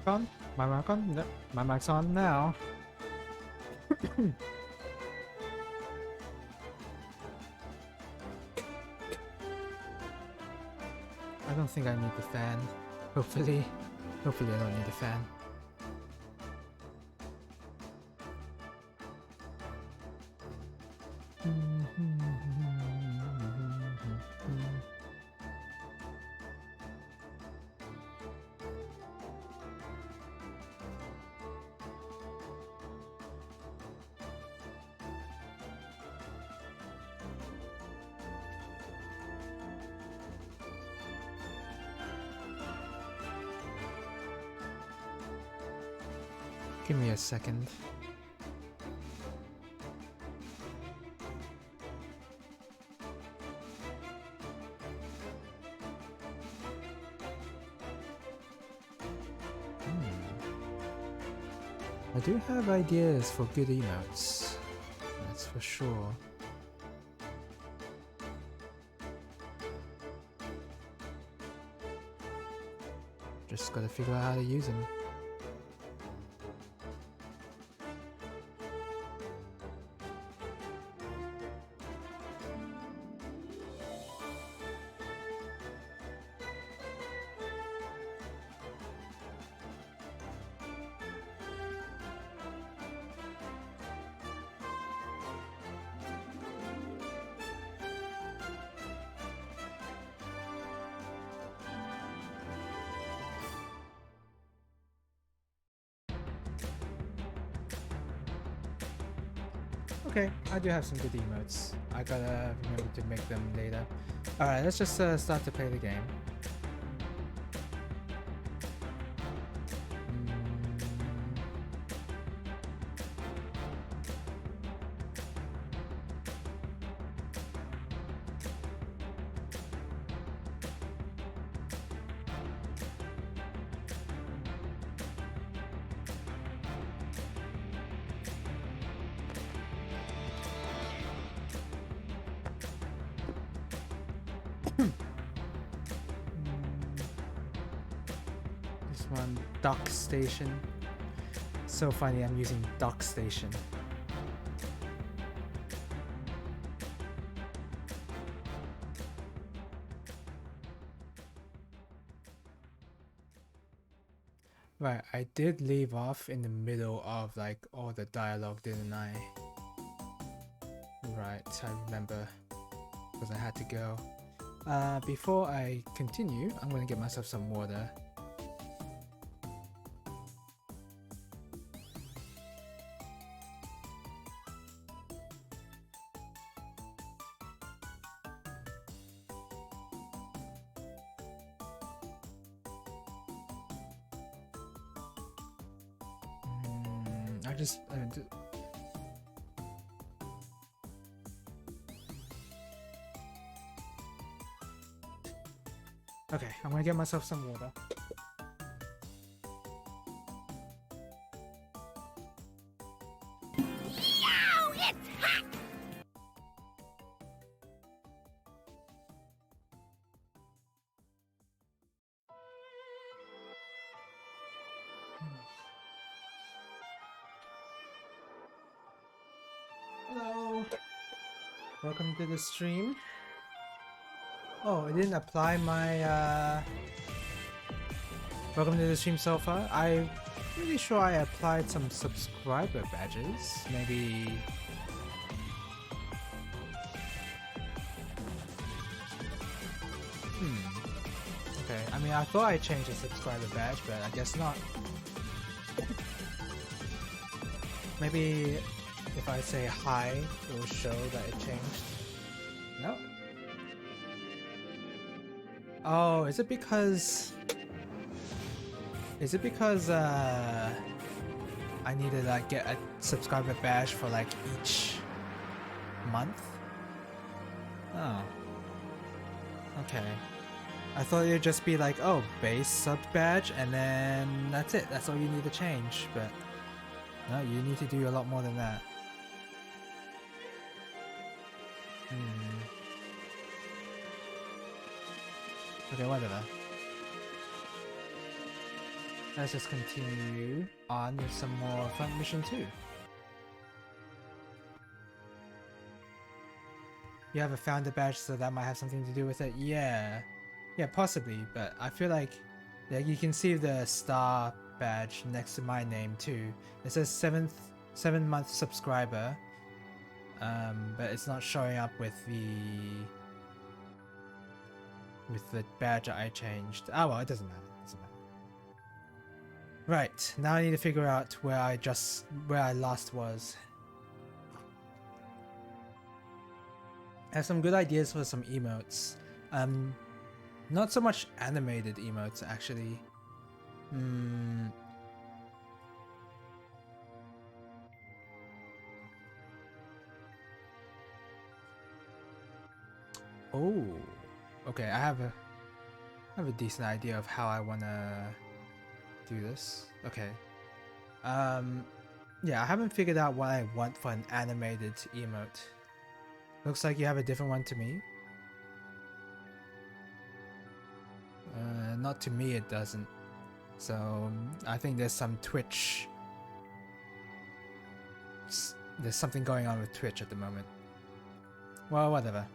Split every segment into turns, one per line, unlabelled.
on? My mic on? No, my mic's on now. I don't think I need the fan. Hopefully I don't need the fan. Give me a second. I do have ideas for good emotes, that's for sure. Just gotta figure out how to use them. Okay, I do have some good emotes. I gotta remember to make them later. Alright, let's just start to play the game. One dock station. So funny, I'm using dock station. Right, I did leave off in the middle of like all the dialogue, didn't I? Right, I remember because I had to go. Before I continue, I'm gonna get myself some water. Okay, I'm gonna get myself some water.
Yo, it's hot!
Hello! Welcome to the stream. Oh, I didn't apply my welcome to the stream so far. I'm pretty sure I applied some subscriber badges. Maybe okay, I mean I thought I changed the subscriber badge, but I guess not. Maybe if I say hi, it will show that it changed. No. Oh, is it because I need to like get a subscriber badge for like each month? Oh. Okay. I thought it'd just be like, oh, base sub badge and then that's it. That's all you need to change, but no, you need to do a lot more than that. Okay, whatever. let's just continue on with some more front mission 2. You have a founder badge, so that might have something to do with it. Yeah, possibly. But I feel like you can see the star badge next to my name too. It says 7-month subscriber, but it's not showing up with the badge that I changed. Oh well, it doesn't matter. Right, now I need to figure out where I last was. I have some good ideas for some emotes. Not so much animated emotes actually. Oh, okay. I have a decent idea of how I wanna do this. Okay. Yeah, I haven't figured out what I want for an animated emote. Looks like you have a different one to me. Not to me, it doesn't. So I think there's some Twitch. There's something going on with Twitch at the moment. Well, whatever.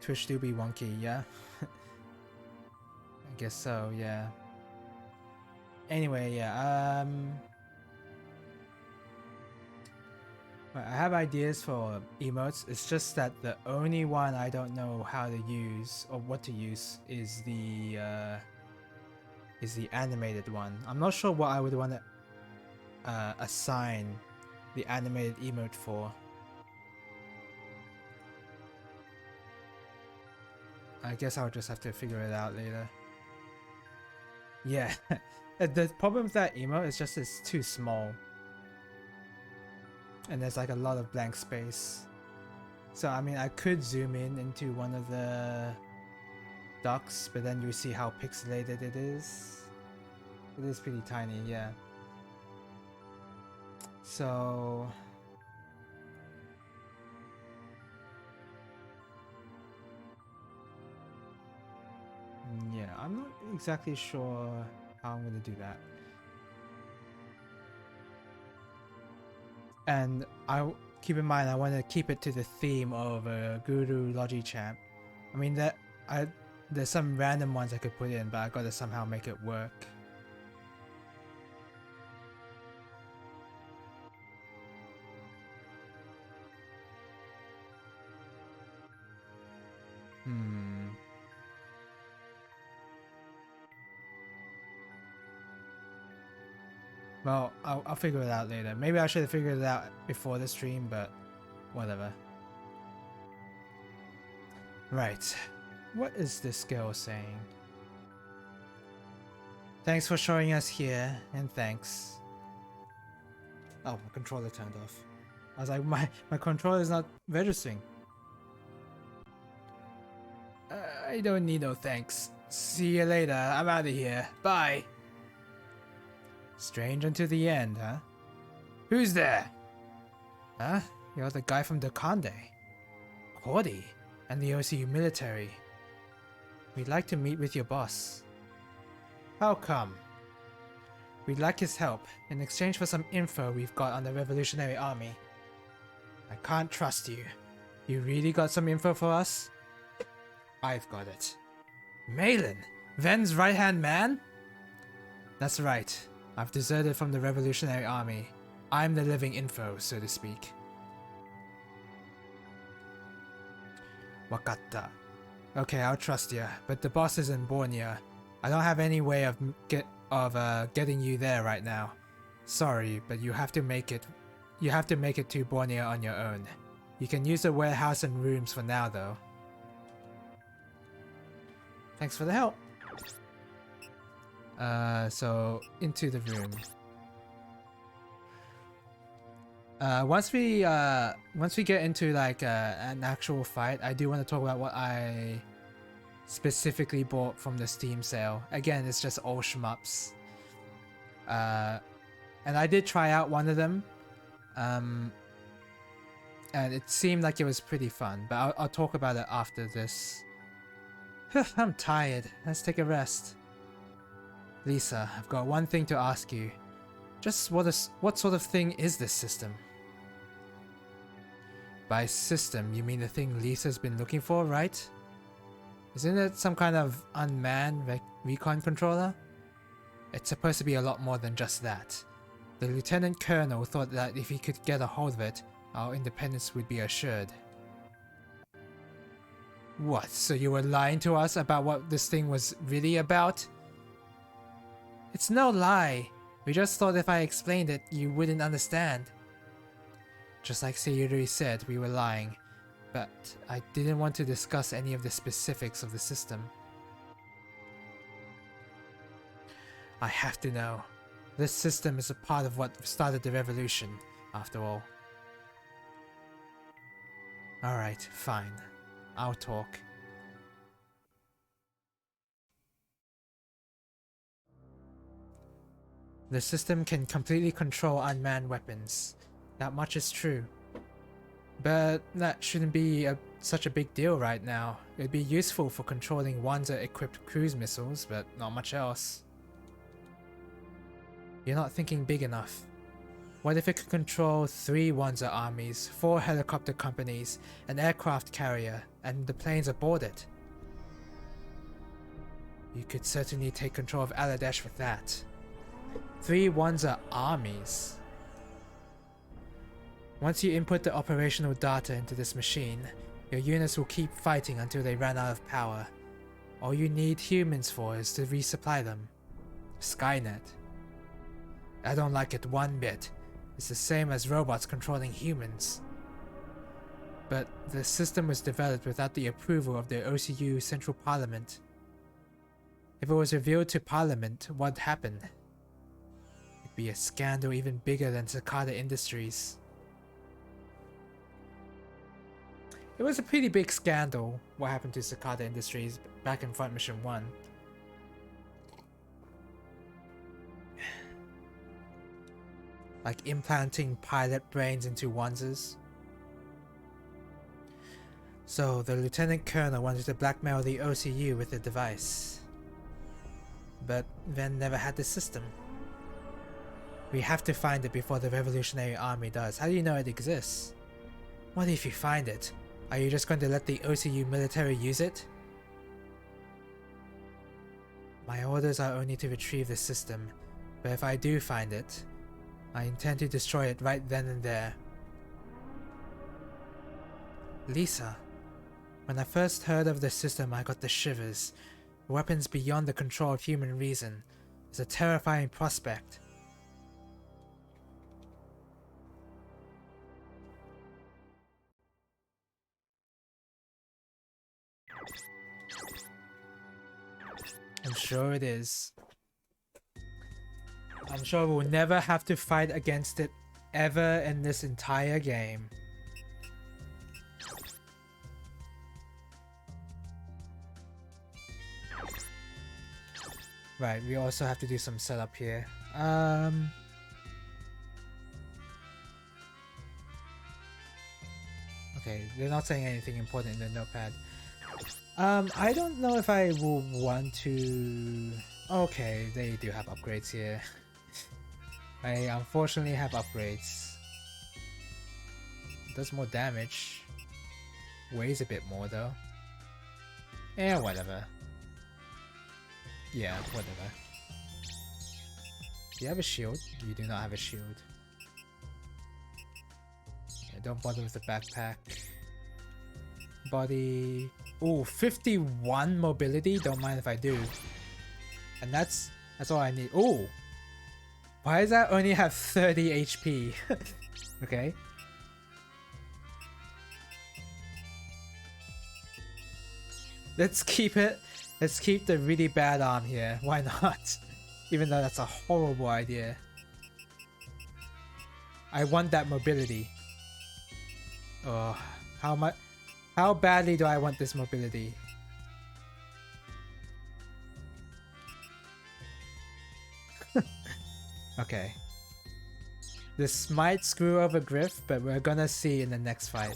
Twitch do be wonky, yeah. I guess so, yeah. Anyway, yeah. I have ideas for emotes. It's just that the only one I don't know how to use or what to use is the animated one. I'm not sure what I would want to assign the animated emote for. I guess I'll just have to figure it out later. Yeah, the problem with that emote is just it's too small. And there's like a lot of blank space. So I mean I could zoom in into one of the ducks, but then you see how pixelated it is. It is pretty tiny, yeah. So yeah, I'm not exactly sure how I'm gonna do that. And keep in mind I want to keep it to the theme of Guru Logichamp. I mean there's some random ones I could put in, but I gotta somehow make it work. Well, I'll figure it out later. Maybe I should have figured it out before the stream, but whatever. Right. What is this girl saying? Thanks for showing us here, and thanks. Oh, my controller turned off. I was like, my controller is not registering. I don't need no thanks. See you later. I'm out of here. Bye. Strange until the end, huh? Who's there? Huh? You're the guy from Dokande. Cordy and the OCU military. We'd like to meet with your boss. How come? We'd like his help in exchange for some info we've got on the Revolutionary Army. I can't trust you. You really got some info for us? I've got it. Malin, Ven's right-hand man? That's right. I've deserted from the Revolutionary Army. I'm the living info, so to speak. Wakatta. Okay, I'll trust you, but the boss is in Borneo. I don't have any way of getting you there right now. Sorry, but you have to make it. You have to make it to Borneo on your own. You can use the warehouse and rooms for now, though. Thanks for the help. So into the room. Once we get into like an actual fight, I do want to talk about what I specifically bought from the Steam sale. Again, it's just all shmups. And I did try out one of them. And it seemed like it was pretty fun, but I'll talk about it after this. I'm tired. Let's take a rest. Lisa, I've got one thing to ask you. Just what sort of thing is this system? By system, you mean the thing Lisa's been looking for, right? Isn't it some kind of unmanned recon controller? It's supposed to be a lot more than just that. The Lieutenant Colonel thought that if he could get a hold of it, our independence would be assured. What, so you were lying to us about what this thing was really about? It's no lie. We just thought if I explained it, you wouldn't understand. Just like Sayuri said, we were lying, but I didn't want to discuss any of the specifics of the system. I have to know. This system is a part of what started the revolution, after all. Alright, fine. I'll talk. The system can completely control unmanned weapons. That much is true. But that shouldn't be such a big deal right now. It'd be useful for controlling Wanzer-equipped cruise missiles, but not much else. You're not thinking big enough. What if it could control 3 Wanzer armies, 4 helicopter companies, an aircraft carrier, and the planes aboard it? You could certainly take control of Aladesh with that. 3 Wanzer armies. Once you input the operational data into this machine, your units will keep fighting until they run out of power. All you need humans for is to resupply them. Skynet. I don't like it one bit. It's the same as robots controlling humans. But the system was developed without the approval of the OCU Central Parliament. If it was revealed to Parliament, what'd happen? It'd be a scandal even bigger than Cicada Industries. It was a pretty big scandal what happened to Cicada Industries back in Front Mission 1. Like implanting pilot brains into Wanzers. So the Lieutenant Colonel wanted to blackmail the OCU with the device. But Ven never had the system. We have to find it before the Revolutionary Army does. How do you know it exists? What if you find it? Are you just going to let the OCU military use it? My orders are only to retrieve the system, but if I do find it, I intend to destroy it right then and there. Lisa, when I first heard of the system I got the shivers. Weapons beyond the control of human reason is a terrifying prospect. I'm sure it is. I'm sure we'll never have to fight against it ever in this entire game. Right, we also have to do some setup here. Okay, they're not saying anything important in the notepad. I don't know if I will want to... Okay, they do have upgrades here. I unfortunately have upgrades. Does more damage. Weighs a bit more though. Yeah, whatever. Yeah, whatever. Do you have a shield? You do not have a shield. Yeah, don't bother with the backpack. Body... Ooh, 51 mobility? Don't mind if I do. And that's all I need. Ooh! Why does that only have 30 HP? Okay. Let's keep it. Let's keep the really bad arm here. Why not? Even though that's a horrible idea. I want that mobility. Oh, how badly do I want this mobility? Okay. This might screw over Griff, but we're gonna see in the next fight.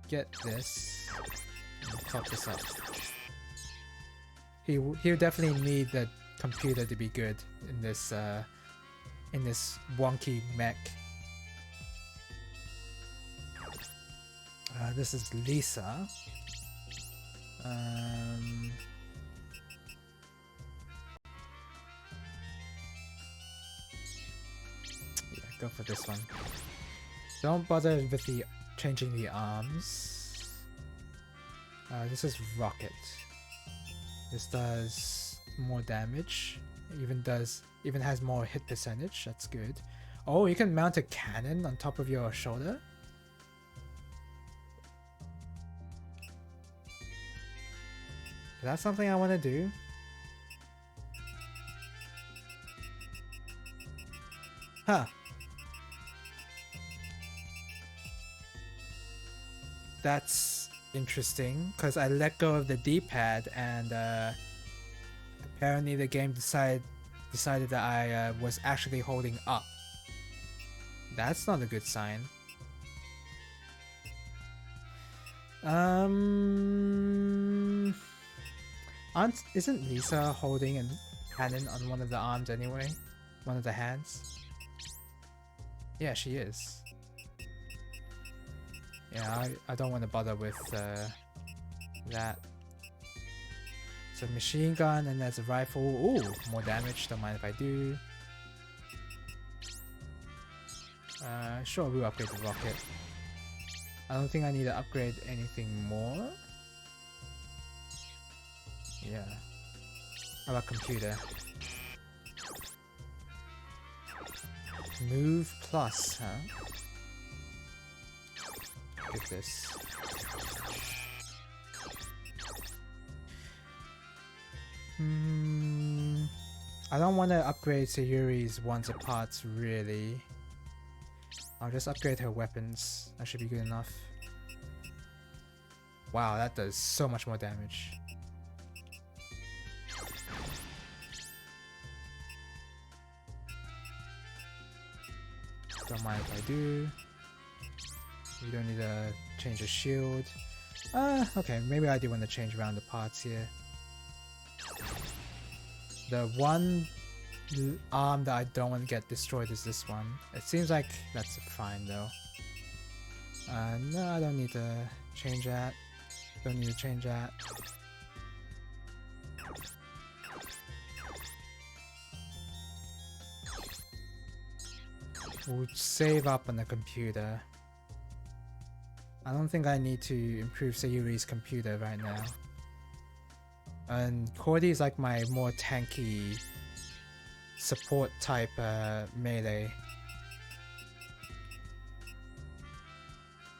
get this and top this up. He'll definitely need the computer to be good in this wonky mech. This is Lisa. Yeah, go for this one. Don't bother with the changing the arms. This is Rocket. This does more damage. Even has more hit percentage. That's good. Oh, you can mount a cannon on top of your shoulder. Is that something I want to do? Huh. That's interesting, because I let go of the D-pad and apparently the game decided that I was actually holding up. That's not a good sign. Isn't Lisa holding a cannon on one of the arms anyway? One of the hands? Yeah, she is. Yeah, I don't want to bother with that. So machine gun, and there's a rifle. Ooh, more damage, don't mind if I do. Sure, we'll upgrade the rocket. I don't think I need to upgrade anything more. Yeah. How about computer? Move plus, huh? Get this. I don't want to upgrade Sayuri's ones of parts really. I'll just upgrade her weapons. That should be good enough. Wow, that does so much more damage. Don't mind if I do. We don't need to change the shield. Okay, maybe I do want to change around the parts here. The one arm that I don't want to get destroyed is this one. It seems like that's fine though. No, I don't need to change that. Don't need to change that. We'll save up on the computer. I don't think I need to improve Sayuri's computer right now. And Cordy is like my more tanky support type melee.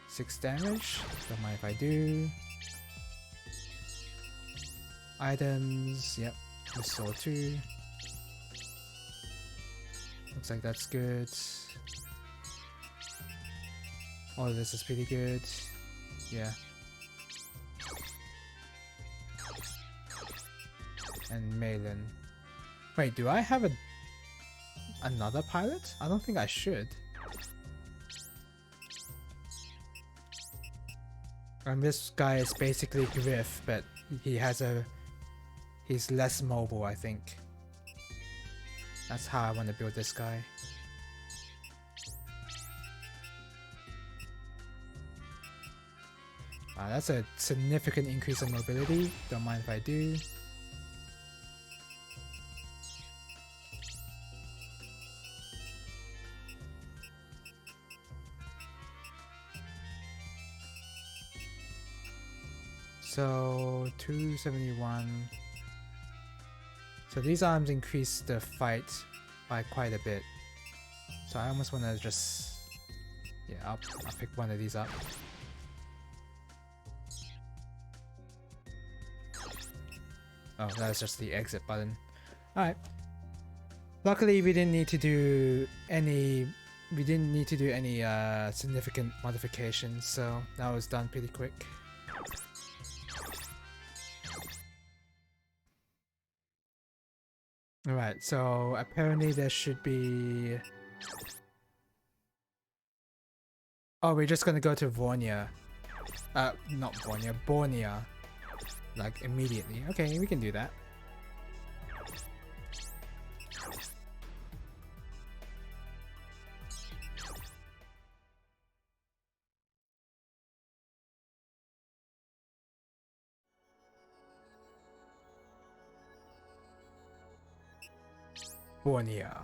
6 damage, don't mind if I do. Items, yep, this sword too. Looks like that's good. All of this is pretty good. Yeah. And Malin. Wait, do I have another pilot? I don't think I should. And this guy is basically Griff, but he's less mobile, I think. That's how I want to build this guy. Wow, that's a significant increase in mobility. Don't mind if I do. So 271. So these arms increase the fight by quite a bit. So I almost want to just, yeah, I'll pick one of these up. Oh, that's just the exit button. Alright. Luckily we didn't need to do any significant modifications, so that was done pretty quick. Alright, so apparently there should be... Oh, we're just gonna go to Vornia. Not Borneo, Borneo. Like, immediately. Okay, we can do that. Borneo.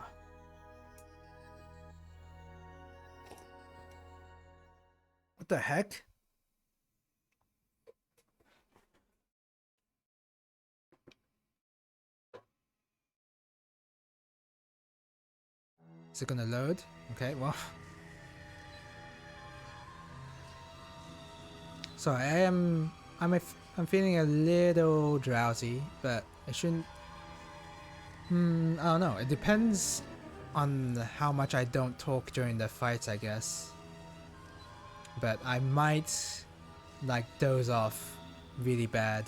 What the heck? Is it gonna load? Okay, well. Sorry, I'm feeling a little drowsy, but it shouldn't. I don't know. It depends on how much I don't talk during the fights, I guess. But I might like doze off really bad.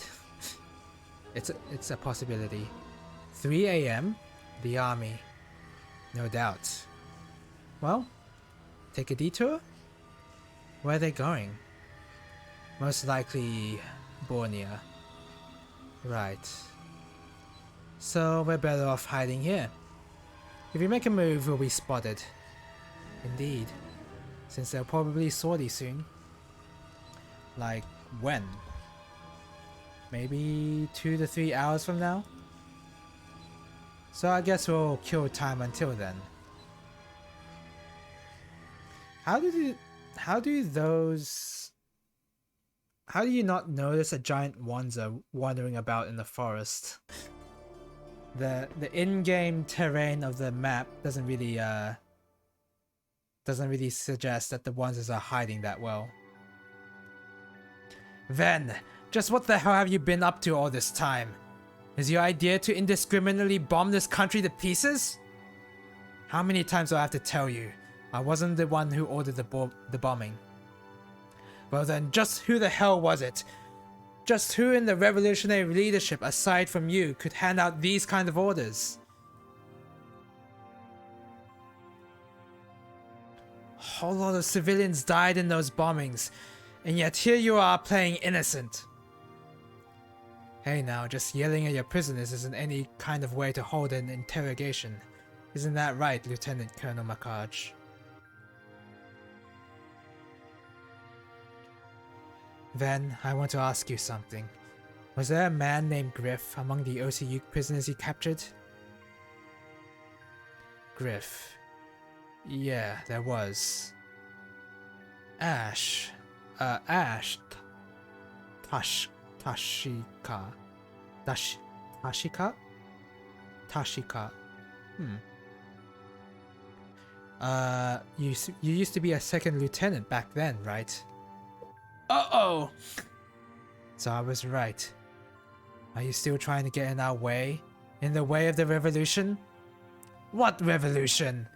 It's a possibility. 3 a.m. The army. No doubt. Well, take a detour? Where are they going? Most likely Borneo. Right. So we're better off hiding here. If we make a move, we'll be spotted. Indeed. Since they'll probably sortie soon. Like, when? Maybe 2 to 3 hours from now? So I guess we'll kill time until then. How do you not notice a giant Wanza wandering about in the forest? The in-game terrain of the map doesn't really suggest that the Wanzas are hiding that well. Ven, just what the hell have you been up to all this time? Is your idea to indiscriminately bomb this country to pieces? How many times do I have to tell you? I wasn't the one who ordered the bombing. Well then, just who the hell was it? Just who in the revolutionary leadership aside from you could hand out these kind of orders? A whole lot of civilians died in those bombings, and yet here you are playing innocent. Hey now, just yelling at your prisoners isn't any kind of way to hold an interrogation. Isn't that right, Lieutenant Colonel Makaj? Ven, I want to ask you something. Was there a man named Griff among the OCU prisoners you captured? Griff. Yeah, there was. Ash. Tashika. Tashika? Tashika. You used to be a second lieutenant back then, right? Uh-oh! So I was right. Are you still trying to get in our way? In the way of the revolution? What revolution?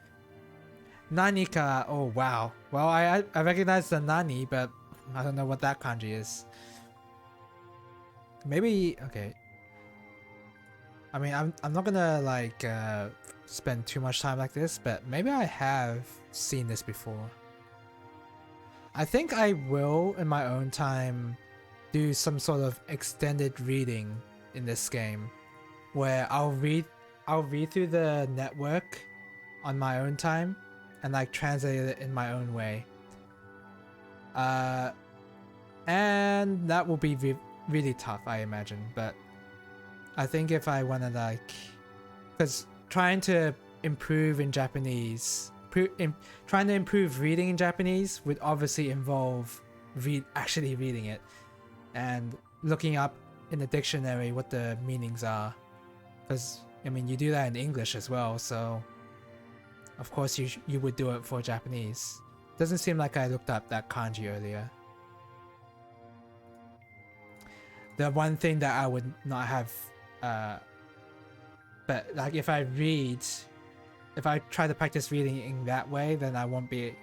Nanika. Oh wow. Well, I recognize the Nani, but I don't know what that kanji is. Maybe okay. I mean, I'm not gonna like spend too much time like this, but maybe I have seen this before. I think I will, in my own time, do some sort of extended reading in this game, where I'll read through the network on my own time and like translate it in my own way. And that will be really tough, I imagine. But I think if I want to like, because trying to improve in Japanese. Trying to improve reading in Japanese would obviously involve actually reading it and looking up in the dictionary what the meanings are, because I mean you do that in English as well, so of course you would do it for Japanese. Doesn't seem like I looked up that kanji earlier. The one thing that I would not have but like if I try to practice reading in that way, then I won't be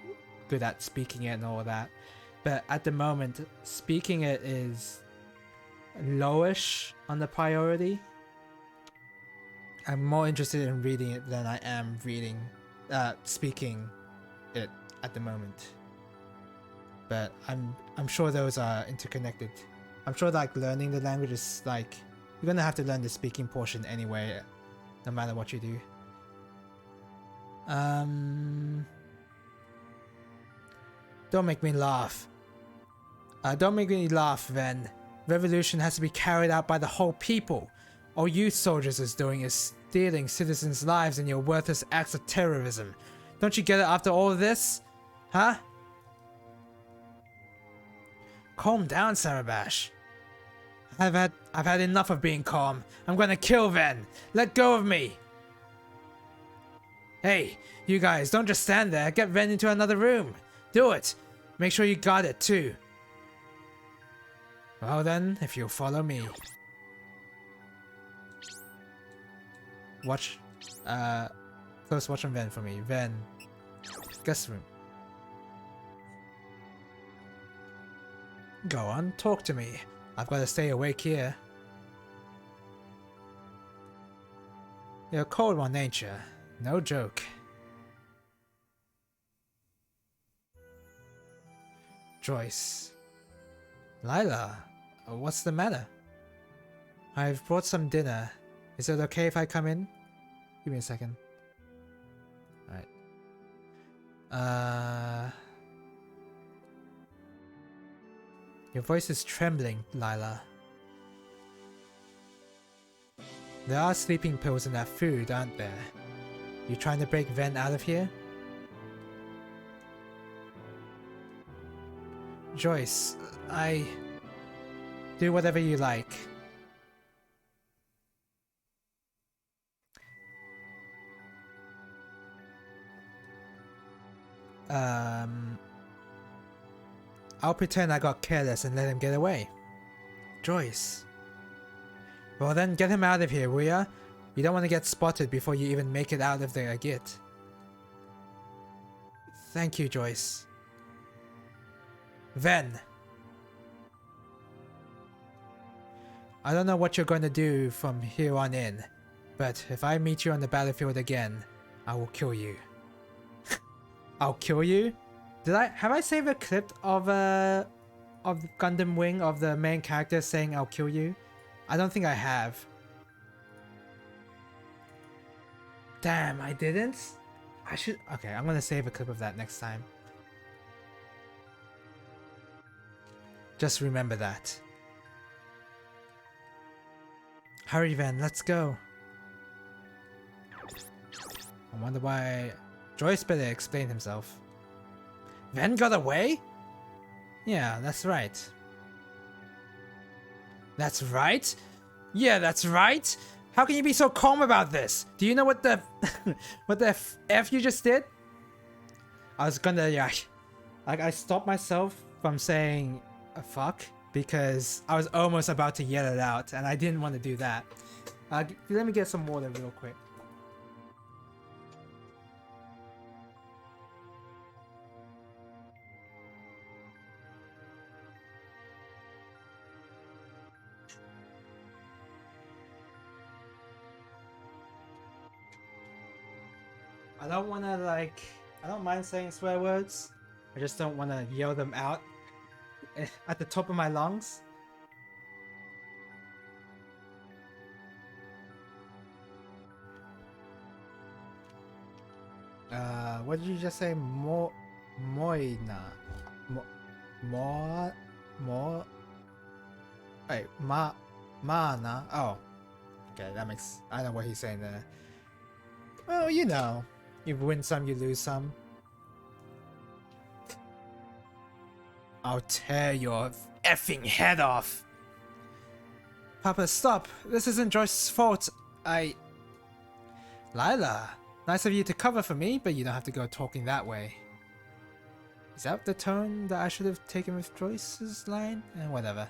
good at speaking it and all that. But at the moment, speaking it is lowish on the priority. I'm more interested in reading it than I am speaking it at the moment. but I'm sure those are interconnected. I'm sure like learning the language is like you're gonna have to learn the speaking portion anyway, no matter what you do. Don't make me laugh. Don't make me laugh, Ven. Revolution has to be carried out by the whole people. All you soldiers is doing is stealing citizens' lives in your worthless acts of terrorism. Don't you get it after all of this? Huh? Calm down, Sarabash. I've had enough of being calm. I'm gonna kill Ven. Let go of me. Hey, you guys, don't just stand there. Get Ven into another room. Do it. Make sure you got it too. Well then, if you'll follow me. Watch, close watch on Ven for me. Ven, guest room. Go on, talk to me. I've got to stay awake here. You're a cold one, ain't ya? No joke. Joyce. Lila, what's the matter? I've brought some dinner. Is it okay if I come in? Give me a second. Alright. Your voice is trembling, Lila. There are sleeping pills in that food, aren't there? You trying to break Ven out of here? Joyce, do whatever you like. I'll pretend I got careless and let him get away. Joyce. Well then, get him out of here, will ya? You don't want to get spotted before you even make it out of the gate. Thank you, Joyce. Ven. I don't know what you're going to do from here on in, but if I meet you on the battlefield again, I will kill you. I'll kill you? Have I saved a clip of Gundam Wing of the main character saying I'll kill you? I don't think I have. Damn, I didn't? I should. Okay, I'm gonna save a clip of that next time. Just remember that. Hurry, Ven, let's go. I wonder why Joyce better explain himself. Ven got away? Yeah, that's right. That's right? Yeah, that's right? How can you be so calm about this? Do you know what the what the F you just did? I was gonna, yeah, like I stopped myself from saying fuck because I was almost about to yell it out and I didn't want to do that. Let me get some water real quick. I don't want to like, I don't mind saying swear words. I just don't want to yell them out at the top of my lungs. What did you just say? Moina. Wait, Mana. Oh. Okay, that makes, I know what he's saying there. Well, you know. You win some, you lose some. I'll tear your effing head off. Papa, stop. This isn't Joyce's fault. Lila, nice of you to cover for me, but you don't have to go talking that way. Is that the tone that I should have taken with Joyce's line? Whatever.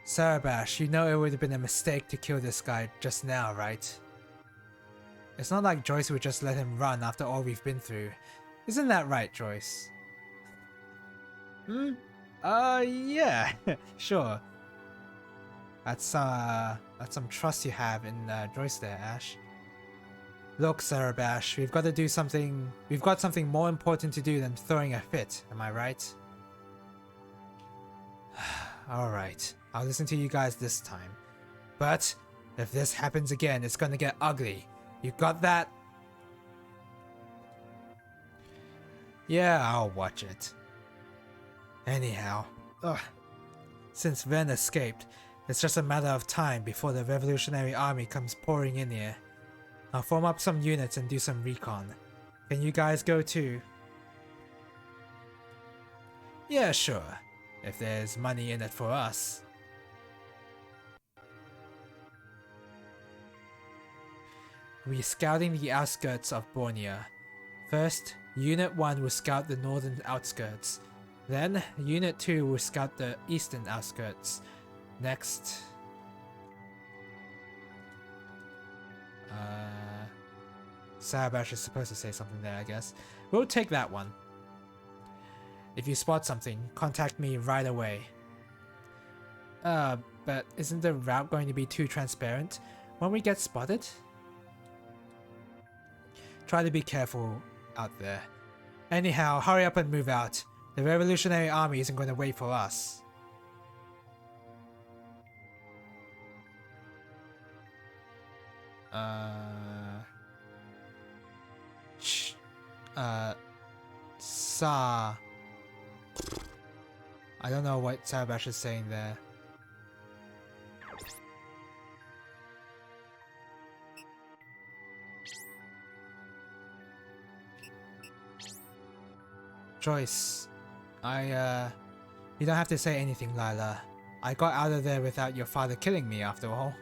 Sarabash, you know it would have been a mistake to kill this guy just now, right? It's not like Joyce would just let him run after all we've been through. Isn't that right, Joyce? Yeah, sure. That's some trust you have in Joyce there, Ash. Look, Sarabash, we've got to do something. We've got something more important to do than throwing a fit, am I right? Alright, I'll listen to you guys this time. But if this happens again, it's gonna get ugly. You got that? Yeah, I'll watch it. Anyhow, since Ven escaped, it's just a matter of time before the Revolutionary Army comes pouring in here. I'll form up some units and do some recon. Can you guys go too? Yeah, sure. If there's money in it for us. We're scouting the outskirts of Borneo. First, Unit 1 will scout the northern outskirts. Then, Unit 2 will scout the eastern outskirts. Next... Sarabash is supposed to say something there, I guess. We'll take that one. If you spot something, contact me right away. But isn't the route going to be too transparent? When we get spotted? Try to be careful out there. Anyhow, hurry up and move out. The Revolutionary Army isn't going to wait for us. I don't know what Sarabash is saying there. Joyce, you don't have to say anything, Lila. I got out of there without your father killing me, after all.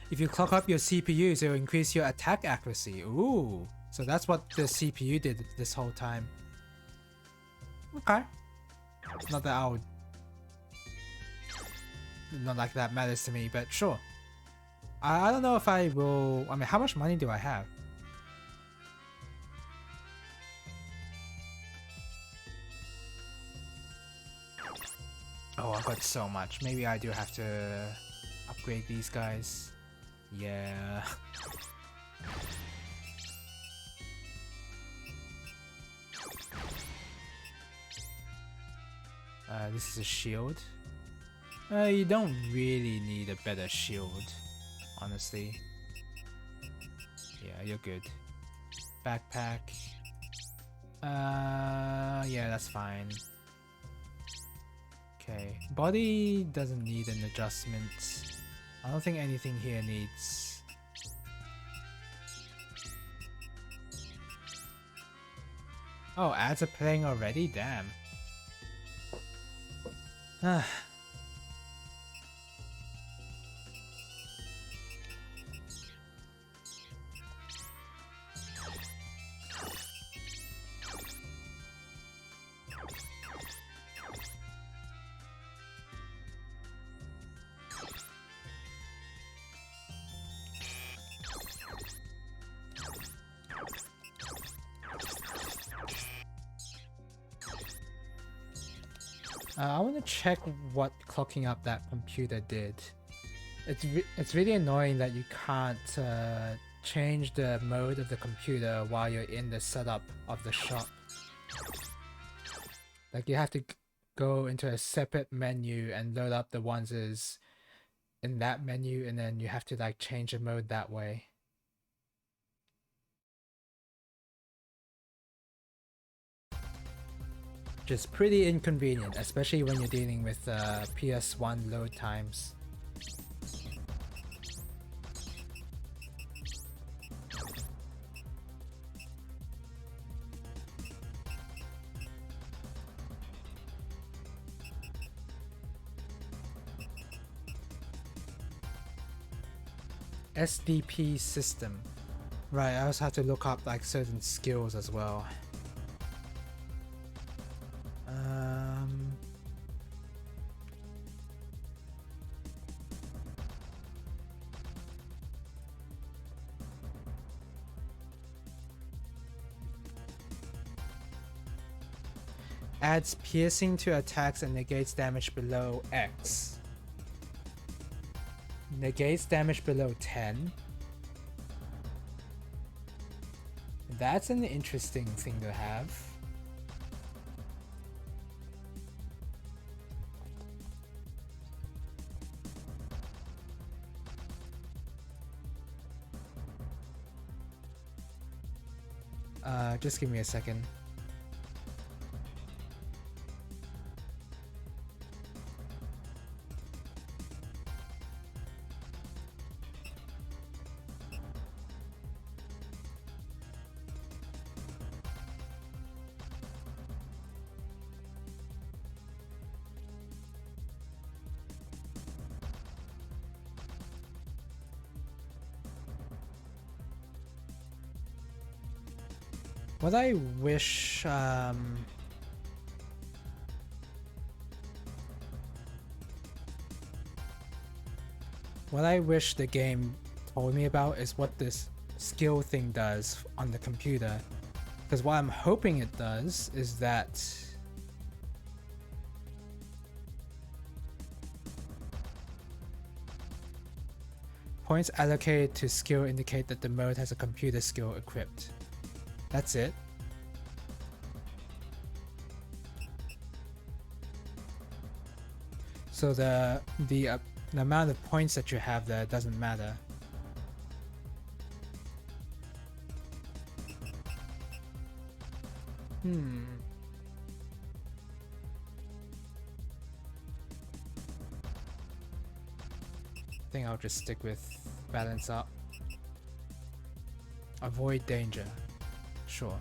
If you clock up your CPUs, it will increase your attack accuracy. Ooh, so that's what the CPU did this whole time. Okay. Not that I would... Not like that matters to me, but sure. I don't know if I will... I mean, how much money do I have? Oh, I've got so much. Maybe I do have to upgrade these guys. Yeah. This is a shield. You don't really need a better shield, honestly. Yeah, you're good. Backpack. Yeah, that's fine. Okay, body doesn't need an adjustment. I don't think anything here needs... Oh, ads are playing already? Damn. I want to check what clocking up that computer did. It's really annoying that you can't change the mode of the computer while you're in the setup of the shop. Like you have to go into a separate menu and load up the ones is in that menu, and then you have to like change the mode that way. Which is pretty inconvenient, especially when you're dealing with PS1 load times. SDP system. Right, I also have to look up like certain skills as well. Adds piercing to attacks and negates damage below X. Negates damage below 10. That's an interesting thing to have. Just give me a second. What I wish, what I wish the game told me about is what this skill thing does on the computer. Because what I'm hoping it does is that points allocated to skill indicate that the mode has a computer skill equipped. That's it. So the amount of points that you have there doesn't matter. I think I'll just stick with balance up. Avoid danger. Sure.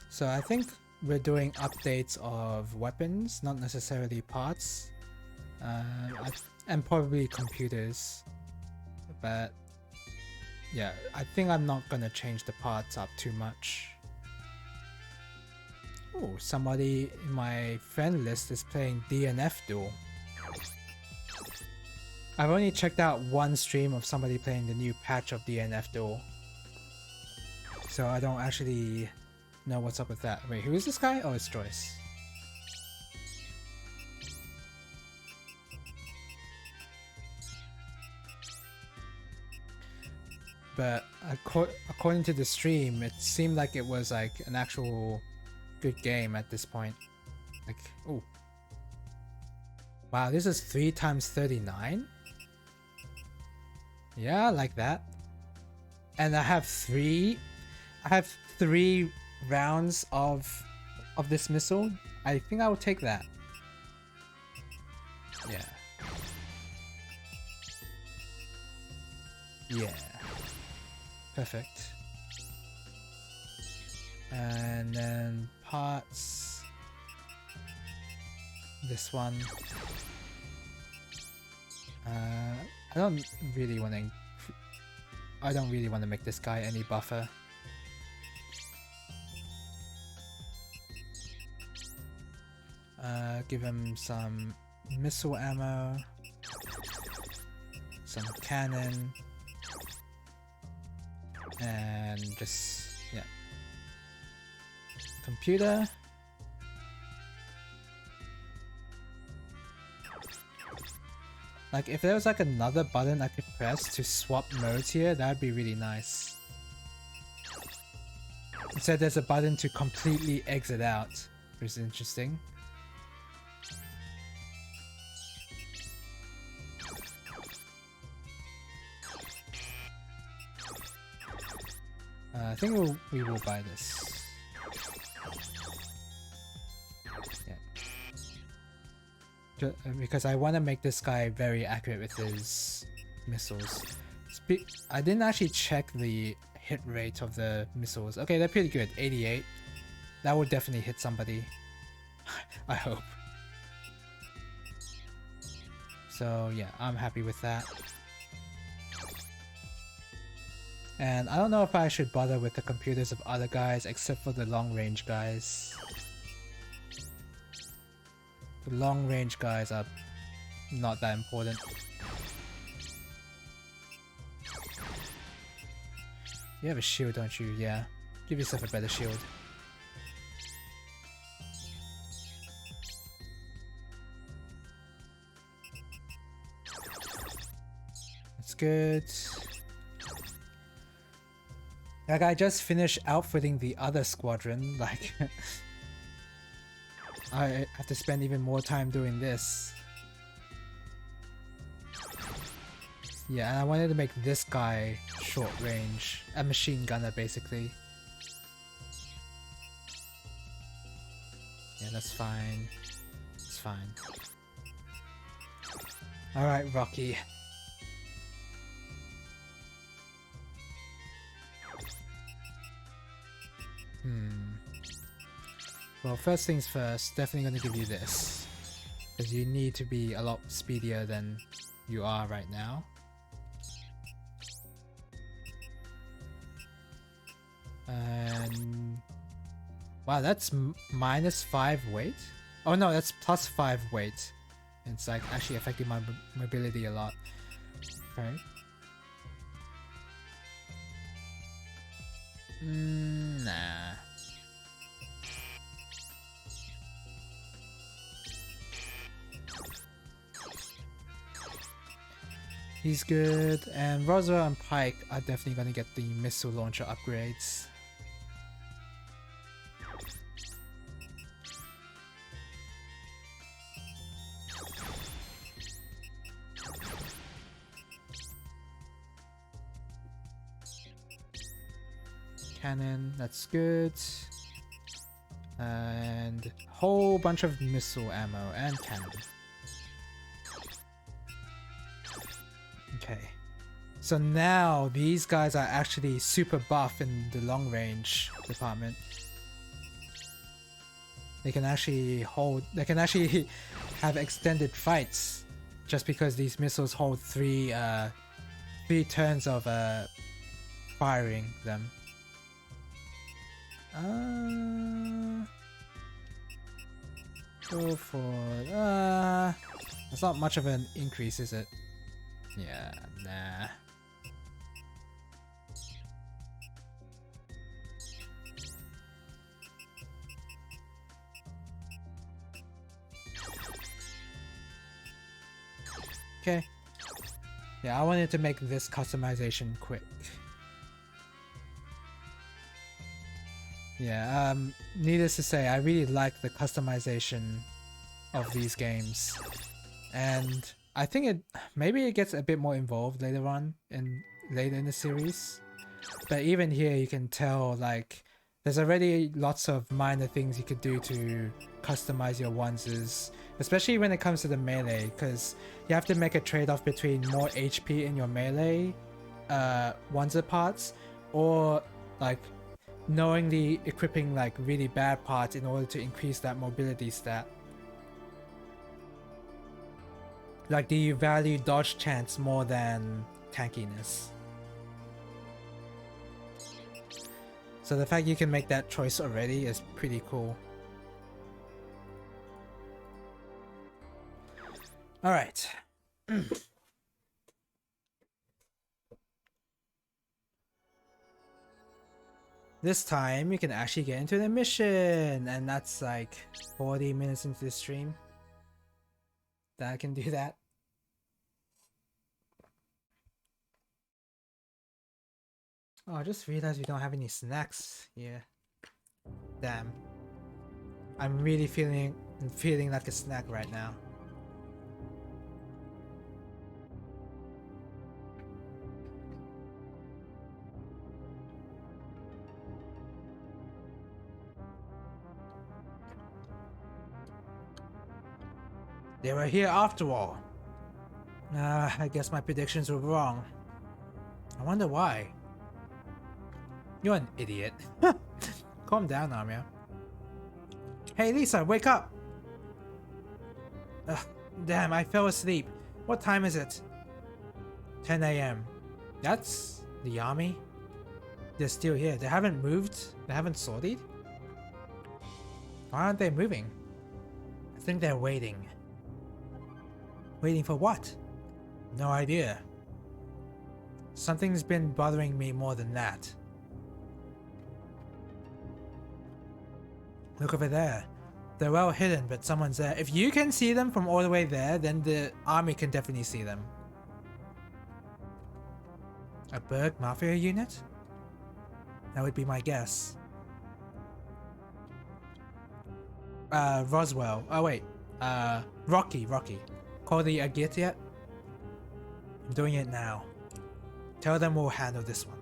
So I think we're doing updates of weapons, not necessarily parts, and probably computers. But yeah, I think I'm not gonna change the parts up too much. Oh, somebody in my friend list is playing DNF Duel. I've only checked out one stream of somebody playing the new patch of DNF Duel, so I don't actually know what's up with that. Wait, who is this guy? Oh, it's Joyce. But according to the stream, it seemed like it was like an actual good game at this point. Like, oh. Wow, this is 3 times 39? Yeah, I like that. And I have three rounds of this missile. I think I will take that. Yeah. Yeah. Perfect. And then parts. This one. I don't really want to make this guy any buffer. Give him some missile ammo, some cannon, and just, yeah. Computer. Like, if there was like another button I could press to swap modes here, that'd be really nice. Instead, there's a button to completely exit out, which is interesting. I think we will buy this. Yeah. Because I want to make this guy very accurate with his missiles. I didn't actually check the hit rate of the missiles. Okay, they're pretty good. 88. That would definitely hit somebody. I hope. So yeah, I'm happy with that. And I don't know if I should bother with the computers of other guys except for the long range guys. The long range guys are not that important. You have a shield, don't you? Yeah. Give yourself a better shield. That's good. Like, I just finished outfitting the other squadron, like... I have to spend even more time doing this. Yeah, and I wanted to make this guy short range. A machine gunner, basically. Yeah, that's fine. It's fine. Alright, Rocky. Well, first things first, definitely gonna give you this. Because you need to be a lot speedier than you are right now. And... wow, that's -5 weight? Oh no, that's +5 weight. It's like actually affecting my mobility a lot. Okay. Nah. He's good, and Roswell and Pike are definitely gonna get the missile launcher upgrades. Cannon, that's good. And a whole bunch of missile ammo and cannon. Okay. So now these guys are actually super buff in the long range department. They can actually have extended fights just because these missiles hold three turns of firing them. Go for that's not much of an increase, is it? Yeah, nah. Okay. Yeah, I wanted to make this customization quick. Yeah, needless to say, I really like the customization of these games. And I think maybe it gets a bit more involved later in the series. But even here you can tell like there's already lots of minor things you could do to customize your onesies, especially when it comes to the melee, because you have to make a trade-off between more HP in your melee onesie parts, or like knowingly equipping like really bad parts in order to increase that mobility stat. Like, do you value dodge chance more than tankiness? So the fact you can make that choice already is pretty cool. Alright. This time you can actually get into the mission, and that's like 40 minutes into the stream that I can do that. Oh, I just realized we don't have any snacks here. Damn. I'm really feeling like a snack right now. They were here after all. I guess my predictions were wrong. I wonder why. You're an idiot. Calm down, Amia. Hey Lisa, wake up! Ugh, damn, I fell asleep. What time is it? 10 AM. That's the army? They're still here. They haven't moved? They haven't sorted? Why aren't they moving? I think they're waiting. Waiting for what? No idea. Something's been bothering me more than that. Look over there. They're well hidden, but someone's there. If you can see them from all the way there, then the army can definitely see them. A Berg Mafia unit? That would be my guess. Roswell. Oh wait. Rocky. Call the Agit yet? I'm doing it now. Tell them we'll handle this one.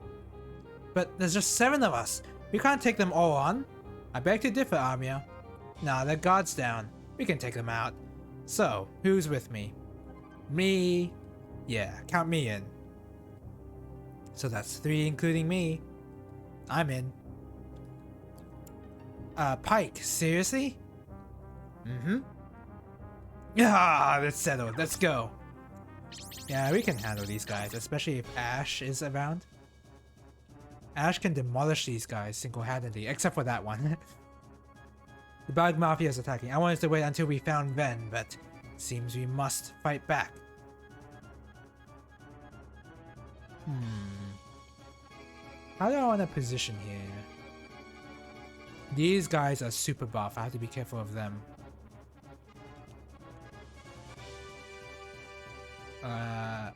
But there's just 7 of us. We can't take them all on. I beg to differ, Amia. Nah, their guard's down. We can take them out. So, who's with me? Me. Yeah, count me in. So that's 3 including me. I'm in. Pike, seriously? Mm-hmm. Ah, that's settled. Let's go. Yeah, we can handle these guys, especially if Ash is around. Ash can demolish these guys single-handedly, except for that one. The Berg Mafia is attacking. I wanted to wait until we found Ven, but seems we must fight back. How do I want to position here? These guys are super buff. I have to be careful of them.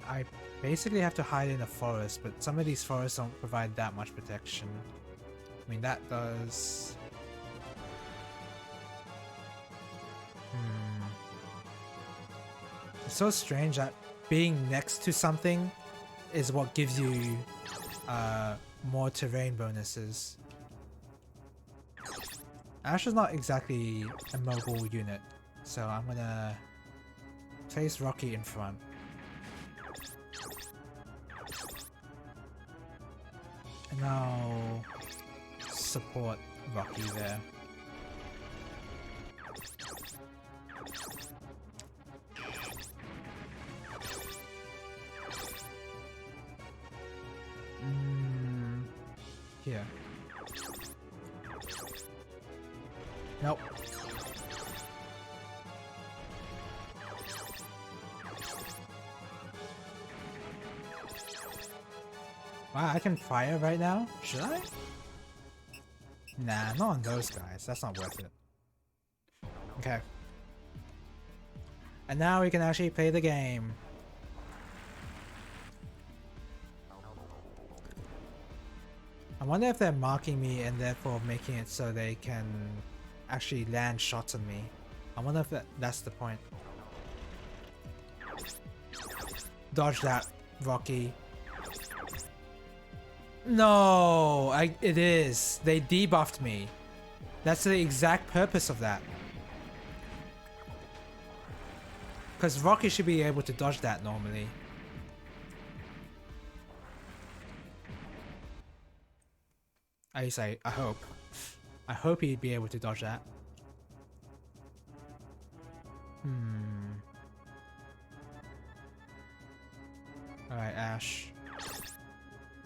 I basically have to hide in a forest, but some of these forests don't provide that much protection. I mean, that does. It's so strange that being next to something is what gives you more terrain bonuses. Ash is not exactly a mobile unit, so I'm gonna place Rocky in front. And I'll support Rocky there. Here. Nope. Wow, I can fire right now? Should I? Nah, not on those guys. That's not worth it. Okay. And now we can actually play the game. I wonder if they're marking me and therefore making it so they can actually land shots on me. I wonder if that's the point. Dodge that, Rocky. No, it is. They debuffed me. That's the exact purpose of that. Because Rocky should be able to dodge that normally. At least I hope. I hope he'd be able to dodge that. Alright, Ash.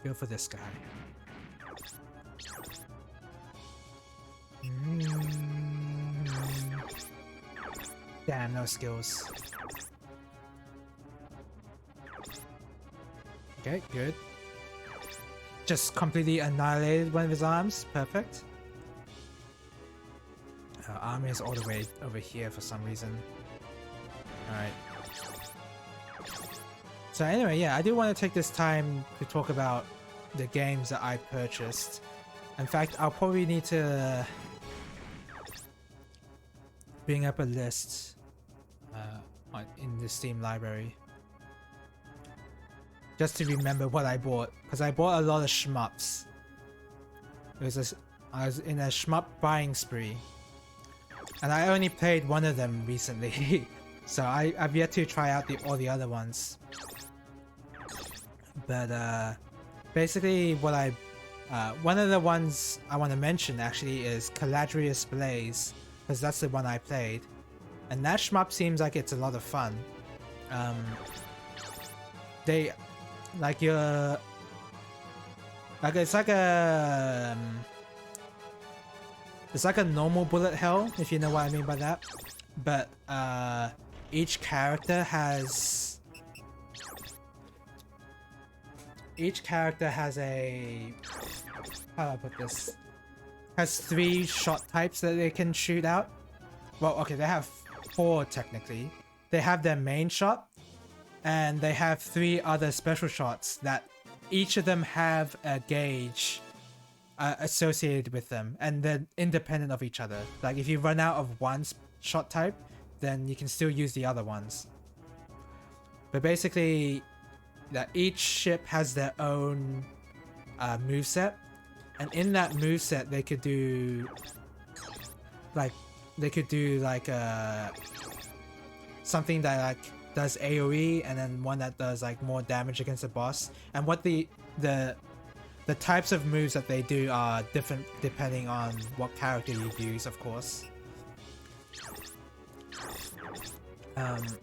Go for this guy. Damn, no skills. Okay, good. Just completely annihilated one of his arms. Perfect. Army is all the way over here for some reason. Alright. So anyway, yeah, I do want to take this time to talk about the games that I purchased. In fact, I'll probably need to bring up a list in the Steam library. Just to remember what I bought, because I bought a lot of shmups. I was in a shmup buying spree, and I only played one of them recently, so I've yet to try out all the other ones. But basically, one of the ones I want to mention actually is Caladrius Blaze, because that's the one I played, and that shmup seems like it's a lot of fun. It's like a normal bullet hell, if you know what I mean by that. But each character has a, how do I put this? Has 3 shot types that they can shoot out. Well, okay, they have 4 technically. They have their main shot, and they have 3 other special shots that each of them have a gauge associated with them, and they're independent of each other. Like if you run out of one shot type, then you can still use the other ones. But basically, that each ship has their own moveset, and in that moveset they could do like something that like does AoE, and then one that does like more damage against the boss. And what the types of moves that they do are different depending on what character you use, of course. And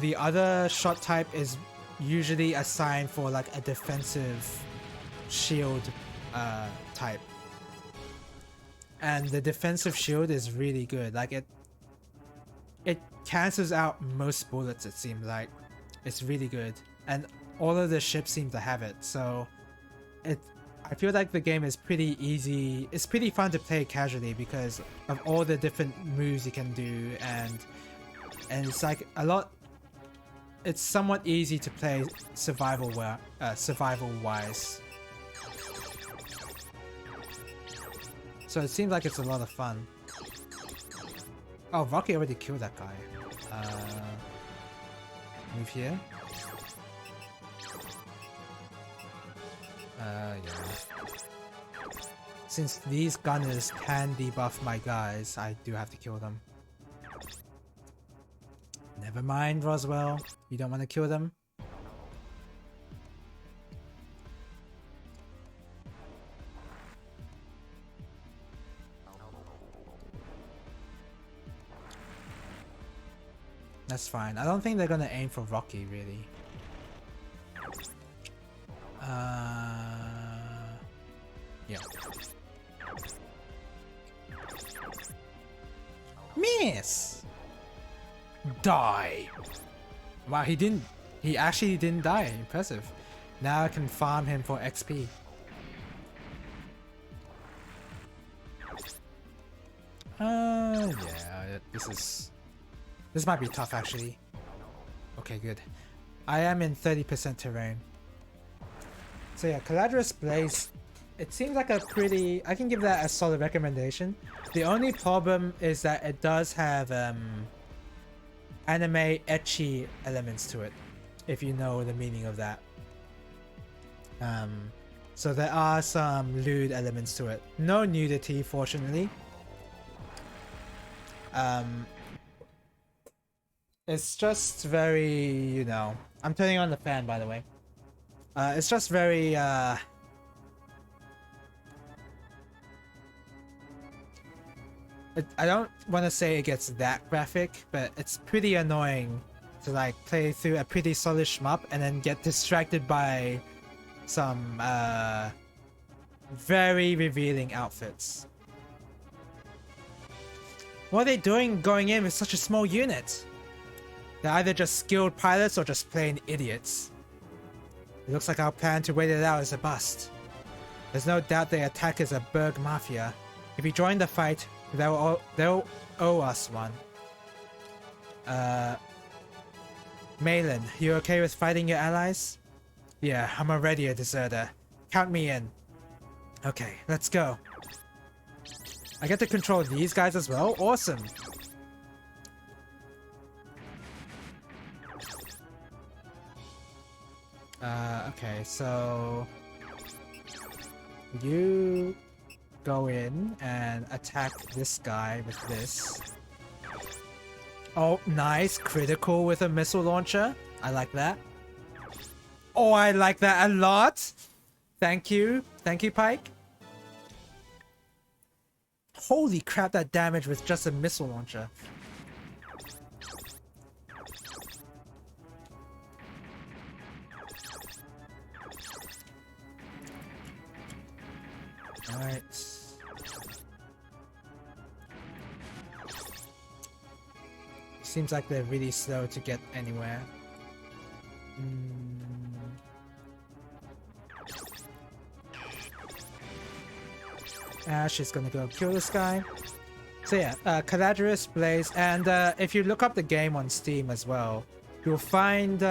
the other shot type is usually assigned for like a defensive shield type. And the defensive shield is really good. Like it cancels out most bullets, it seems like. It's really good. And all of the ships seem to have it. So I feel like the game is pretty easy. It's pretty fun to play casually because of all the different moves you can do, and it's like a lot. It's somewhat easy to play survival wise. So it seems like it's a lot of fun. Oh, Rocky already killed that guy. Move here. Yeah. Since these gunners can debuff my guys, I do have to kill them. Never mind, Roswell. You don't want to kill them? That's fine. I don't think they're gonna aim for Rocky, really. Yeah. Miss! Die! Wow, he actually didn't die. Impressive. Now I can farm him for XP. Yeah, this might be tough actually. Okay, good. I am in 30% terrain. So yeah, Caladrius Blaze, it seems like a pretty... I can give that a solid recommendation. The only problem is that it does have anime ecchi elements to it, if you know the meaning of that. So there are some lewd elements to it. No nudity, fortunately. It's just very, you know... I'm turning on the fan, by the way. It's just very, I don't want to say it gets that graphic, but it's pretty annoying to like play through a pretty solid shmup and then get distracted by some, very revealing outfits. What are they doing going in with such a small unit? They're either just skilled pilots or just plain idiots. It looks like our plan to wait it out is a bust. There's no doubt the attack is a Berg Mafia. If we join the fight, they'll owe us one. Malin, you okay with fighting your allies? Yeah, I'm already a deserter. Count me in. Okay, let's go. I get to control these guys as well? Awesome! Okay, so... you go in and attack this guy with this. Oh, nice. Critical with a missile launcher. I like that. Oh, I like that a lot. Thank you. Thank you, Pike. Holy crap, that damage with just a missile launcher. Alright. seems like they're really slow to get anywhere. Ash is gonna go kill this guy. So yeah, Caladrius Blaze, and if you look up the game on Steam as well, you'll find,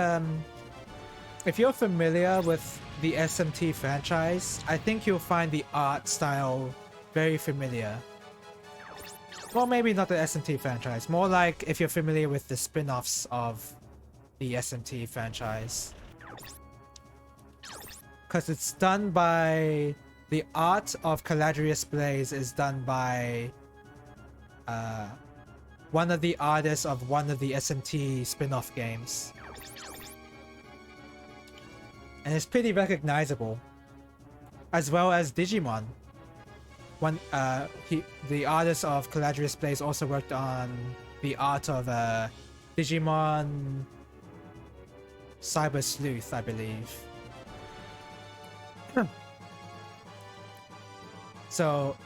if you're familiar with the SMT franchise, I think you'll find the art style very familiar. Well, maybe not the SMT franchise, more like if you're familiar with the spin-offs of the SMT franchise. Because it's done by... The art of Caladrius Blaze is done by one of the artists of one of the SMT spin-off games. And it's pretty recognizable. As well as Digimon. The artist of Caladrius Blaze also worked on the art of Digimon Cyber Sleuth, I believe. So,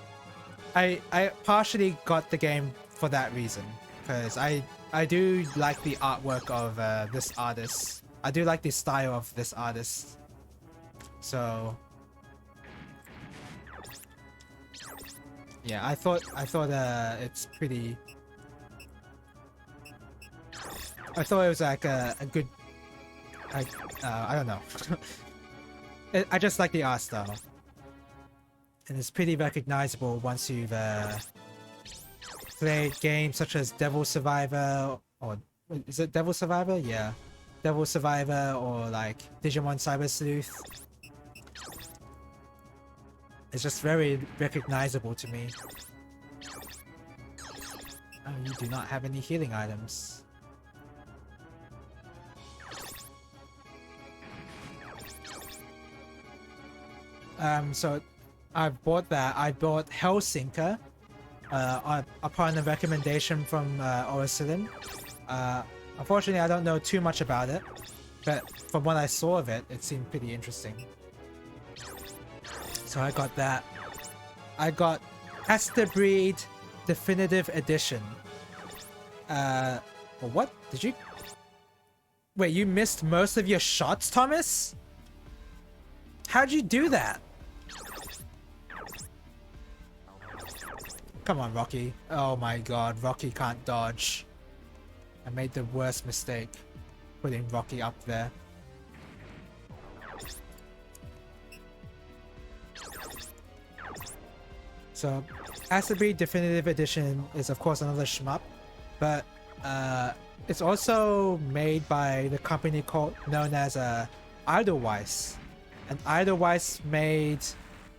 I partially got the game for that reason, because I do like the artwork of this artist. I do like the style of this artist. So, yeah, I thought it's pretty. I thought it was like a good. I don't know. I just like the art style. And it's pretty recognizable once you've played games such as Devil Survivor, or is it Devil Survivor? Yeah, Devil Survivor, or like Digimon Cyber Sleuth. It's just very recognizable to me. Oh, you do not have any healing items. So I bought that. I bought Hellsinker upon a recommendation from Orasilin. Unfortunately, I don't know too much about it, but from what I saw of it, it seemed pretty interesting. So I got that. I got Breed Definitive Edition. What? Did you... Wait, you missed most of your shots, Thomas? How'd you do that? Come on, Rocky. Oh my god, Rocky can't dodge. I made the worst mistake putting Rocky up there. So, Breed Definitive Edition is of course another shmup, but it's also made by the company known as Edelweiss. And Edelweiss made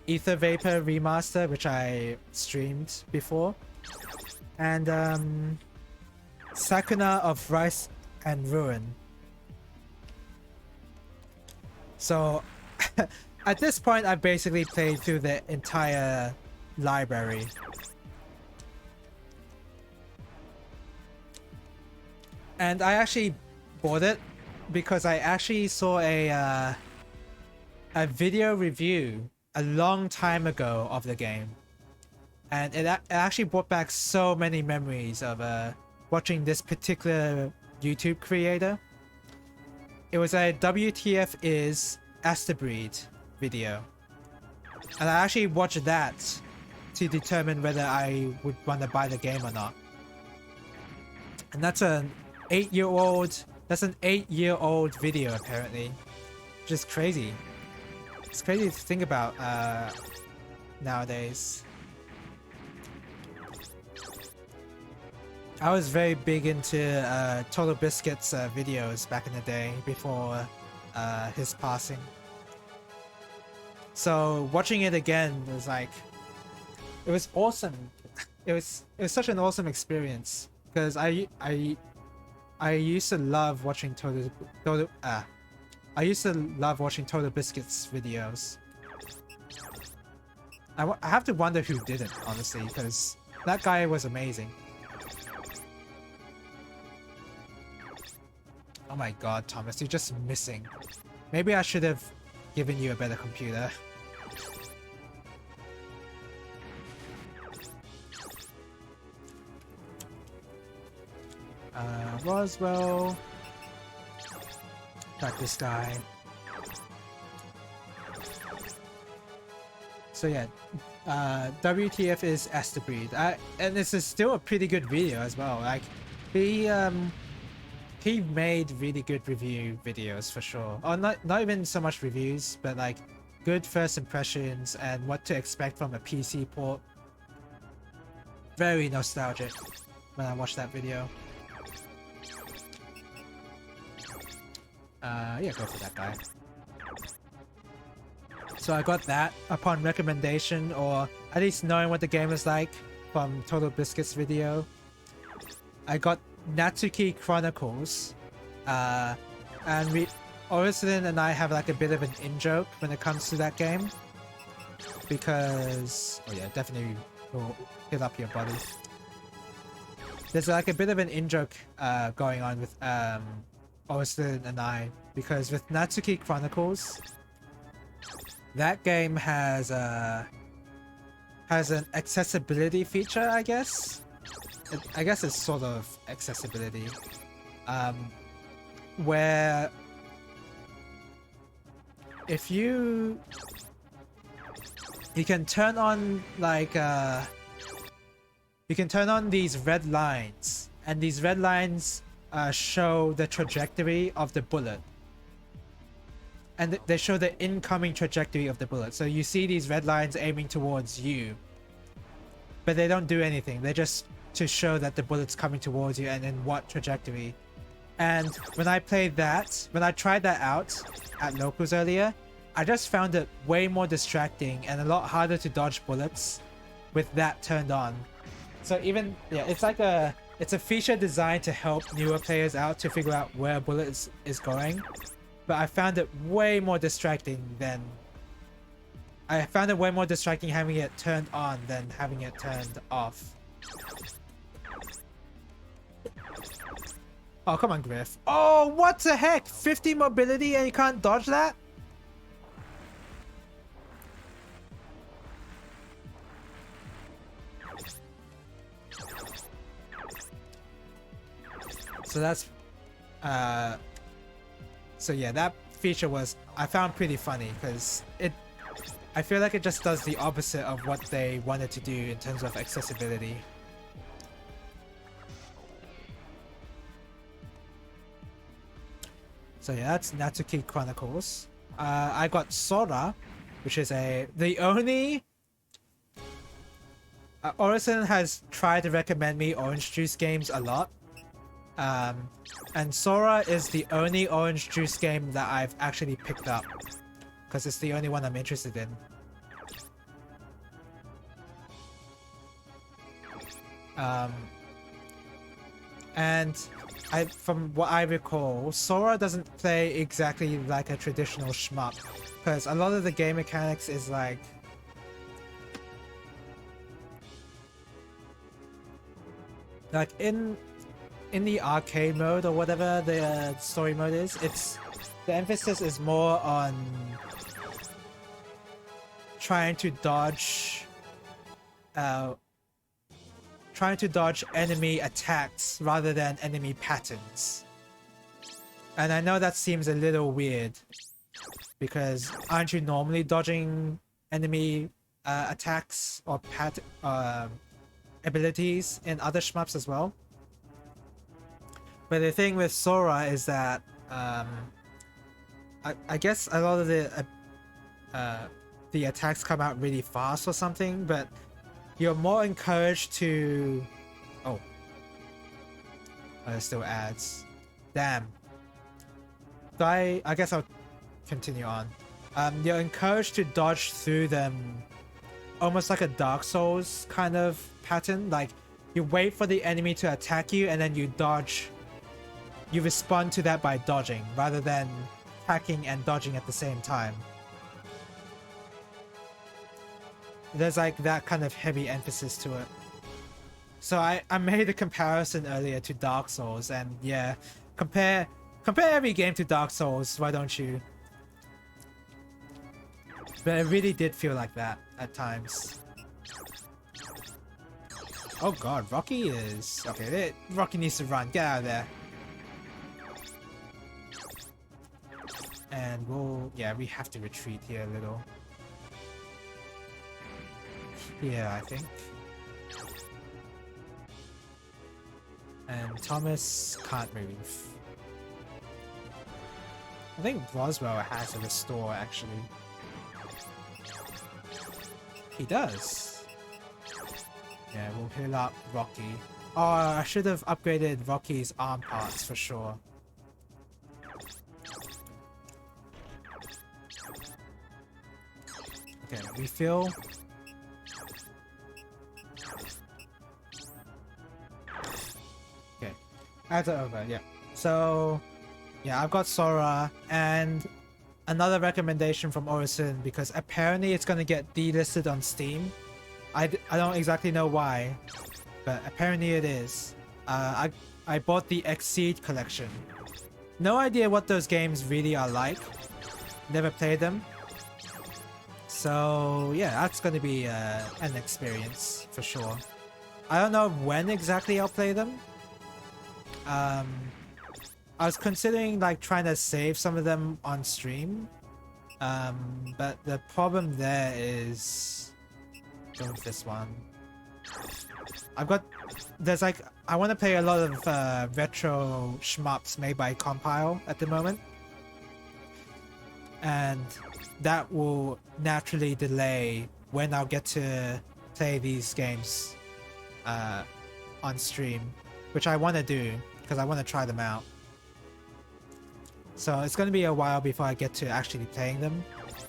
Ether Vapor Remaster, which I streamed before, and Sakuna of Rice and Ruin. So at this point I've basically played through the entire library. And I actually bought it because I actually saw a video review a long time ago of the game, and it actually brought back so many memories of watching this particular YouTube creator. It was a WTF is Breed video, and I actually watched that to determine whether I would want to buy the game or not. And that's an 8-year-old. That's an 8-year-old video apparently, which is crazy. It's crazy to think about nowadays. I was very big into Total Biscuit's videos back in the day before his passing. So watching it again was like, it was awesome. It was such an awesome experience because I used to love watching I used to love watching Total Biscuit's videos. I have to wonder who did it, honestly, because that guy was amazing. Oh my god, Thomas, you're just missing. Maybe I should have given you a better computer. Roswell. Got this guy. So yeah, WTF is Esther Breed. And this is still a pretty good video as well. Like, he made really good review videos for sure. Or not even so much reviews, but like good first impressions and what to expect from a PC port. Very nostalgic when I watched that video. Yeah, go for that guy. So I got that upon recommendation, or at least knowing what the game is like from Total Biscuit's video. I got Natsuki Chronicles, and Orislin and I have like a bit of an in-joke when it comes to that game. Because, oh yeah, definitely will hit up your body. There's like a bit of an in-joke going on with Orislin and I, because with Natsuki Chronicles, that game has an accessibility feature, I guess. I guess it's sort of accessibility, where if you can turn on like you can turn on these red lines, and these red lines show the trajectory of the bullet. And they show the incoming trajectory of the bullet. So you see these red lines aiming towards you, but they don't do anything. They're just to show that the bullet's coming towards you and in what trajectory. And when I tried that out at locals earlier, I just found it way more distracting and a lot harder to dodge bullets with that turned on. So even, yeah, it's a feature designed to help newer players out to figure out where a bullet is going. But I found it way more distracting having it turned on than having it turned off. Oh, come on, Griff. Oh, what the heck? 50 mobility and you can't dodge that? So that's... So yeah, that feature I found pretty funny, because I feel like it just does the opposite of what they wanted to do in terms of accessibility. So yeah, that's Natsuki Chronicles. I got Sora, which is the only... Orison has tried to recommend me orange juice games a lot. And Sora is the only orange juice game that I've actually picked up, because it's the only one I'm interested in. And from what I recall, Sora doesn't play exactly like a traditional shmup, because a lot of the game mechanics is like... in the arcade mode or whatever the story mode is, the emphasis is more on trying to dodge enemy attacks rather than enemy patterns. And I know that seems a little weird, because aren't you normally dodging enemy attacks or abilities in other shmups as well? But the thing with Sora is that I guess a lot of the attacks come out really fast or something, but you're more encouraged to... Oh. It still adds. Damn. So I guess I'll continue on. You're encouraged to dodge through them almost like a Dark Souls kind of pattern. Like, you wait for the enemy to attack you and then you dodge. You respond to that by dodging, rather than attacking and dodging at the same time. There's like that kind of heavy emphasis to it. So I made a comparison earlier to Dark Souls, and yeah, compare every game to Dark Souls, why don't you? But it really did feel like that at times. Oh god, Rocky is... Okay, Rocky needs to run. Get out of there. And we'll... Yeah, we have to retreat here a little. Yeah, I think. And Thomas can't move. I think Roswell has a restore, actually. He does. Yeah, we'll heal up Rocky. Oh, I should have upgraded Rocky's arm parts for sure. Okay, refill. Okay, add it over, yeah. So, yeah, I've got Sora, and another recommendation from Orison, because apparently it's going to get delisted on Steam. I don't exactly know why, but apparently it is. I bought the Exceed collection. No idea what those games really are like. Never played them. So yeah, that's going to be an experience for sure. I don't know when exactly I'll play them. I was considering like trying to save some of them on stream. But the problem there is... Go with this one. There's like... I want to play a lot of retro shmups made by Compile at the moment. And that will naturally delay when I'll get to play these games on stream. Which I want to do, because I want to try them out. So it's going to be a while before I get to actually playing them.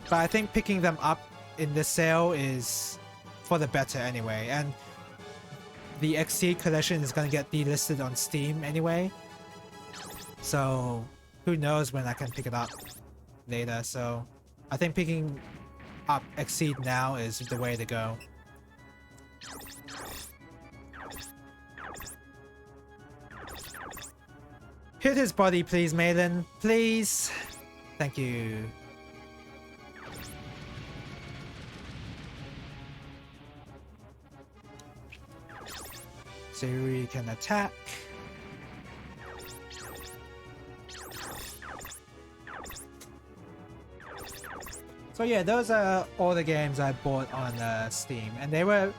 But I think picking them up in this sale is for the better anyway. And the Exceed collection is going to get delisted on Steam anyway. So who knows when I can pick it up later. So I think picking up Exceed now is the way to go. Hit his body, please, Malin. Please. Thank you. Sayuri can attack. So yeah, those are all the games I bought on Steam. And they were...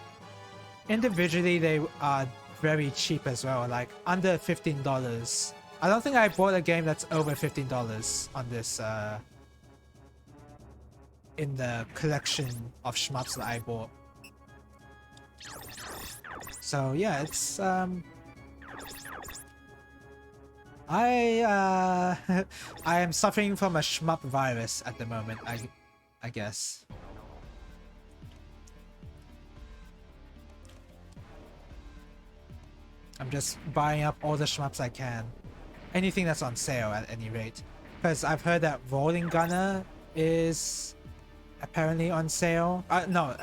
Individually, they are very cheap as well. Like, under $15. I don't think I bought a game that's over $15 on this, in the collection of shmups that I bought. So yeah, it's, I am suffering from a shmup virus at the moment, I guess. I'm just buying up all the shmups I can. Anything that's on sale at any rate. Because I've heard that Rolling Gunner is apparently on sale. No,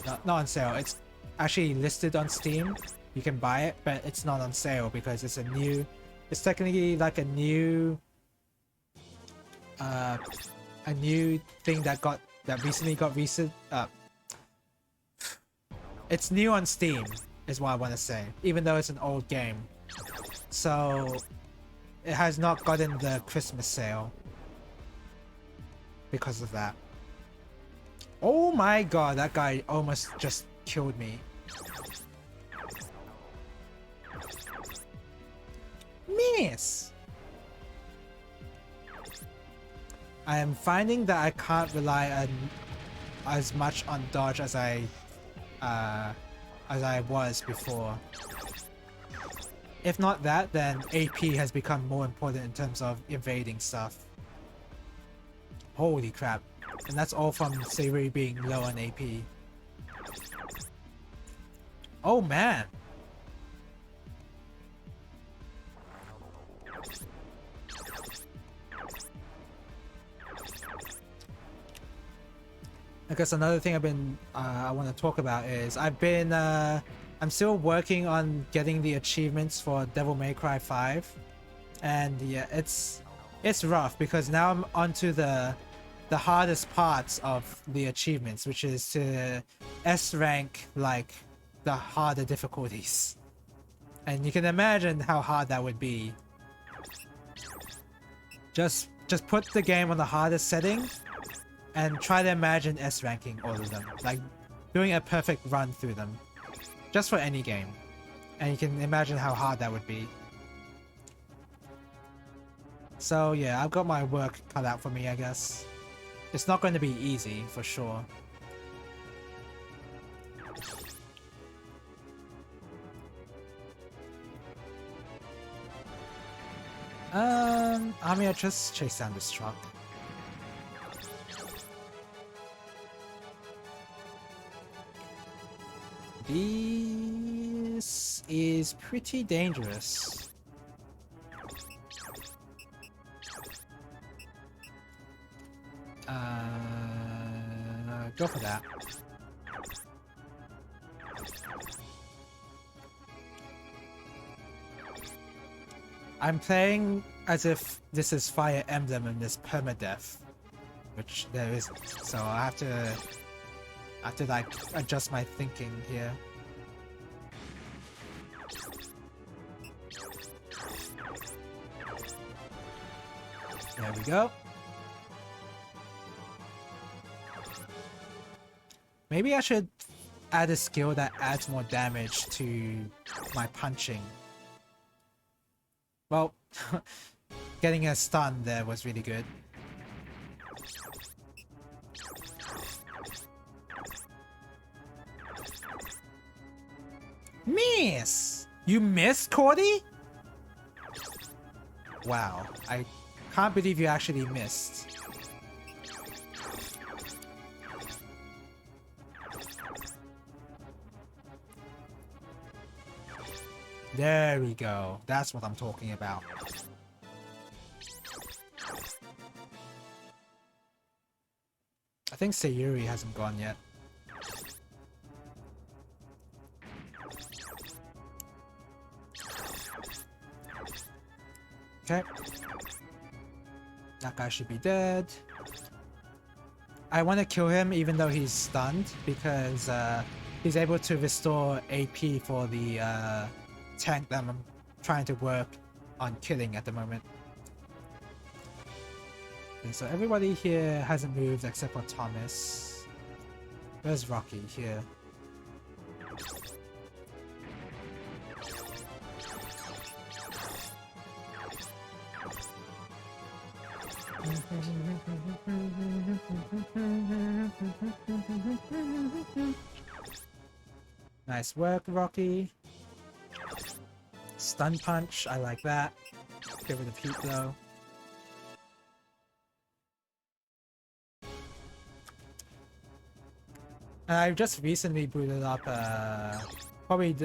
not on sale. It's actually listed on Steam. You can buy it, but it's not on sale because it's a new... It's technically like a new thing that recently got recent. It's new on Steam, is what I want to say, even though it's an old game. So it has not gotten the Christmas sale because of that. Oh my god, that guy almost just killed me. Miss! I am finding that I can't rely as much on dodge as I was before. If not that, then AP has become more important in terms of evading stuff. Holy crap. And that's all from Sayuri being low on AP. Oh man! I guess another thing I want to talk about is I'm still working on getting the achievements for Devil May Cry 5, and yeah, it's rough because now I'm onto the hardest parts of the achievements, which is to S rank like the harder difficulties. And you can imagine how hard that would be. Just put the game on the hardest setting and try to imagine S ranking all of them. Like doing a perfect run through them. Just for any game. And you can imagine how hard that would be. So yeah, I've got my work cut out for me, I guess. It's not going to be easy, for sure. I mean, I just chase down this truck. This is pretty dangerous. Go for that. I'm playing as if this is Fire Emblem and this permadeath, which there isn't. So I have to like adjust my thinking here. There we go. Maybe I should add a skill that adds more damage to my punching. Well, getting a stun there was really good. Miss! You missed, Cordy? Wow, I can't believe you actually missed. There we go. That's what I'm talking about. I think Sayuri hasn't gone yet. Okay. That guy should be dead. I want to kill him even though he's stunned because he's able to restore AP for the tank that I'm trying to work on killing at the moment. Okay, so everybody here hasn't moved except for Thomas. Where's Rocky? Here. Nice work, Rocky. Stun punch, I like that. Get rid of heat though. And I just recently booted up, probably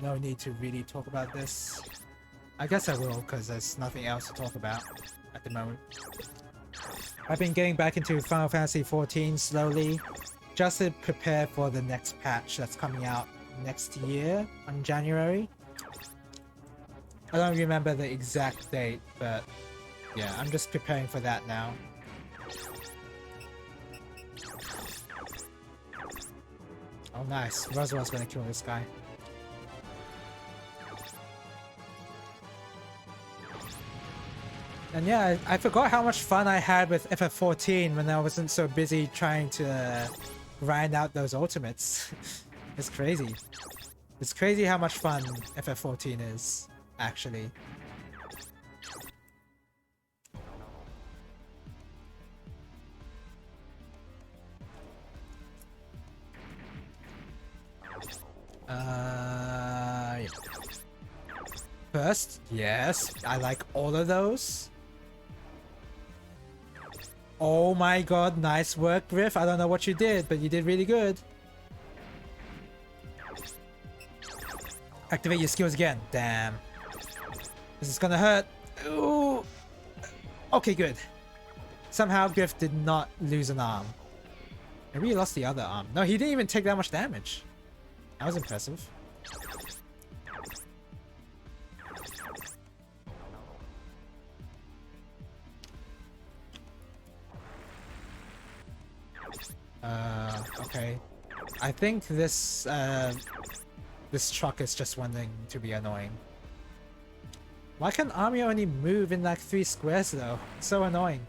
no need to really talk about this. I guess I will, because there's nothing else to talk about at the moment. I've been getting back into Final Fantasy XIV slowly, just to prepare for the next patch that's coming out next year, on January. I don't remember the exact date, but yeah, I'm just preparing for that now. Oh nice, Roswell's gonna kill this guy. And yeah, I forgot how much fun I had with FF14 when I wasn't so busy trying to grind out those ultimates. It's crazy. It's crazy how much fun FF14 is, actually. Yeah. First, yes, I like all of those. Oh my god, nice work, Griff. I don't know what you did, but you did really good. Activate your skills again. Damn. This is gonna hurt. Ooh. Okay, good. Somehow Griff did not lose an arm. Maybe he lost the other arm. No, he didn't even take that much damage. That was impressive. Okay. I think this This truck is just wanting to be annoying. Why can army only move in like 3 squares though? It's so annoying.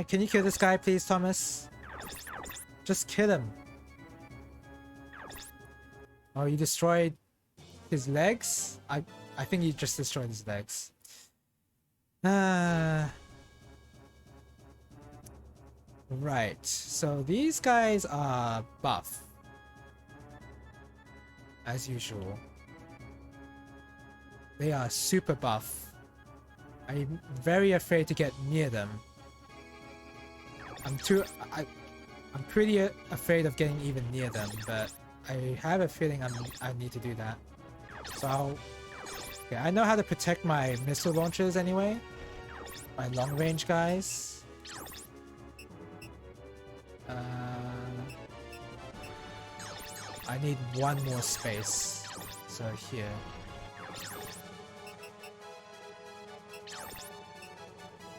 Can you kill this guy please, Thomas? Just kill him. Oh, you destroyed his legs? I think you just destroyed his legs. Right. So these guys are buff. As usual. They are super buff. I'm very afraid to get near them. I'm pretty afraid of getting even near them, but I have a feeling I need to do that. So yeah, I know how to protect my missile launchers anyway. My long range guys. I need one more space. So here.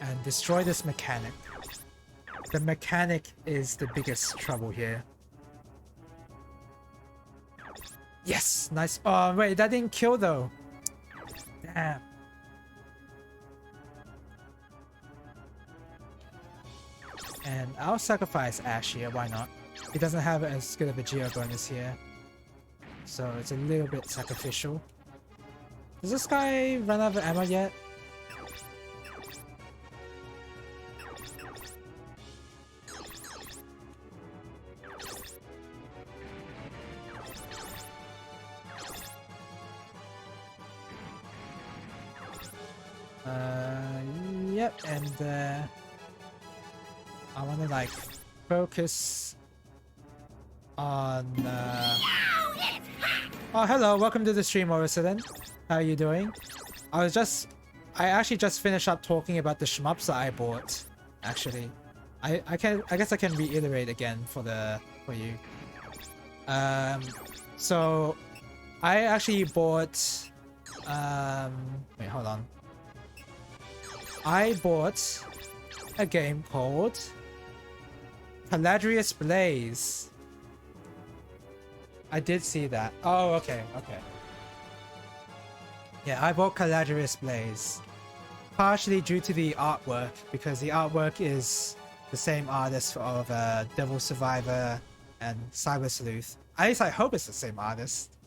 And destroy this mechanic. The mechanic is the biggest trouble here. Yes! Nice. Oh, wait, that didn't kill though. Damn. And I'll sacrifice Ash here, why not? He doesn't have as good of a geo bonus here. So it's a little bit sacrificial. Does this guy run out of ammo yet? Yep, and I want to like focus on Oh, hello, welcome to the stream, Orison. How are you doing? I actually just finished up talking about the shmups that I bought. Actually, I guess I can reiterate again for you. So I actually bought wait, hold on. I bought a game called Caladrius Blaze. I did see that. Oh, okay, okay. Yeah, I bought Caladrius Blaze. Partially due to the artwork, because the artwork is the same artist of Devil Survivor and Cyber Sleuth. At least I hope it's the same artist.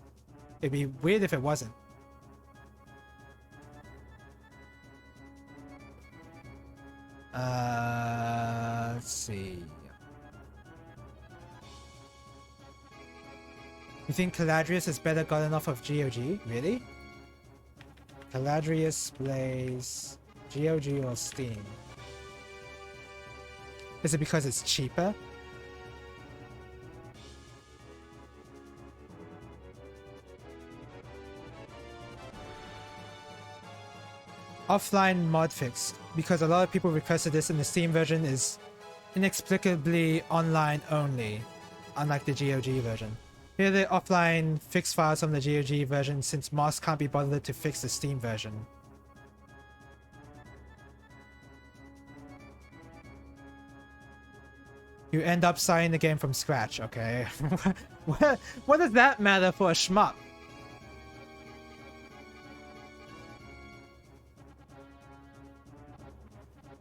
It'd be weird if it wasn't. Let's see. You think Caladrius is better gotten off of GOG? Really? Caladrius Blaze, GOG or Steam? Is it because it's cheaper? Offline mod fix, because a lot of people requested this, and the Steam version is inexplicably online only, unlike the GOG version. Here are the offline fix files from the GOG version, since Moss can't be bothered to fix the Steam version. You end up starting the game from scratch, okay? what does that matter for a shmup?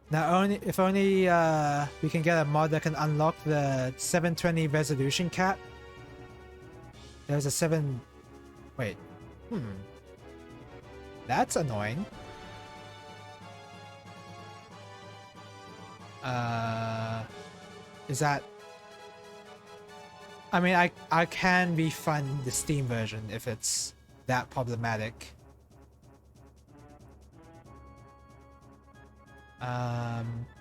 Now, if only we can get a mod that can unlock the 720 resolution cap. There's a 7... Wait. That's annoying. Is that... I mean, I can refund the Steam version if it's that problematic.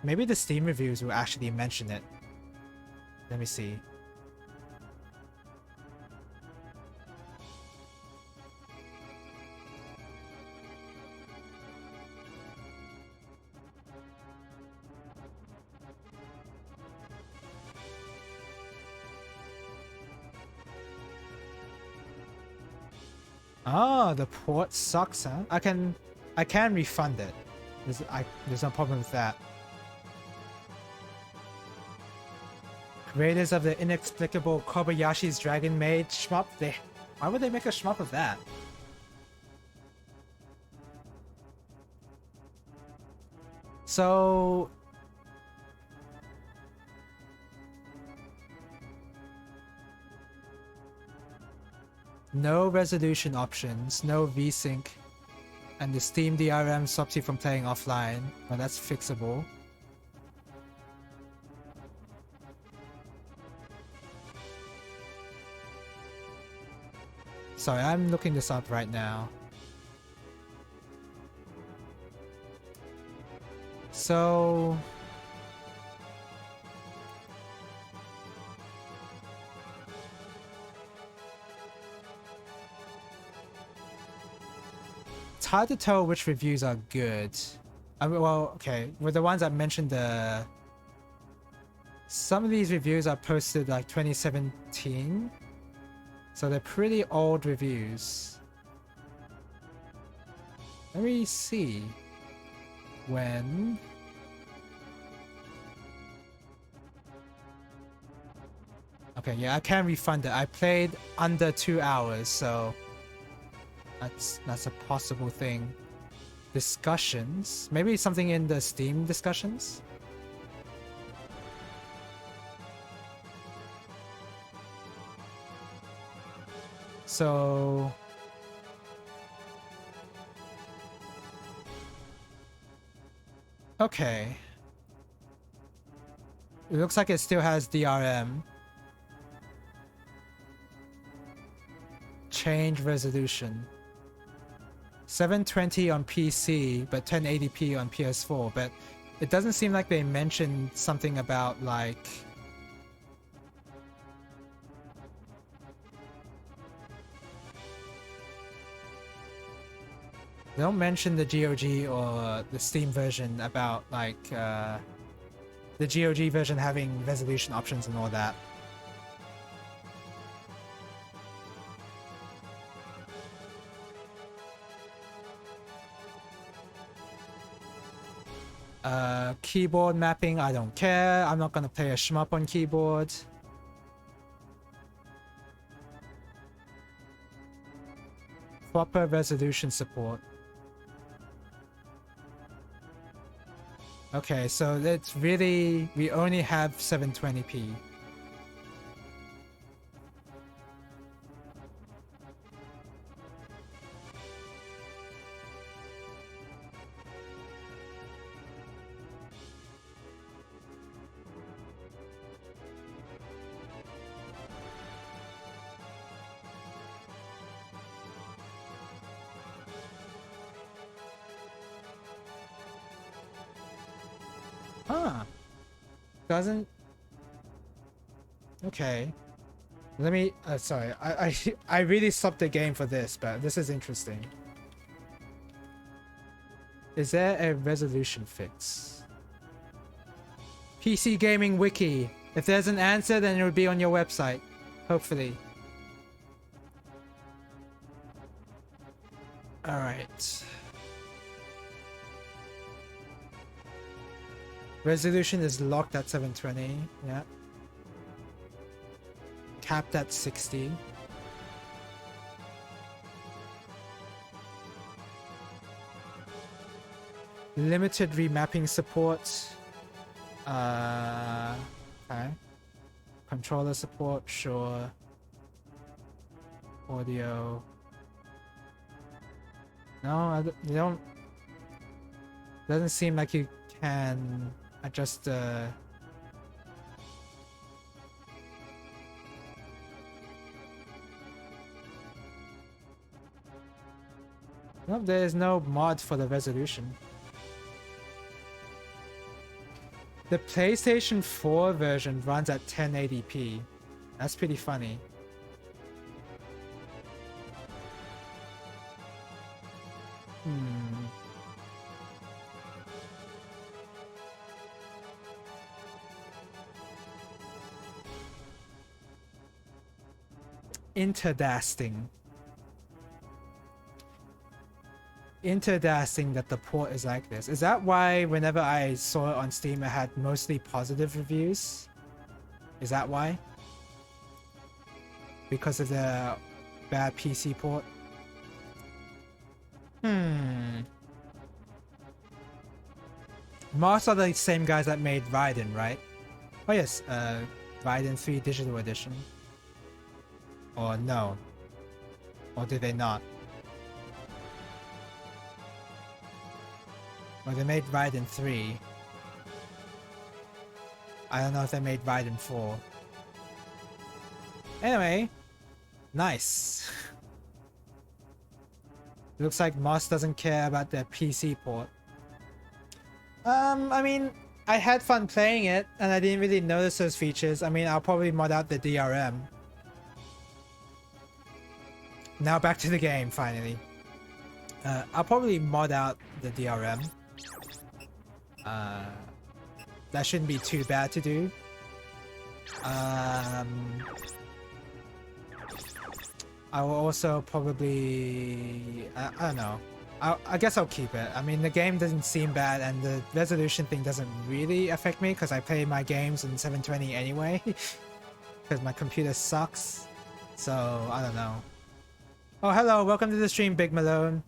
Maybe the Steam reviews will actually mention it. Let me see. Oh, the port sucks, huh? I can refund it. There's no problem with that. Creators of the inexplicable Kobayashi's Dragon Maid shmup. Why would they make a shmup of that? So no resolution options, no VSync, and the Steam DRM stops you from playing offline. Well, that's fixable. Sorry, I'm looking this up right now. So it's hard to tell which reviews are good. I mean, well, okay, with the ones I mentioned, some of these reviews are posted like 2017, so they're pretty old reviews. Let me see when. Okay, yeah, I can refund it. I played under 2 hours, so that's a possible thing. Discussions, maybe something in the Steam discussions. So okay, it looks like it still has DRM. Change resolution. 720 on PC, but 1080p on PS4. But it doesn't seem like they mentioned something about like they don't mention the GOG or the Steam version about like the GOG version having resolution options and all that. Keyboard mapping, I don't care. I'm not gonna play a shmup on keyboard. Proper resolution support. Okay, so it's really, we only have 720p. Huh. Doesn't... Okay. Let me... sorry. I really stopped the game for this, but this is interesting. Is there a resolution fix? PC Gaming Wiki. If there's an answer, then it will be on your website. Hopefully. Alright. Resolution is locked at 720. Yeah. Capped at 60. Limited remapping support. Okay. Controller support, sure. Audio. No, you don't. Doesn't seem like you can adjust the. Nope, there is no mod for the resolution. The PlayStation 4 version runs at 1080p. That's pretty funny. Interdasting. interesting that the port is like this. Is that why whenever I saw it on Steam, it had mostly positive reviews? Is that why? Because of the bad PC port? Most are the same guys that made Raiden, right? Oh yes, Raiden 3 Digital Edition. Or no? Or did they not? Well, they made Raiden 3. I don't know if they made Raiden 4. Anyway, nice. Looks like Moss doesn't care about their PC port. I mean, I had fun playing it, and I didn't really notice those features. I mean, I'll probably mod out the DRM. Now back to the game, finally. I'll probably mod out the DRM. That shouldn't be too bad to do. I will also probably... I don't know. I guess I'll keep it. I mean, the game doesn't seem bad, and the resolution thing doesn't really affect me because I play my games in 720 anyway. Because my computer sucks. So, I don't know. Oh, hello. Welcome to the stream, Big Malone.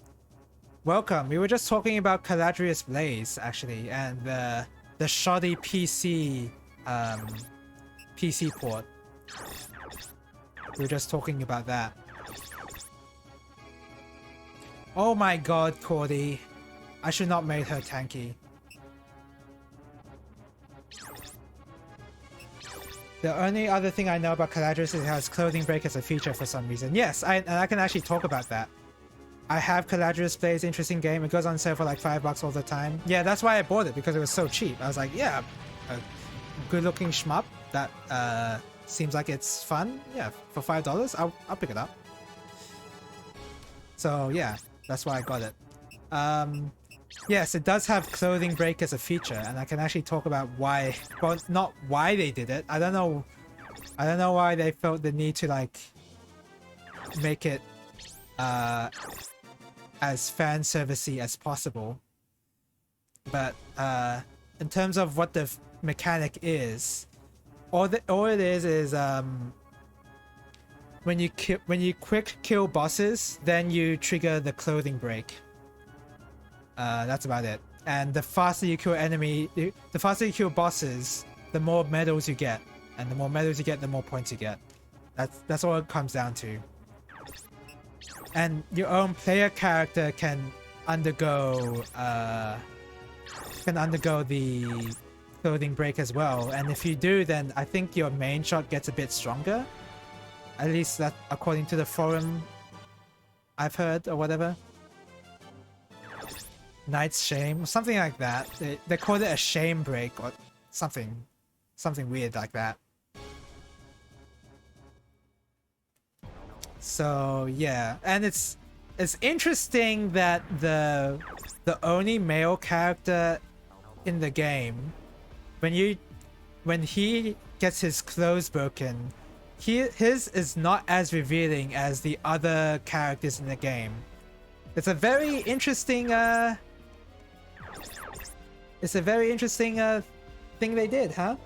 Welcome. We were just talking about Caladrius Blaze, actually, and the shoddy PC port. We were just talking about that. Oh my god, Cordy. I should not make her tanky. The only other thing I know about Caladrius is it has clothing break as a feature for some reason. Yes, and I can actually talk about that. I have Caladrius Blaze, interesting game. It goes on sale for like $5 all the time. Yeah, that's why I bought it, because it was so cheap. I was like, yeah, a good looking shmup that seems like it's fun. Yeah, for $5, I'll pick it up. So yeah, that's why I got it. Yes, it does have clothing break as a feature, and I can actually talk about why. Well, not why they did it. I don't know why they felt the need to like make it as fan servicey as possible. But in terms of what the mechanic is, all it is when you quick kill bosses, then you trigger the clothing break. That's about it. And the faster you kill the faster you kill bosses, the more medals you get, and the more medals you get, the more points you get. That's all it comes down to. And your own player character can undergo the clothing break as well. And if you do, then I think your main shot gets a bit stronger. At least that according to the forum I've heard or whatever. Knight's Shame, something like that. They called it a shame break or something weird like that. So yeah, and it's interesting that the only male character in the game, when he gets his clothes broken, his is not as revealing as the other characters in the game. It's a very interesting thing they did, huh?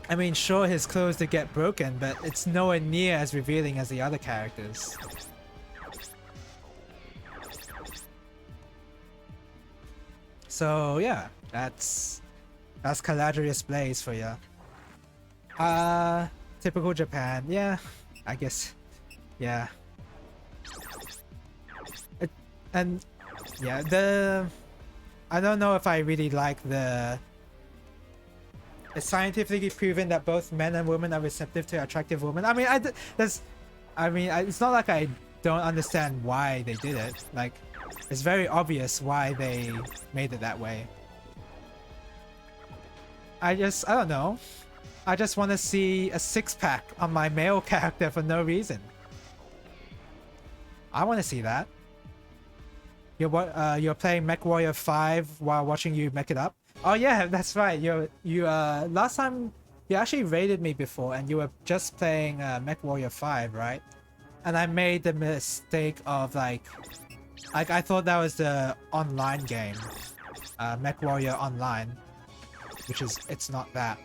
I mean, sure, his clothes did get broken, but it's nowhere near as revealing as the other characters. So yeah, that's Caladrius Blaze for ya. Typical Japan. Yeah, I guess. Yeah. And yeah, I don't know if I really like it's scientifically proven that both men and women are receptive to attractive women. I mean, it's not like I don't understand why they did it. Like, it's very obvious why they made it that way. I don't know. I just want to see a six-pack on my male character for no reason. I want to see that. You're playing Mech Warrior 5 while watching you mech it up. Oh yeah, that's right. Last time you actually raided me before, and you were just playing Mech Warrior 5, right? And I made the mistake of like Like, I thought that was the online game, MechWarrior Online, which is, it's not that.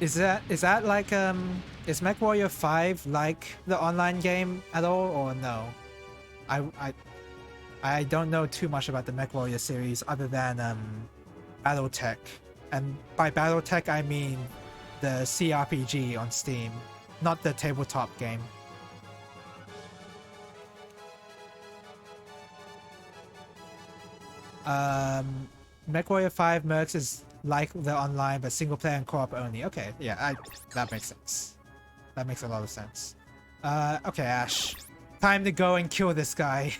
Is that like, is MechWarrior 5 like the online game at all, or no? I don't know too much about the MechWarrior series other than BattleTech, and by BattleTech I mean the CRPG on Steam, not the tabletop game. MechWarrior 5 Mercs is like the online but single player and co-op only. Okay, yeah, that makes sense. That makes a lot of sense. Okay, Ash. Time to go and kill this guy.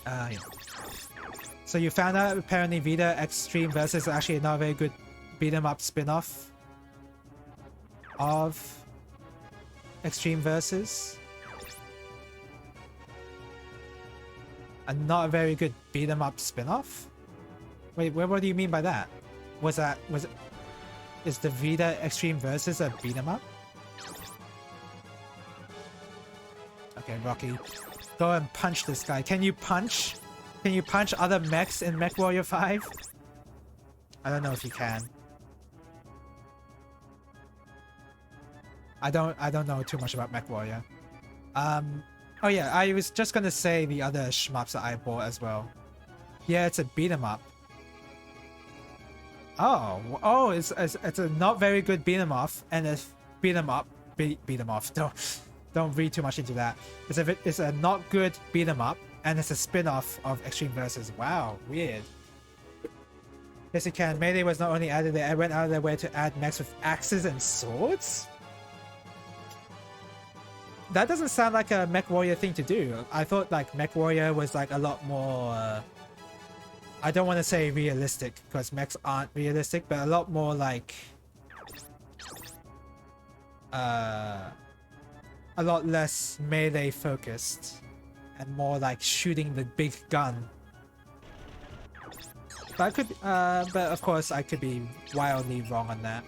Yeah. So you found out apparently Vita Extreme Versus is actually not a very good beat 'em up spin-off of Extreme Versus. And not a very good beat 'em up spin-off? Wait, what do you mean by that? Is the Vita Extreme Versus a beat 'em up? Okay, Rocky. Go and punch this guy. Can you punch? Can you punch other mechs in MechWarrior 5? I don't know if you can. I don't know too much about MechWarrior. Oh yeah, I was just gonna say the other shmups that I bought as well. Yeah, it's a beat 'em up. Oh, it's a not very good beat 'em off, and a beat 'em up, beat 'em off. Don't read too much into that. It's a not good beat 'em up, and it's a spin-off of Extreme Versus. Wow, weird. Yes, you can. Melee was not only added there, I went out of their way to add mechs with axes and swords? That doesn't sound like a MechWarrior thing to do. I thought like MechWarrior was like a lot more... I don't want to say realistic, because mechs aren't realistic, but a lot more like... a lot less melee focused. And more like shooting the big gun. But I could, but of course I could be wildly wrong on that.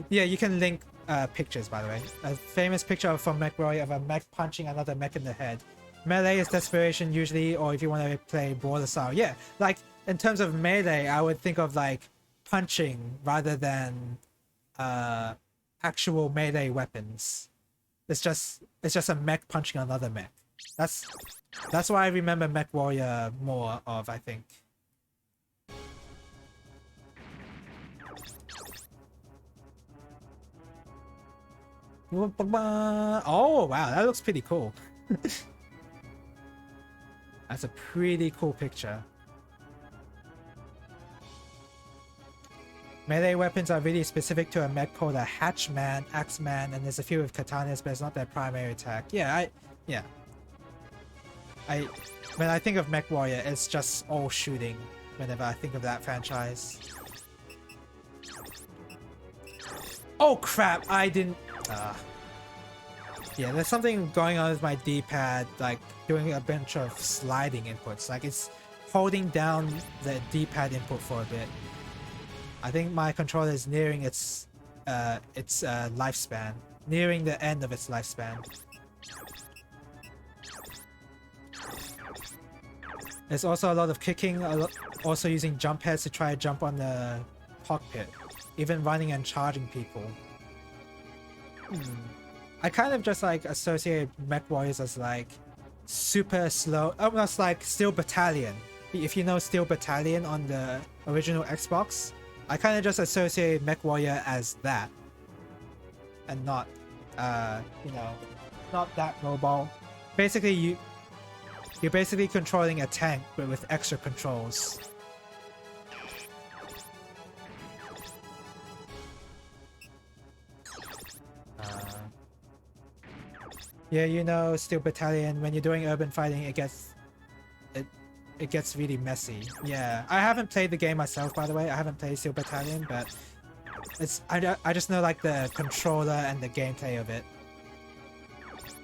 Yeah, you can link pictures, by the way. A famous picture from MechWarrior of a mech punching another mech in the head. Melee is desperation usually, or if you want to play brawler style. Yeah, like in terms of melee, I would think of like punching rather than actual melee weapons. It's just a mech punching another mech. That's why I remember MechWarrior more of, I think. Oh wow, that looks pretty cool. That's a pretty cool picture. Melee weapons are really specific to a mech called a Hatchman, Axeman, and there's a few with katanas, but it's not their primary attack. Yeah, when I think of MechWarrior, it's just all shooting whenever I think of that franchise. Oh crap, I didn't... yeah, there's something going on with my D-pad, like doing a bunch of sliding inputs. Like it's holding down the D-pad input for a bit. I think my controller is nearing its lifespan, nearing the end of its lifespan. There's also a lot of kicking, also using jump heads to try to jump on the cockpit, even running and charging people. I kind of just like associate MechWarriors as like super slow, almost like Steel Battalion. If you know Steel Battalion on the original Xbox, I kind of just associate MechWarrior as that, and not, you know, not that mobile. Basically, you're basically controlling a tank, but with extra controls. Yeah, you know, Steel Battalion, when you're doing urban fighting, it gets really messy. Yeah, I haven't played the game myself, by the way. I haven't played Steel Battalion, but I just know like the controller and the gameplay of it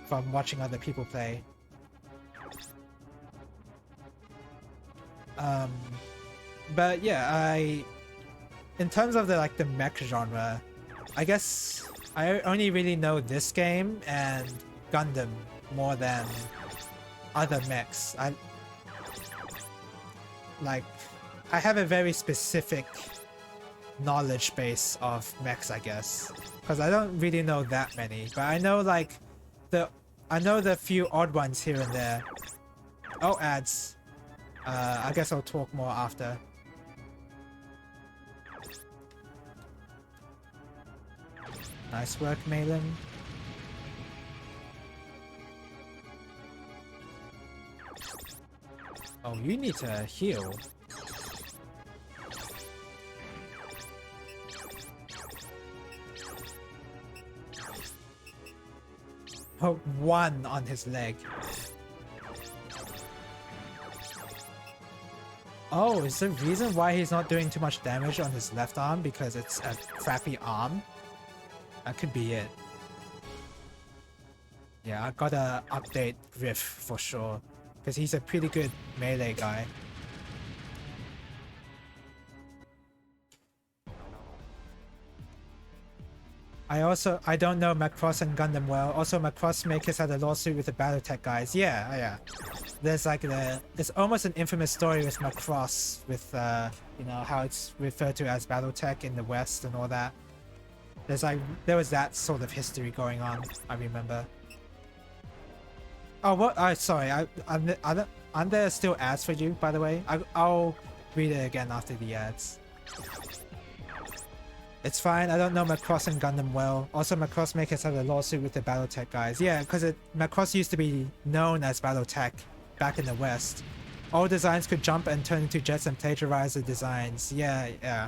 from watching other people play. But yeah, in terms of the mech genre, I guess I only really know this game and Gundam more than other mechs. Like I have a very specific knowledge base of mechs, I guess, because I don't really know that many, but I know the few odd ones here and there. Oh, ads. I guess I'll talk more after. Nice work, Malin. Oh, you need to heal. Oh, one on his leg. Oh, is the reason why he's not doing too much damage on his left arm because it's a crappy arm? That could be it. Yeah, I gotta update Riff for sure, because he's a pretty good melee guy. I don't know Macross and Gundam well. Also, Macross makers had a lawsuit with the Battletech guys. Yeah. There's it's almost an infamous story with Macross, with you know, how it's referred to as Battletech in the West and all that. There was that sort of history going on, I remember. Oh, what? Sorry. Aren't there still ads for you, by the way? I'll read it again after the ads. It's fine, I don't know Macross and Gundam well. Also, Macross makers had a lawsuit with the Battletech guys. Yeah, because Macross used to be known as Battletech back in the West. All designs could jump and turn into jets and plagiarize the designs. Yeah.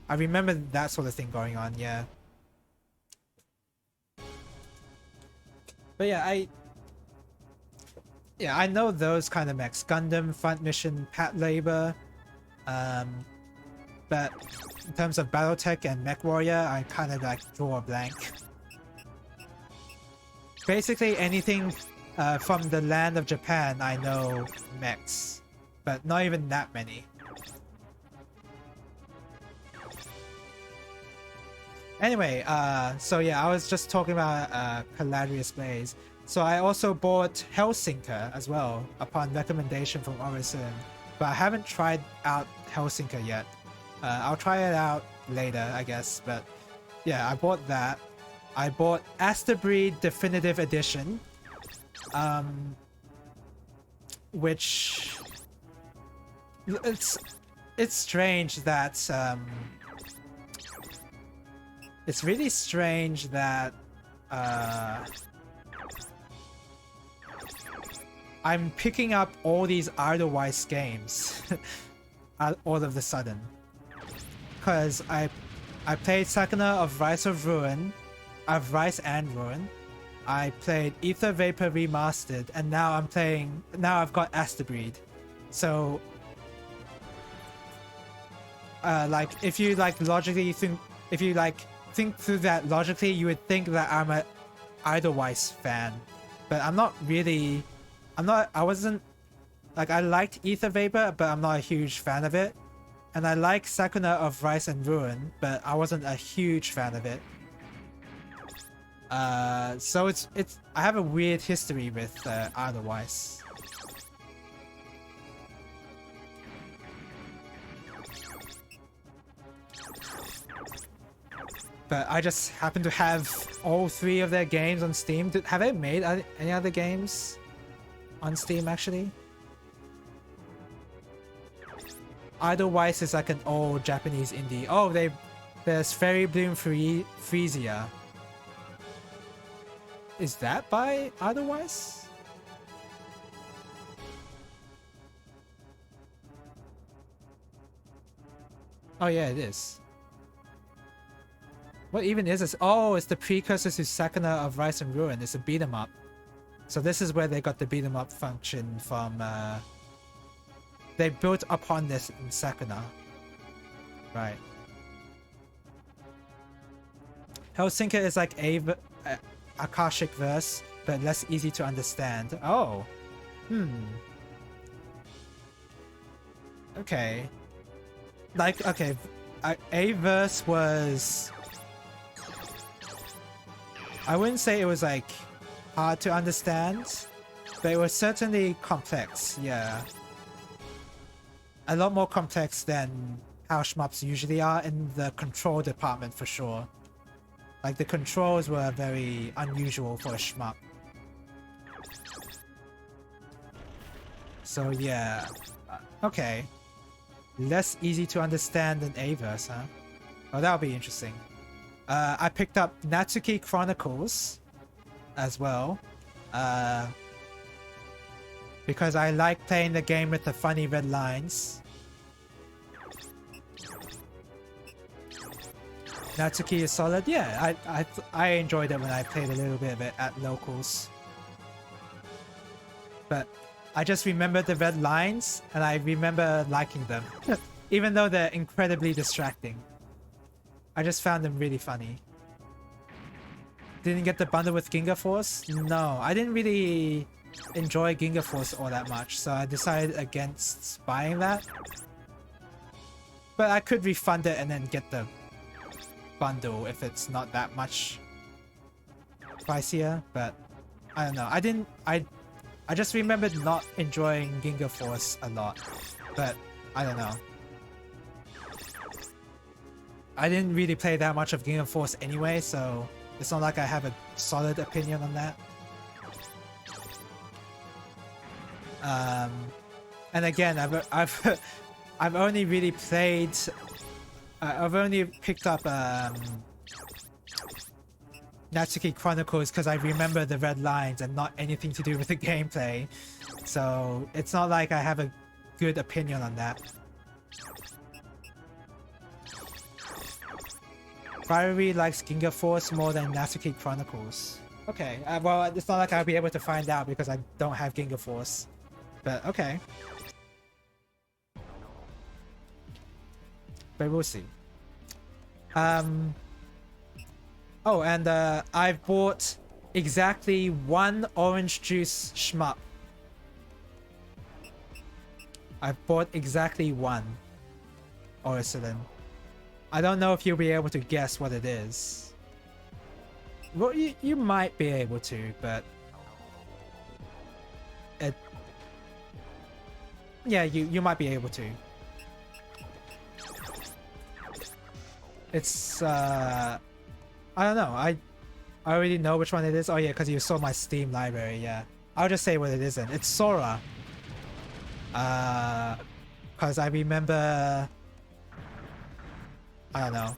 I remember that sort of thing going on, yeah. But yeah, I know those kind of mechs. Gundam, Front Mission, Pat Labor. But in terms of Battletech and Mech Warrior, I kind of draw a blank. Basically anything from the land of Japan, I know mechs, but not even that many. Anyway, so yeah, I was just talking about Caladrius Blaze. So I also bought Hellsinker as well upon recommendation from Orison, but I haven't tried out Hellsinker yet. I'll try it out later, I guess, but yeah, I bought that. I bought Asterbreed Definitive Edition, which it's strange that it's really strange that I'm picking up all these Idlewise games all of a sudden. Because I played Sakuna of Rise of Ruin, of Rise and Ruin. I played Ether Vapor Remastered, and now I've got Asterbreed. So if you logically think, if you think through that logically, you would think that I'm a Idlewise fan, but I'm not really. I wasn't I liked Ether Vapor, but I'm not a huge fan of it. And I like Sakuna of Rise and Ruin, but I wasn't a huge fan of it. So I have a weird history with Idlewise. But I just happen to have all 3 of their games on Steam. Have they made any other games on Steam actually? Idlewise is like an old Japanese indie. Oh, there's Fairy Bloom Freesia. Is that by Idlewise? Oh yeah, it is. What even is this? Oh, it's the precursor to Sakuna of Rise and Ruin. It's a beat 'em up. So this is where they got the beat 'em up function from. They built upon this in Sakuna. Right. Hellsinker is like a Akashic verse, but less easy to understand. Oh. Okay. like, okay, A-verse was... I wouldn't say it was like hard to understand, but it was certainly complex, yeah. A lot more complex than how shmups usually are in the control department for sure. Like the controls were very unusual for a shmup. So yeah, okay. Less easy to understand than A-verse, huh? Oh, that'll be interesting. I picked up Natsuki Chronicles as well. Because I like playing the game with the funny red lines. Natsuki is solid. Yeah, I enjoyed it when I played a little bit of it at locals. But I just remember the red lines and I remember liking them. Even though they're incredibly distracting. I just found them really funny. Didn't get the bundle with Ginga Force? No, I didn't really enjoy Ginga Force all that much, so I decided against buying that. But I could refund it and then get the bundle if it's not that much pricier, but I don't know. I just remembered not enjoying Ginga Force a lot, but I don't know. I didn't really play that much of Ginga Force anyway, so it's not like I have a solid opinion on that. And again, I've only really played. I've only picked up Natsuki Chronicles because I remember the red lines and not anything to do with the gameplay. So it's not like I have a good opinion on that. Fiery likes Ginga Force more than Natsuki Chronicles. Okay, well, it's not like I'll be able to find out because I don't have Ginga Force. But okay. But we'll see. Oh, and I've bought exactly one orange juice shmup. I've bought exactly one Oricillin. I don't know if you'll be able to guess what it is. Well, you might be able to, but it... Yeah, you might be able to. It's, I don't know. I already know which one it is. Oh yeah, because you saw my Steam library, yeah. I'll just say what it isn't. It's Sora. Because I remember... I don't know.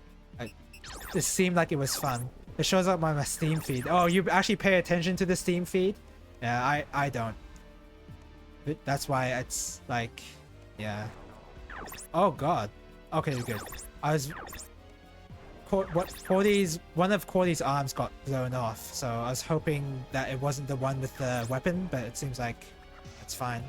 It seemed like it was fun. It shows up on my Steam feed. Oh, you actually pay attention to the Steam feed? Yeah, I don't. That's why it's like... Yeah. Oh god. Okay, good. I was... One of Cordy's arms got blown off, so I was hoping that it wasn't the one with the weapon, but it seems like it's fine.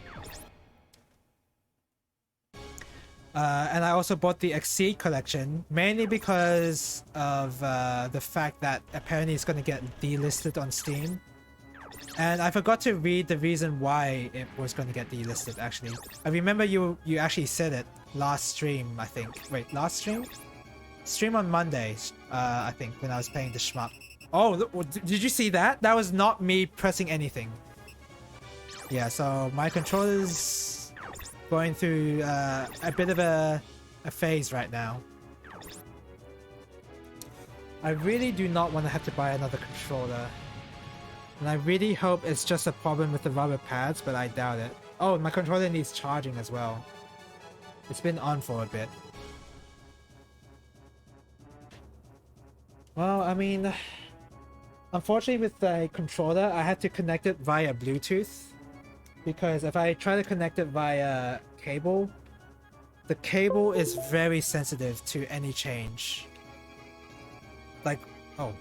And I also bought the Exceed collection, mainly because of the fact that apparently it's going to get delisted on Steam. And I forgot to read the reason why it was going to get delisted, actually. I remember you actually said it last stream, I think. Wait, last stream? Stream on Monday, I think, when I was playing the shmup. Oh, did you see that? That was not me pressing anything. Yeah, so my controller's going through a bit of a phase right now. I really do not want to have to buy another controller. And I really hope it's just a problem with the rubber pads, but I doubt it. Oh, my controller needs charging as well. It's been on for a bit. Well, I mean, unfortunately with the controller, I had to connect it via Bluetooth. Because if I try to connect it via cable, the cable is very sensitive to any change. Like, oh.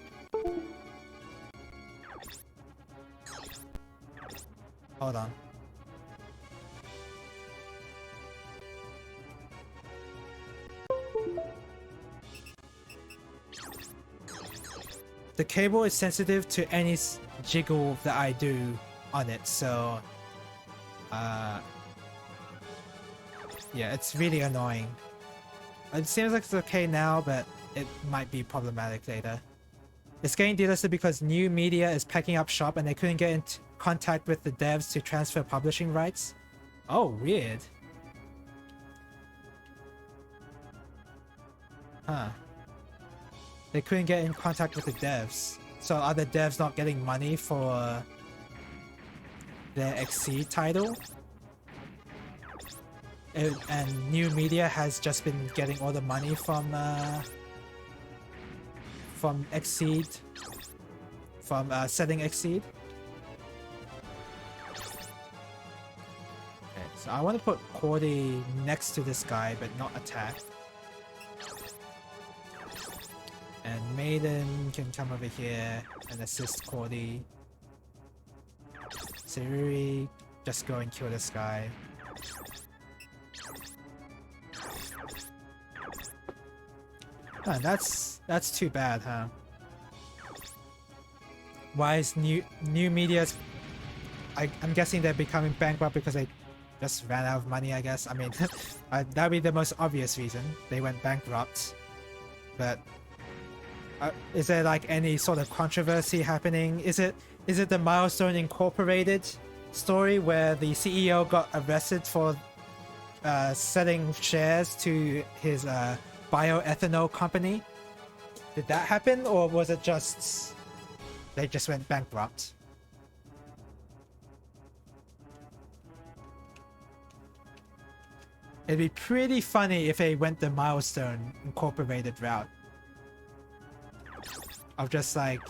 Hold on. The cable is sensitive to any jiggle that I do on it, so yeah, it's really annoying. It seems like it's okay now, but it might be problematic later. It's getting delisted because new media is packing up shop and they couldn't get in contact with the devs to transfer publishing rights. Oh, weird. Huh. They couldn't get in contact with the devs. So are the devs not getting money for their XC title? And new media has just been getting all the money from Exceed, from setting Exceed. Okay, so I want to put Cordy next to this guy, but not attack. And Maiden can come over here and assist Cordy. Sayuri, just go and kill this guy. Huh, that's too bad, huh? Why is new media's... I'm guessing they're becoming bankrupt because they just ran out of money, I guess. I mean, that'd be the most obvious reason. They went bankrupt. But is there like any sort of controversy happening? Is it the Milestone Incorporated story where the CEO got arrested for selling shares to his bioethanol company? Did that happen, or was it just they just went bankrupt? It'd be pretty funny if they went the Milestone Incorporated route of just like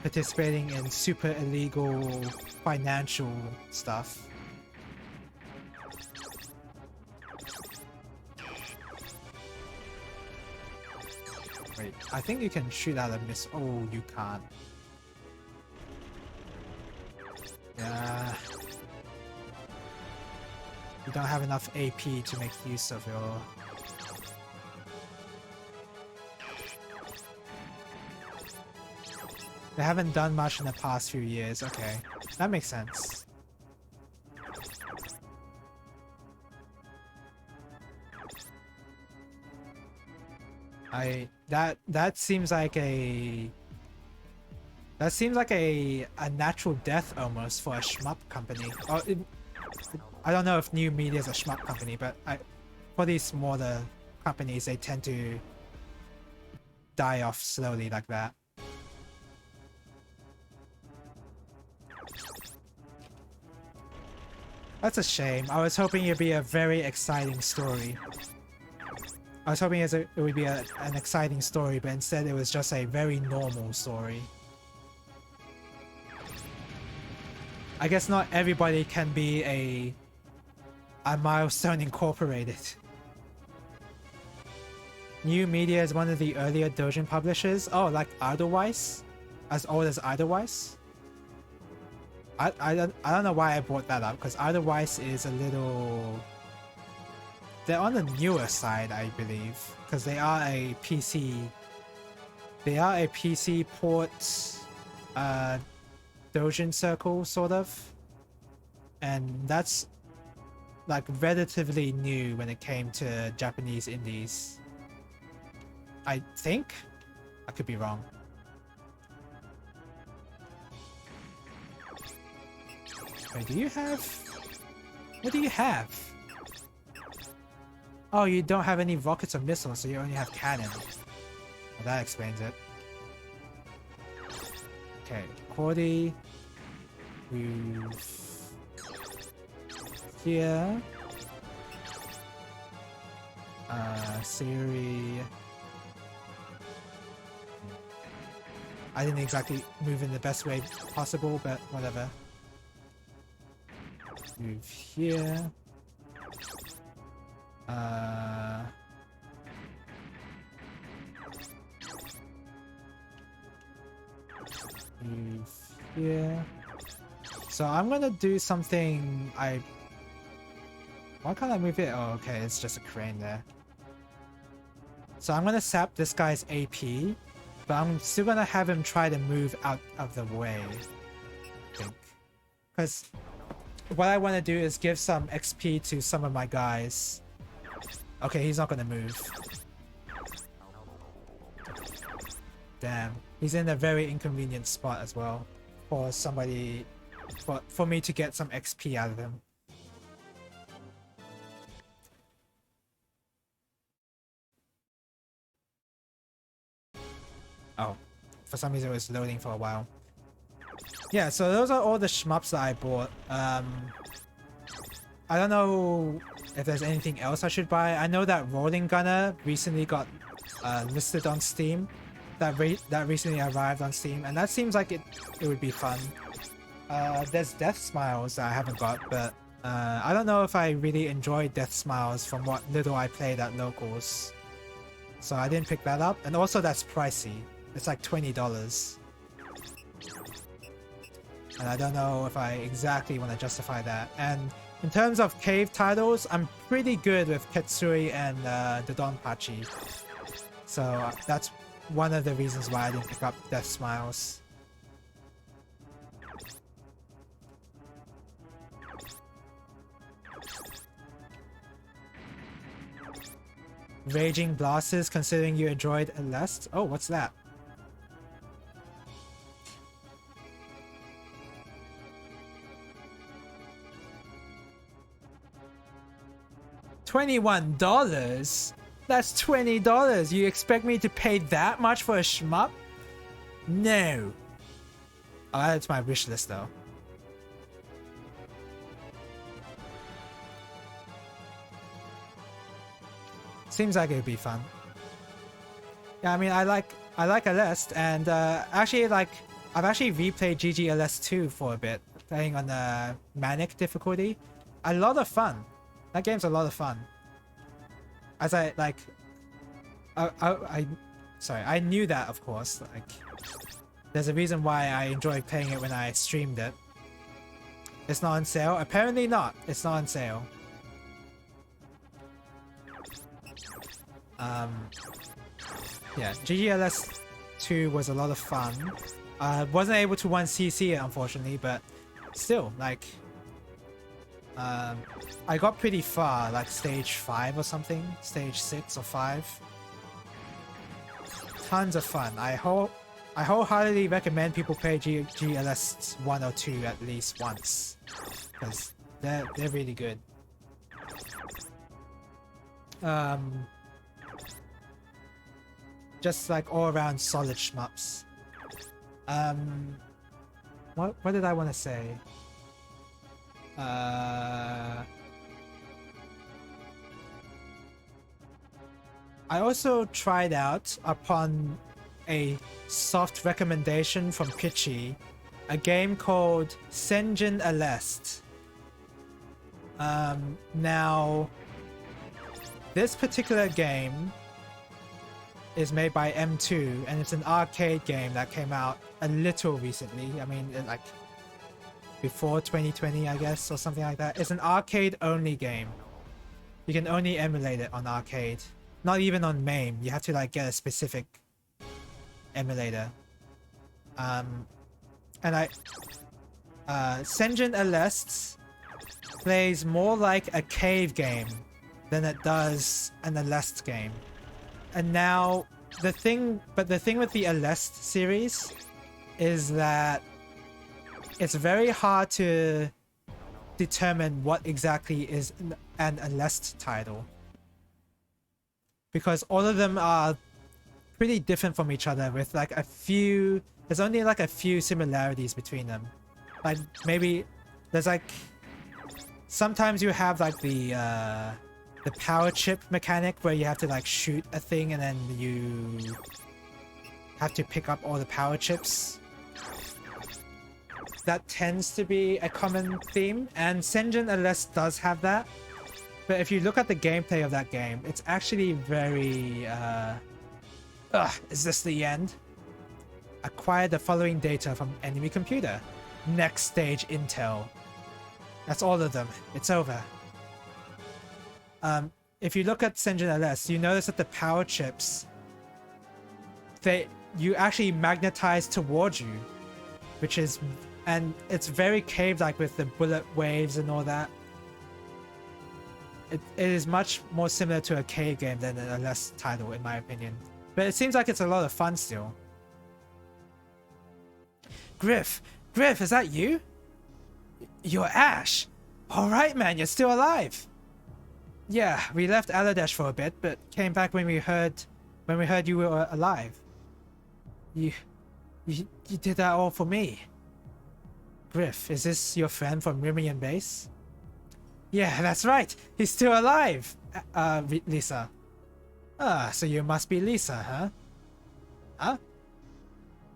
participating in super illegal financial stuff. Wait, I think you can shoot out a miss. Oh, you can't. Yeah. You don't have enough AP to make use of your... They haven't done much in the past few years. Okay, that makes sense. That seems like a natural death almost for a shmup company. I don't know if new media is a shmup company, but for these smaller companies, they tend to die off slowly like that. That's a shame. I was hoping it'd be a very exciting story. I was hoping it would be an exciting story, but instead it was just a very normal story. I guess not everybody can be a Milestone Incorporated. New Media is one of the earlier Dojin publishers. Oh, like Idlewise? As old as Idlewise? I don't know why I brought that up, because Idlewise is a little... They're on the newer side, I believe, because they are a PC... They are a PC port... Dojin circle, sort of. And that's like relatively new when it came to Japanese indies. I think? I could be wrong. Wait, do you have... What do you have? Oh, you don't have any rockets or missiles, so you only have cannon. Well, that explains it. Okay, Cordy. Move here. Sayuri. I didn't exactly move in the best way possible, but whatever. Move here. Move here. So I'm gonna do something Why can't I move it? Oh, okay, it's just a crane there. So I'm gonna sap this guy's AP, but I'm still gonna have him try to move out of the way, I think. Because what I want to do is give some XP to some of my guys. Okay, he's not gonna move. Damn. He's in a very inconvenient spot as well. For somebody... For me to get some XP out of him. Oh. For some reason it was loading for a while. Yeah, so those are all the shmups that I bought. I don't know if there's anything else I should buy. I know that Rolling Gunner recently got listed on Steam. That recently arrived on Steam, and that seems like it would be fun. There's Death Smiles that I haven't got, but I don't know if I really enjoy Death Smiles from what little I played at locals. So I didn't pick that up, and also that's pricey. It's like $20. And I don't know if I exactly want to justify that. And in terms of cave titles, I'm pretty good with Ketsui and the Donpachi. So that's one of the reasons why I didn't pick up Death Smiles. Raging Blasters, considering you enjoyed Celeste. Oh, what's that? $21? That's $20. You expect me to pay that much for a shmup? No. I'll add it to my wish list though. Seems like it'd be fun. Yeah, I mean, I like Celeste, and actually, like, I've actually replayed GG 2 for a bit, playing on the Manic difficulty. A lot of fun. That game's a lot of fun. As I like, sorry, I knew that, of course. Like, there's a reason why I enjoyed playing it when I streamed it. It's not on sale. Apparently not. It's not on sale. Yeah, GGLS 2 was a lot of fun. Wasn't able to 1cc it, unfortunately, but still, like, I got pretty far, like stage 5 or something, stage 6 or 5. Tons of fun. I wholeheartedly recommend people play GLS 1 or 2 at least once, because they're really good. Just like all around solid shmups. What did I want to say? I also tried out, upon a soft recommendation from Pitchy, a game called Senjin Aleste. Now, this particular game is made by M2, and it's an arcade game that came out a little recently. I mean, like, before 2020, I guess, or something like that. It's an arcade-only game. You can only emulate it on arcade. Not even on MAME. You have to, like, get a specific emulator. And Senjin Aleste plays more like a cave game than it does an Aleste game. And now, the thing with the Aleste series is that it's very hard to determine what exactly is an Aleste title, because all of them are pretty different from each other, with like there's only like a few similarities between them. Like, maybe there's like, sometimes you have like the power chip mechanic where you have to like shoot a thing and then you have to pick up all the power chips. That tends to be a common theme, and Senjin Aleste does have that. But if you look at the gameplay of that game, it's actually very... is this the end? Acquire the following data from enemy computer. Next stage intel. That's all of them. It's over. If you look at Senjin Aleste, you notice that the power chips, you actually magnetize towards you, which is... And it's very cave-like with the bullet waves and all that. it is much more similar to a K game than a LS title, in my opinion. But it seems like it's a lot of fun still. Griff, is that you? You're Ash. All right, man, you're still alive. Yeah, we left Aladesh for a bit, but came back when we heard you were alive. You did that all for me. Griff, is this your friend from Rimian Base? Yeah, that's right. He's still alive. Lisa. Ah, so you must be Lisa, huh? Huh?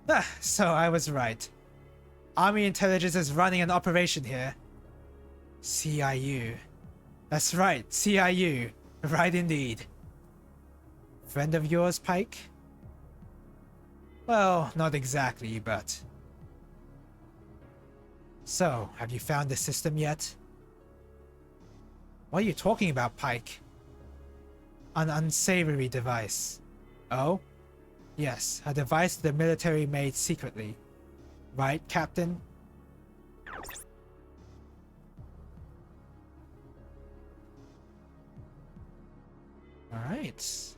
Ah, so I was right. Army Intelligence is running an operation here. CIU. That's right, CIU. Right indeed. Friend of yours, Pike? Well, not exactly, but... So, have you found the system yet? What are you talking about, Pike? An unsavory device. Oh? Yes, a device the military made secretly. Right, Captain? Alright.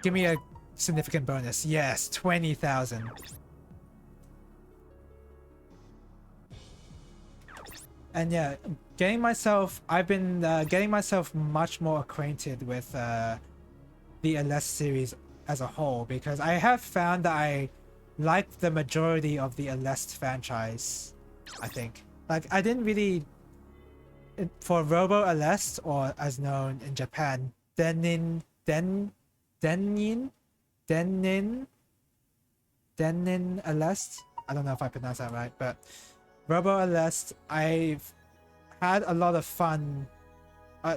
Give me a significant bonus. Yes, 20,000. And yeah, I've been getting myself much more acquainted with the LS series as a whole, because I have found that I like the majority of the LS franchise, I think. Like, I didn't really... For Robo LS, or as known in Japan, Denin LS? I don't know if I pronounced that right, but Robo LS, I've had a lot of fun.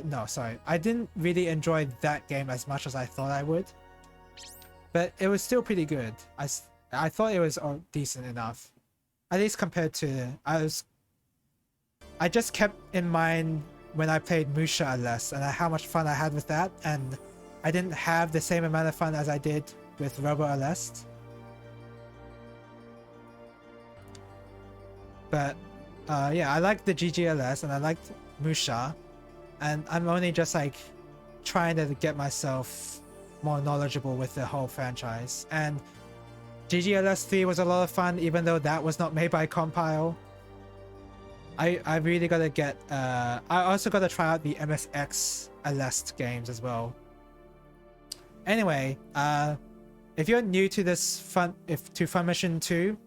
No, sorry. I didn't really enjoy that game as much as I thought I would. But it was still pretty good. I thought it was decent enough. At least compared to... I just kept in mind when I played Musha LS and how much fun I had with that, and I didn't have the same amount of fun as I did with Robo LS. But yeah, I liked the GGLS and I liked Musha, and I'm only just like trying to get myself more knowledgeable with the whole franchise. And GGLS 3 was a lot of fun, even though that was not made by Compile. I really gotta get I also gotta try out the MSX LS games as well. Anyway, if you're new to this Fun Mission 2,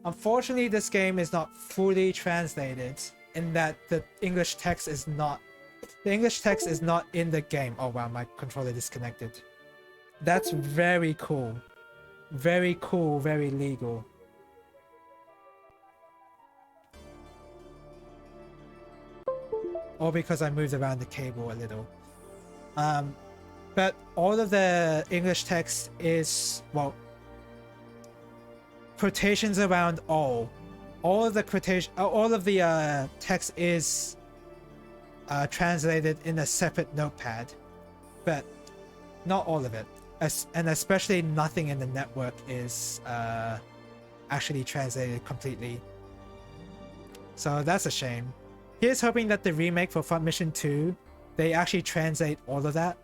unfortunately this game is not fully translated, in that the English text is not in the game. Oh wow, my controller disconnected. That's very cool. Very cool, very legal. Or because I moved around the cable a little. But all of the English text is, well, quotations around all of the text is translated in a separate notepad, but not all of it. And especially nothing in the network is actually translated completely. So that's a shame. Here's hoping that the remake for Fun Mission 2, they actually translate all of that.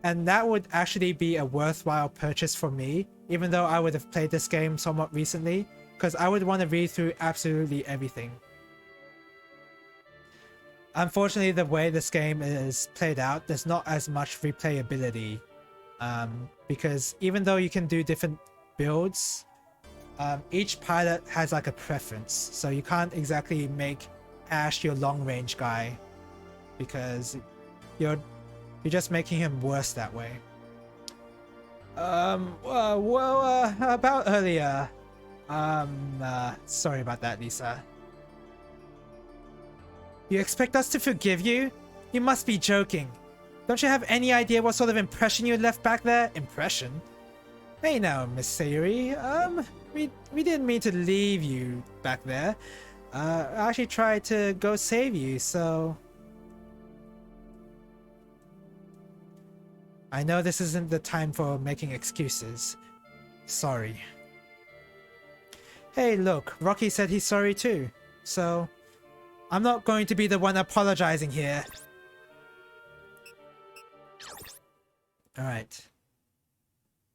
And that would actually be a worthwhile purchase for me, even though I would have played this game somewhat recently, because I would want to read through absolutely everything. Unfortunately, the way this game is played out, there's not as much replayability, because even though you can do different builds, each pilot has like a preference, so you can't exactly make Ash your long-range guy, because you're just making him worse that way. About earlier, sorry about that, Lisa. You expect us to forgive you? You must be joking. Don't you have any idea what sort of impression you left back there? Impression? Hey now, Miss Sayuri, we didn't mean to leave you back there. I actually tried to go save you, so... I know this isn't the time for making excuses. Sorry. Hey, look, Rocky said he's sorry too, so... I'm not going to be the one apologizing here. Alright.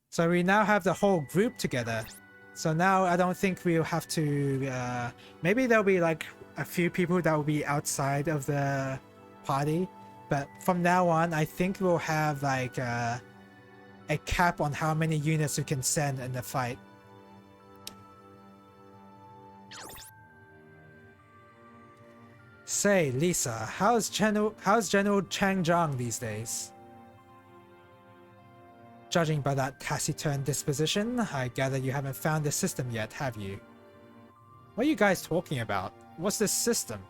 So we now have the whole group together. So now I don't think we'll have to... maybe there'll be like a few people that will be outside of the party. But from now on, I think we'll have like a cap on how many units we can send in the fight. Say, Lisa, how's General Chang Zhang these days? Judging by that taciturn disposition, I gather you haven't found the system yet, have you? What are you guys talking about? What's this system?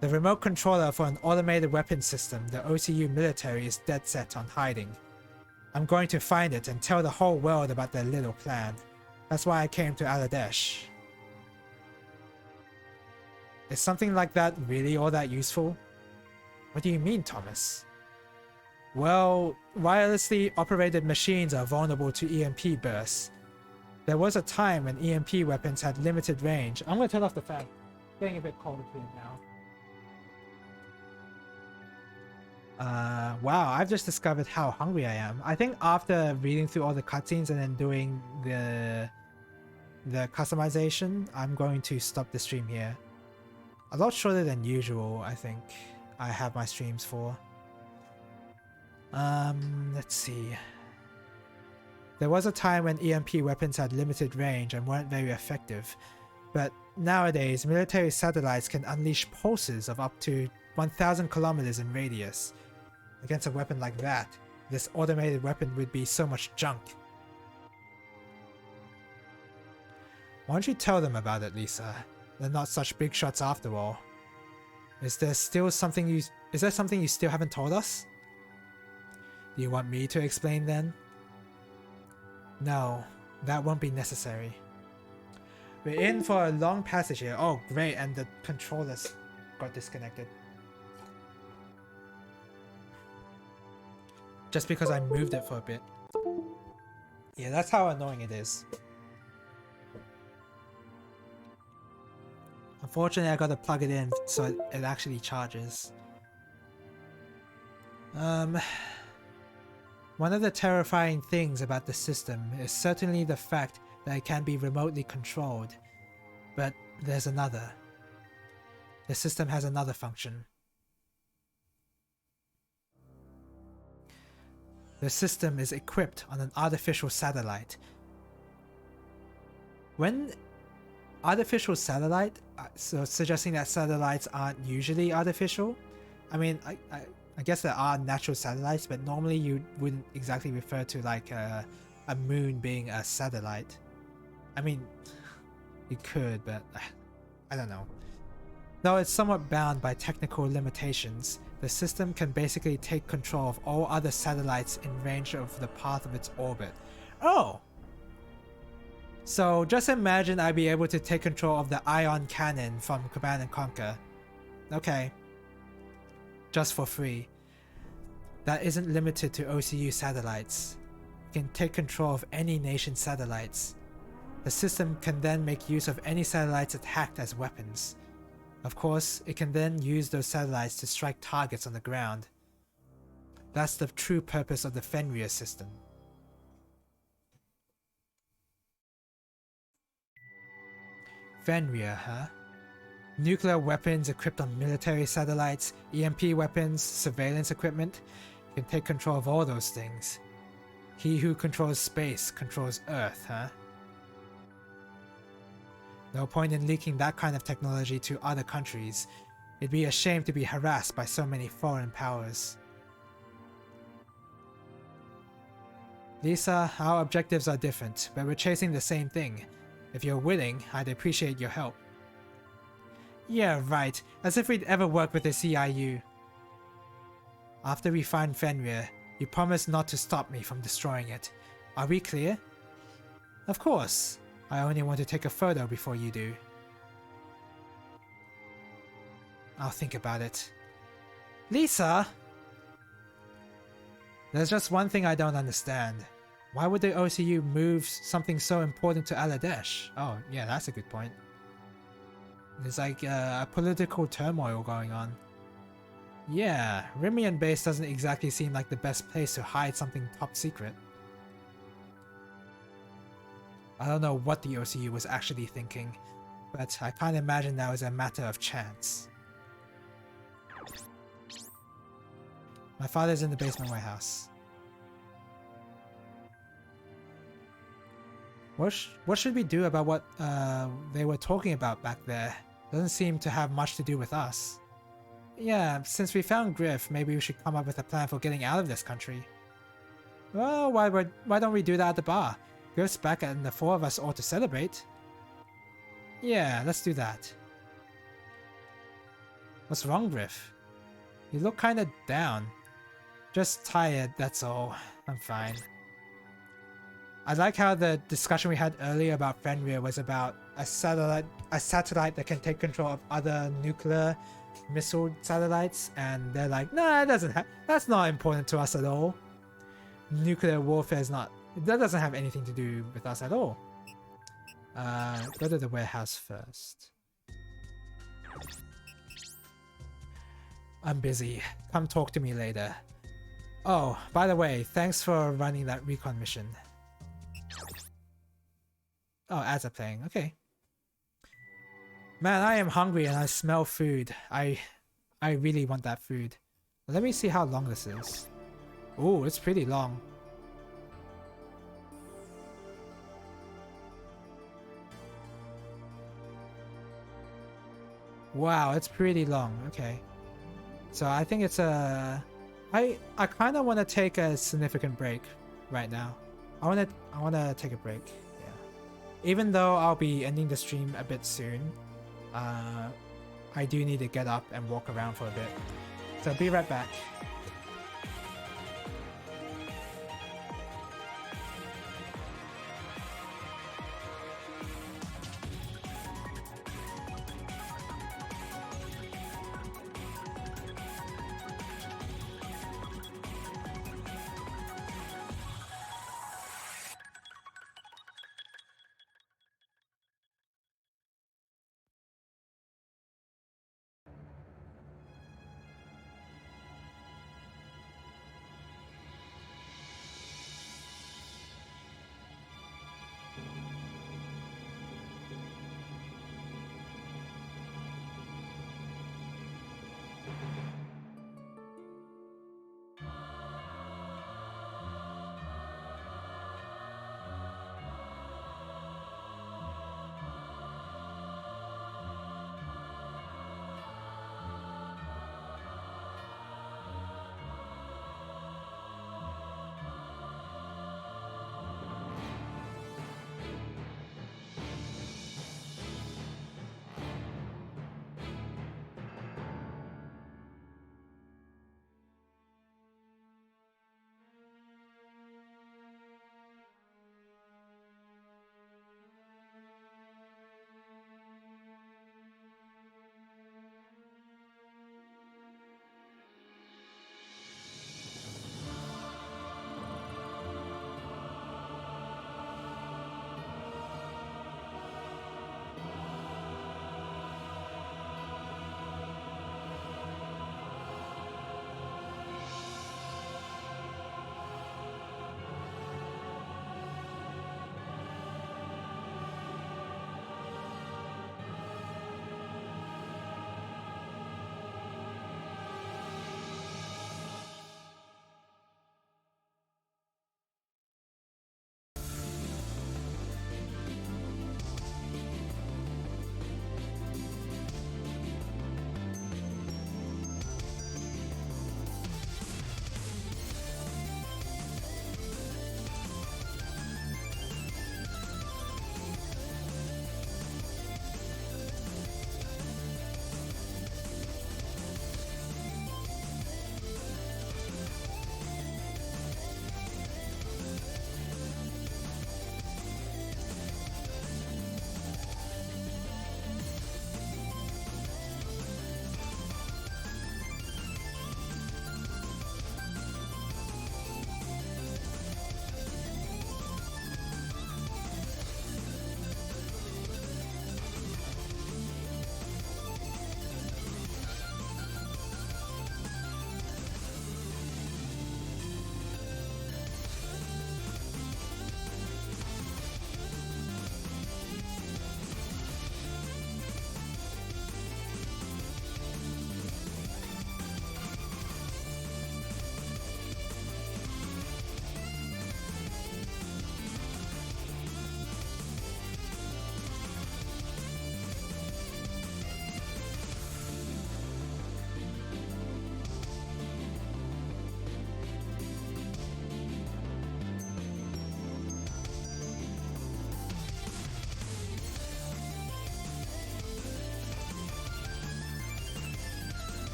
The remote controller for an automated weapon system the OCU military is dead set on hiding. I'm going to find it and tell the whole world about their little plan. That's why I came to Aladesh. Is something like that really all that useful? What do you mean, Thomas? Well, wirelessly operated machines are vulnerable to EMP bursts. There was a time when EMP weapons had limited range. I'm going to turn off the fan. It's getting a bit cold here now. Wow, I've just discovered how hungry I am. I think after reading through all the cutscenes and then doing the customization, I'm going to stop the stream here. A lot shorter than usual, I think I have my streams for. Let's see. There was a time when EMP weapons had limited range and weren't very effective, but nowadays military satellites can unleash pulses of up to 1,000 kilometers in radius. Against a weapon like that, this automated weapon would be so much junk. Why don't you tell them about it, Lisa? They're not such big shots after all. Is there something you still haven't told us? Do you want me to explain then? No, that won't be necessary. We're in for a long passage here. Oh great, and the controllers got disconnected. Just because I moved it for a bit. Yeah, that's how annoying it is. Unfortunately, I gotta plug it in so it actually charges. One of the terrifying things about the system is certainly the fact that it can be remotely controlled. But there's another. The system has another function. The system is equipped on an artificial satellite. When artificial satellite, so suggesting that satellites aren't usually artificial? I mean, I guess there are natural satellites, but normally you wouldn't exactly refer to like a moon being a satellite. I mean, you could, but I don't know. Though it's somewhat bound by technical limitations, the system can basically take control of all other satellites in range of the path of its orbit. Oh! So just imagine I'd be able to take control of the ion cannon from Command & Conquer. Okay. Just for free. That isn't limited to OCU satellites. It can take control of any nation's satellites. The system can then make use of any satellites attacked as weapons. Of course, it can then use those satellites to strike targets on the ground. That's the true purpose of the Fenrir system. Fenrir, huh? Nuclear weapons equipped on military satellites, EMP weapons, surveillance equipment. You can take control of all those things. He who controls space controls Earth, huh? No point in leaking that kind of technology to other countries. It'd be a shame to be harassed by so many foreign powers. Lisa, our objectives are different, but we're chasing the same thing. If you're willing, I'd appreciate your help. Yeah, right. As if we'd ever work with the CIU. After we find Fenrir, you promise not to stop me from destroying it. Are we clear? Of course. I only want to take a photo before you do. I'll think about it. Lisa! There's just one thing I don't understand. Why would the OCU move something so important to Aladesh? Oh, yeah, that's a good point. There's like a political turmoil going on. Yeah, Rimian base doesn't exactly seem like the best place to hide something top secret. I don't know what the OCU was actually thinking, but I can't imagine that was a matter of chance. My father's in the basement warehouse. What should we do about what they were talking about back there? Doesn't seem to have much to do with us. Yeah, since we found Griff, maybe we should come up with a plan for getting out of this country. Well, why don't we do that at the bar? Griff's back and the four of us ought to celebrate. Yeah, let's do that. What's wrong, Griff? You look kinda down. Just tired, that's all. I'm fine. I like how the discussion we had earlier about Fenrir was about a satellite that can take control of other nuclear missile satellites, and they're like, nah, that's not important to us at all. Nuclear warfare is not, that doesn't have anything to do with us at all. Go to the warehouse first. I'm busy. Come talk to me later. Oh, by the way, thanks for running that recon mission. Oh, ads are playing. Okay. Man, I am hungry and I smell food. I really want that food. Let me see how long this is. Oh, it's pretty long. Wow, it's pretty long. Okay. So I think it's a... I kind of want to take a significant break right now. I want to take a break. Yeah. Even though I'll be ending the stream a bit soon, I do need to get up and walk around for a bit. So be right back.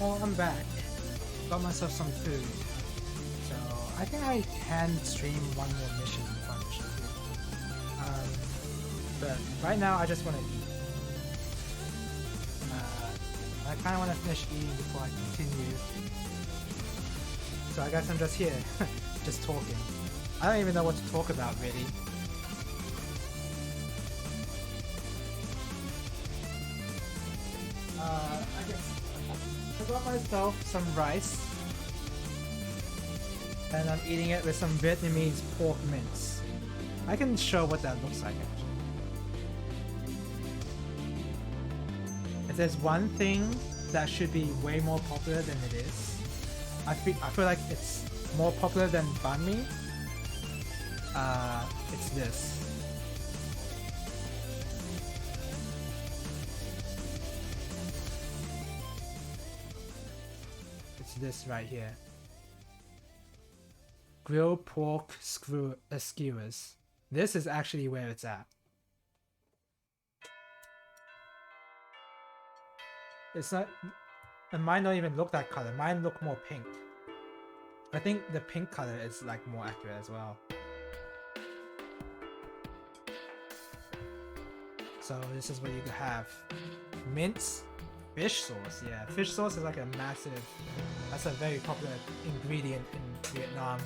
Oh, I'm back. Got myself some food. So I think I can stream one more mission before I finish the food. But right now I just want to eat. I kind of want to finish eating before I continue. So I guess I'm just here, just talking. I don't even know what to talk about really. I guess I got myself some rice. And I'm eating it with some Vietnamese pork mince. I can show what that looks like actually. If there's one thing that should be way more popular than it is, I feel like it's more popular than banh mi. It's this. It's this right here. Grilled pork skewers. This is actually where it's at. It's not. And mine don't even look that color. Mine look more pink. I think the pink color is like more accurate as well. So this is what you could have. Mince, fish sauce. Yeah, fish sauce is like a massive. That's a very popular ingredient in Vietnam.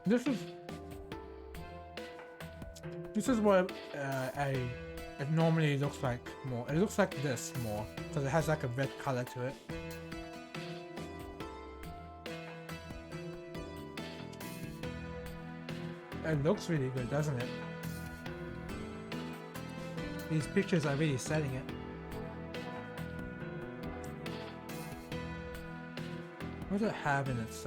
This is what it normally looks like more. It looks like this more because it has like a red color to it. It looks really good, doesn't it? These pictures are really selling it. What does it have in its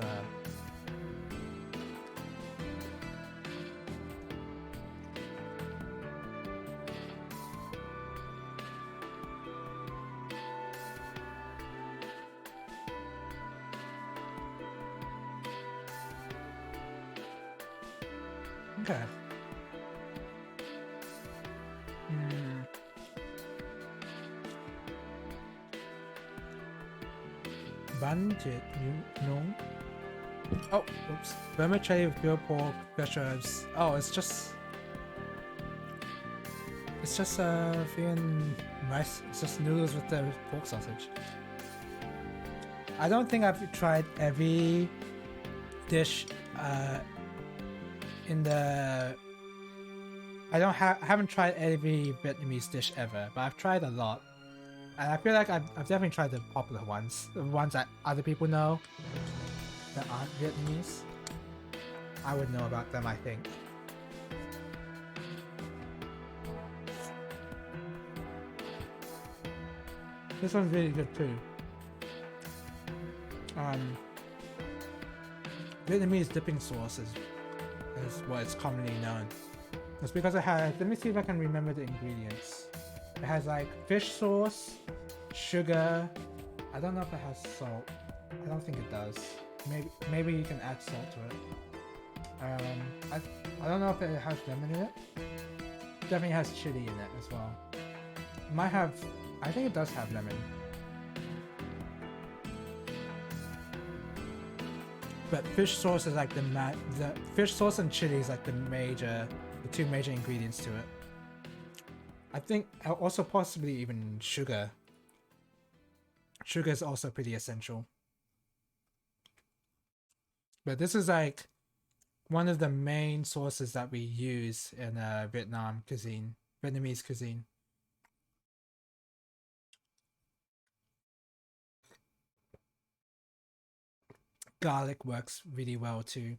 okay. Bandit nung. Oh, oops. Vermicelli with grilled pork, fresh herbs. Oh, it's just vegan rice. It's just noodles with the pork sausage. I don't think I've tried every dish in the. I haven't tried every Vietnamese dish ever, but I've tried a lot. And I feel like I've definitely tried the popular ones, the ones that other people know that aren't Vietnamese. I would know about them, I think. This one's really good too. Vietnamese dipping sauce is what it's commonly known. It's because it has, let me see if I can remember the ingredients. It has like fish sauce, sugar. I don't know if it has salt. I don't think it does. Maybe you can add salt to it. I don't know if it has lemon in it. Definitely has chili in it as well. It might have. I think it does have lemon. But fish sauce is like the fish sauce and chili is like the two major ingredients to it. I think also possibly even sugar. Sugar is also pretty essential. But this is like one of the main sources that we use in Vietnamese cuisine. Garlic works really well too.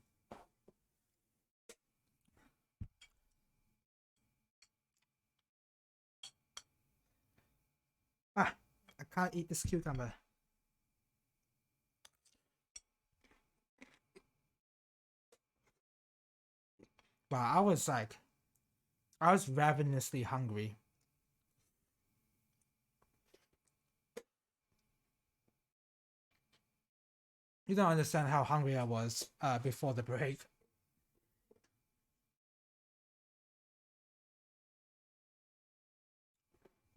Ah, I can't eat this cucumber. Wow, I was like I was ravenously hungry. You don't understand how hungry I was before the break.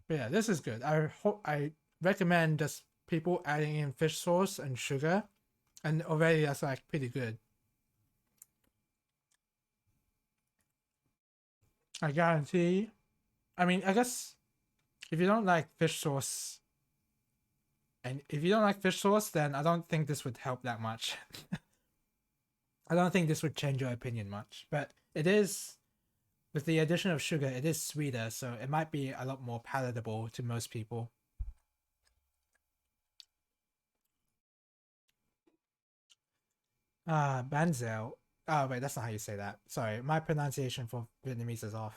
But yeah, this is good. I recommend just people adding in fish sauce and sugar, and already that's like pretty good. I guarantee. I mean, I guess if you don't like fish sauce, and if you don't like fish sauce, then I don't think this would help that much. I don't think this would change your opinion much. But it is, with the addition of sugar, it is sweeter, so it might be a lot more palatable to most people. Banzel. Oh wait, that's not how you say that. Sorry, my pronunciation for Vietnamese is off.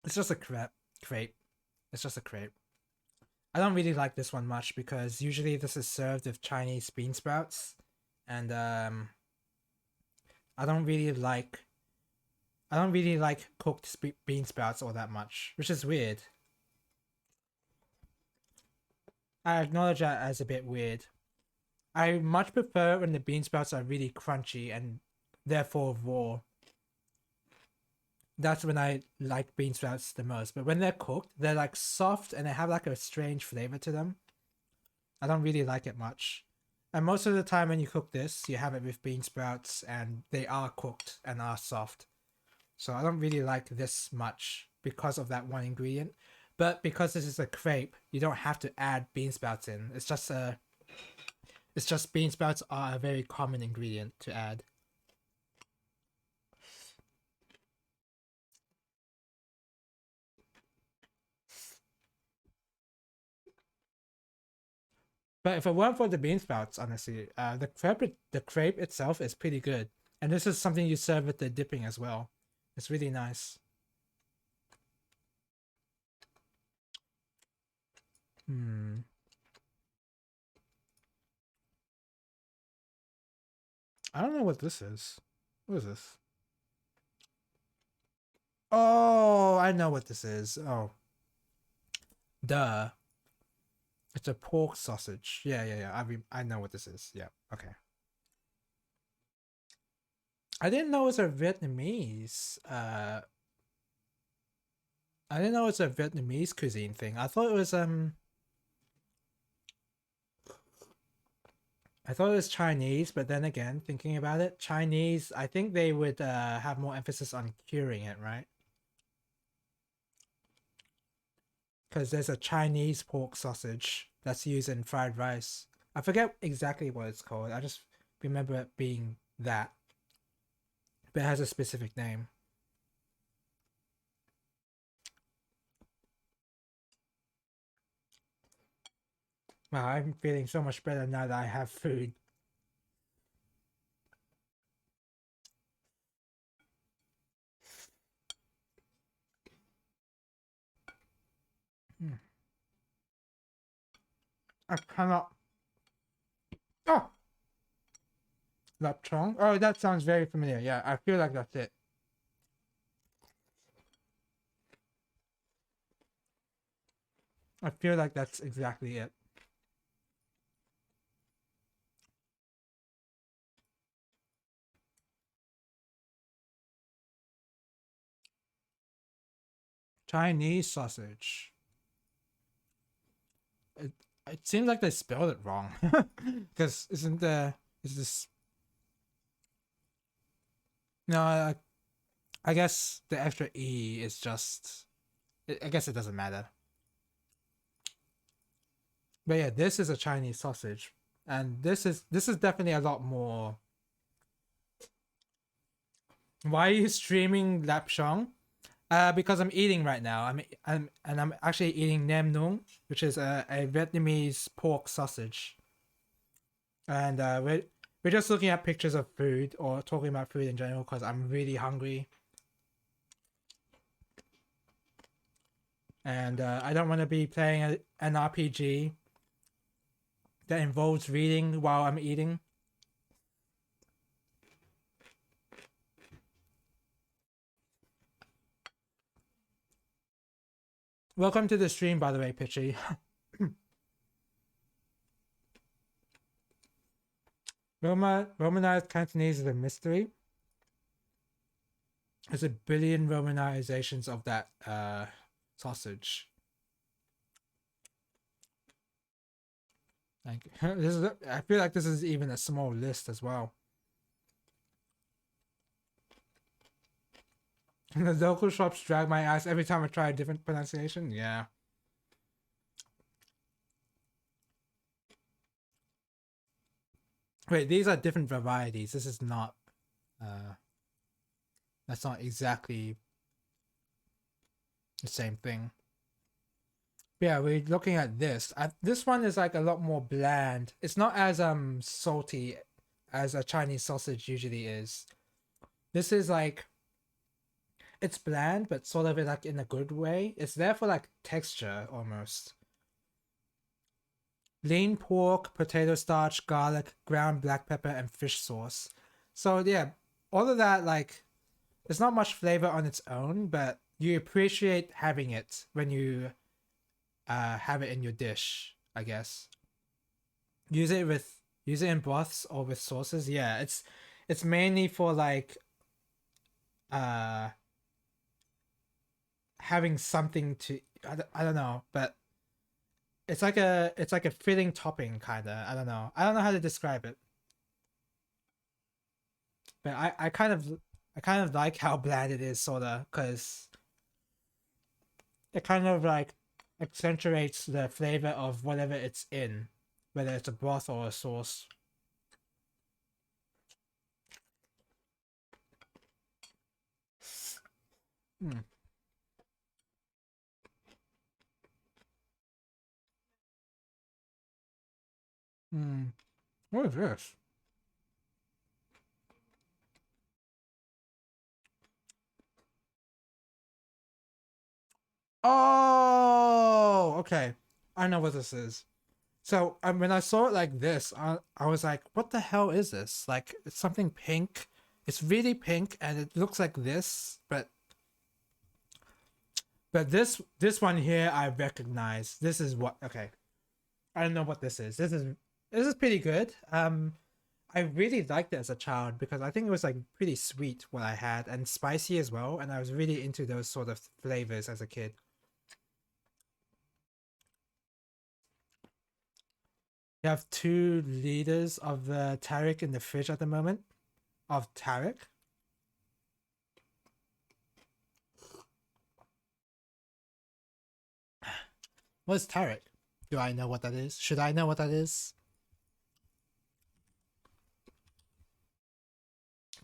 It's just a crepe. Crepe. It's just a crepe. I don't really like this one much because usually this is served with Chinese bean sprouts, and I don't really like. I don't really like cooked bean sprouts all that much, which is weird. I acknowledge that as a bit weird. I much prefer when the bean sprouts are really crunchy and therefore raw. That's when I like bean sprouts the most. But when they're cooked, they're like soft and they have like a strange flavor to them. I don't really like it much. And most of the time when you cook this, you have it with bean sprouts and they are cooked and are soft. So I don't really like this much because of that one ingredient. But because this is a crepe, you don't have to add bean sprouts in. It's just bean sprouts are a very common ingredient to add. But if it weren't for the bean sprouts, honestly, the crepe itself is pretty good, and this is something you serve with the dipping as well. It's really nice. Hmm. I don't know what this is. What is this? Oh, I know what this is. Oh, duh. It's a pork sausage. Yeah. I know what this is. Yeah. Okay. I didn't know it was a Vietnamese. I didn't know it's a Vietnamese cuisine thing. I thought it was I thought it was Chinese, but then again, thinking about it, Chinese, I think they would have more emphasis on curing it, right? Because there's a Chinese pork sausage that's used in fried rice. I forget exactly what it's called. I just remember it being that, but it has a specific name. Wow, I'm feeling so much better now that I have food. Hmm. I cannot. Oh, lapchong. Oh, that sounds very familiar. Yeah, I feel like that's it. I feel like that's exactly it. Chinese sausage. It, it seems like they spelled it wrong. Because isn't the is this no? I guess the extra e is just. I guess it doesn't matter. But yeah, this is a Chinese sausage, and this is definitely a lot more. Why are you streaming Lapchong? Because I'm eating right now. I'm actually eating nem nung, which is a Vietnamese pork sausage, and we're just looking at pictures of food or talking about food in general because I'm really hungry, and I don't want to be playing an RPG that involves reading while I'm eating. Welcome to the stream, by the way, Pitchy. Romanized Cantonese is a mystery. There's a billion Romanizations of that sausage. Like this is, I feel like this is even a small list as well. The local shops drag my ass every time I try a different pronunciation. Yeah. Wait, these are different varieties. This is not. That's not exactly the same thing. Yeah, we're looking at this. This one is like a lot more bland. It's not as salty as a Chinese sausage usually is. This is like, it's bland, but sort of like in a good way. It's there for like texture almost. Lean pork, potato starch, garlic, ground black pepper, and fish sauce. So yeah, all of that, like, there's not much flavor on its own, but you appreciate having it when you have it in your dish, I guess. Use it in broths or with sauces. Yeah, it's mainly for like having something to, I don't know, but it's like a filling topping kind of. I don't know how to describe it, but I kind of like how bland it is, sort of, because it kind of like accentuates the flavor of whatever it's in, whether it's a broth or a sauce. Hmm. Hmm. What is this? Oh, okay. I know what this is. So when I saw it like this, I was like, what the hell is this? Like, it's something pink. It's really pink and it looks like this, but this one here I recognize. This is what, okay. I don't know what this is. This is pretty good. I really liked it as a child because I think it was like pretty sweet what I had and spicy as well, and I was really into those sort of flavors as a kid. You have 2 liters of the Tarek in the fridge at the moment. Of Tarek. What is Tarek? Do I know what that is? Should I know what that is?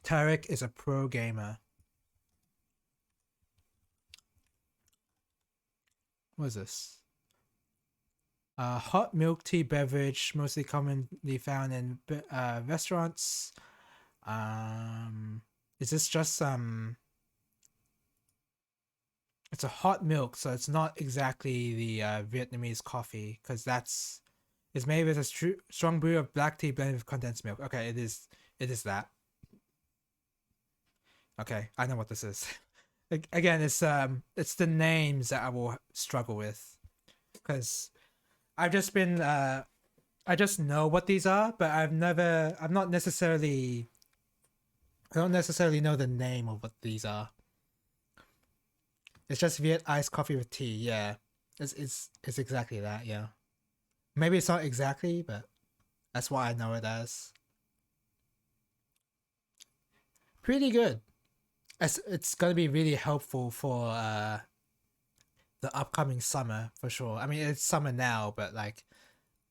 Tarek is a pro gamer. What is this? Hot milk tea beverage, mostly commonly found in restaurants. Is this just It's a hot milk, so it's not exactly the Vietnamese coffee, because it's made with a strong brew of black tea blended with condensed milk. Okay, it is. It is that. Okay, I know what this is. Again, it's the names that I will struggle with, because I've just been I just know what these are, but I'm not necessarily, I don't necessarily know the name of what these are. It's just Viet iced coffee with tea. Yeah, it's exactly that. Yeah, maybe it's not exactly, but that's what I know it as. Pretty good. It's gonna be really helpful for the upcoming summer for sure. I mean, it's summer now, but like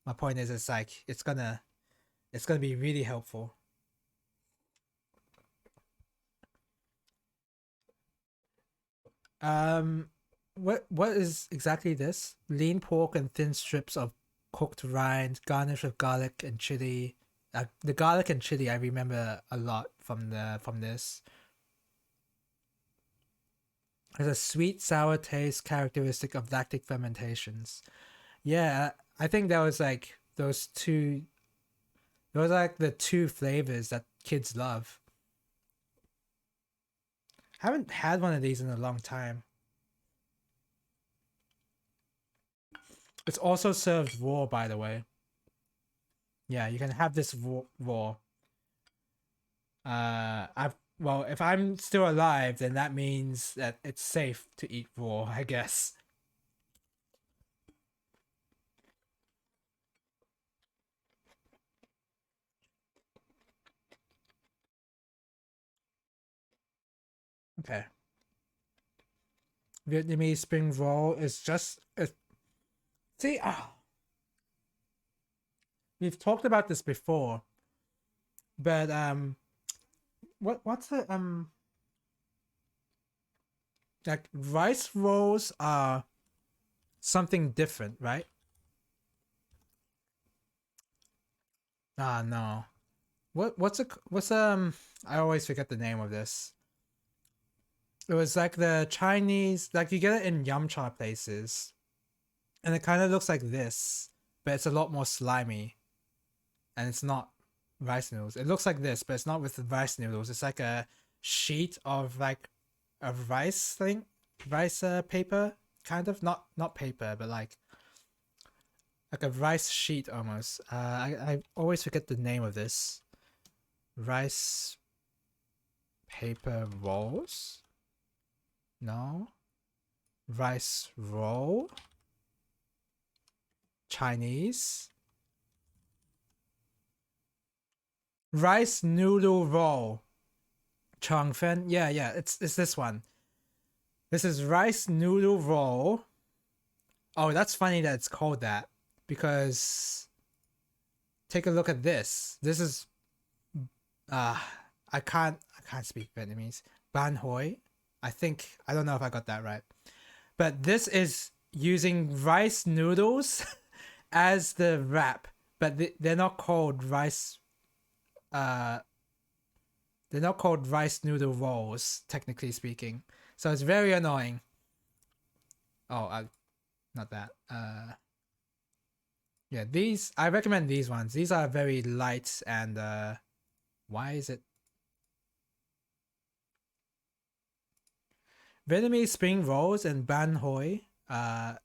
my point is, it's like it's gonna be really helpful. Um, what is exactly this? Lean pork and thin strips of cooked rind, garnished with garlic and chili. The garlic and chili I remember a lot from this. There's a sweet sour taste characteristic of lactic fermentations. Yeah, I think that was like those two. Those are like the 2 flavors that kids love. I haven't had one of these in a long time. It's also served raw, by the way. Yeah, you can have this raw. Well, if I'm still alive, then that means that it's safe to eat raw, I guess. Okay. Vietnamese spring roll is just see. We've talked about this before, but what's the like rice rolls are something different, right? Ah, no. What's I always forget the name of this. It was like the Chinese, like you get it in yum cha places, and it kind of looks like this, but it's a lot more slimy, and it's not rice noodles. It looks like this, but it's not with the rice noodles. It's like a sheet of like a rice thing, rice paper, kind of not paper, but like a rice sheet almost. I always forget the name of this. Rice paper rolls? No. Rice roll? Chinese? Rice noodle roll. Chongfen? Yeah, it's this one. This is rice noodle roll. Oh, that's funny that it's called that. Because take a look at this. This is I can't speak Vietnamese. Ban Hoi. I don't know if I got that right. But this is using rice noodles as the wrap, but they're not called rice they're not called rice noodle rolls, technically speaking. So it's very annoying. Oh, not that. Yeah, these I recommend these ones. These are very light and why is it Vietnamese spring rolls and ban hoi are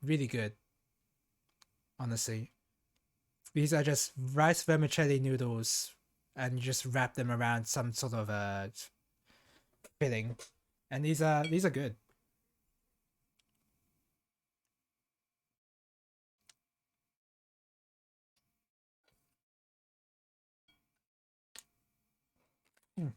really good, honestly. These are just rice vermicelli noodles and you just wrap them around some sort of filling. And these are good. Hmm.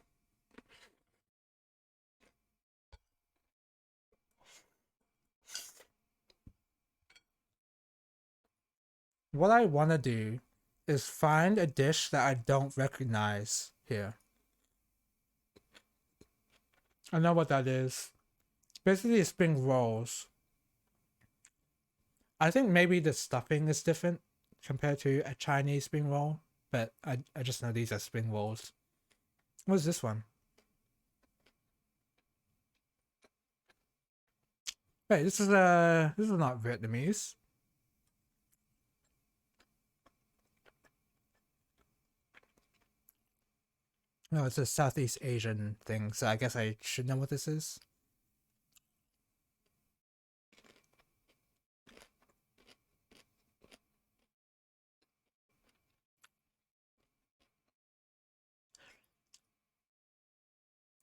What I want to do is find a dish that I don't recognize here. I know what that is. Basically, spring rolls. I think maybe the stuffing is different compared to a Chinese spring roll, but I just know these are spring rolls. What's this one? Wait, this is not Vietnamese. No, it's a Southeast Asian thing, so I guess I should know what this is.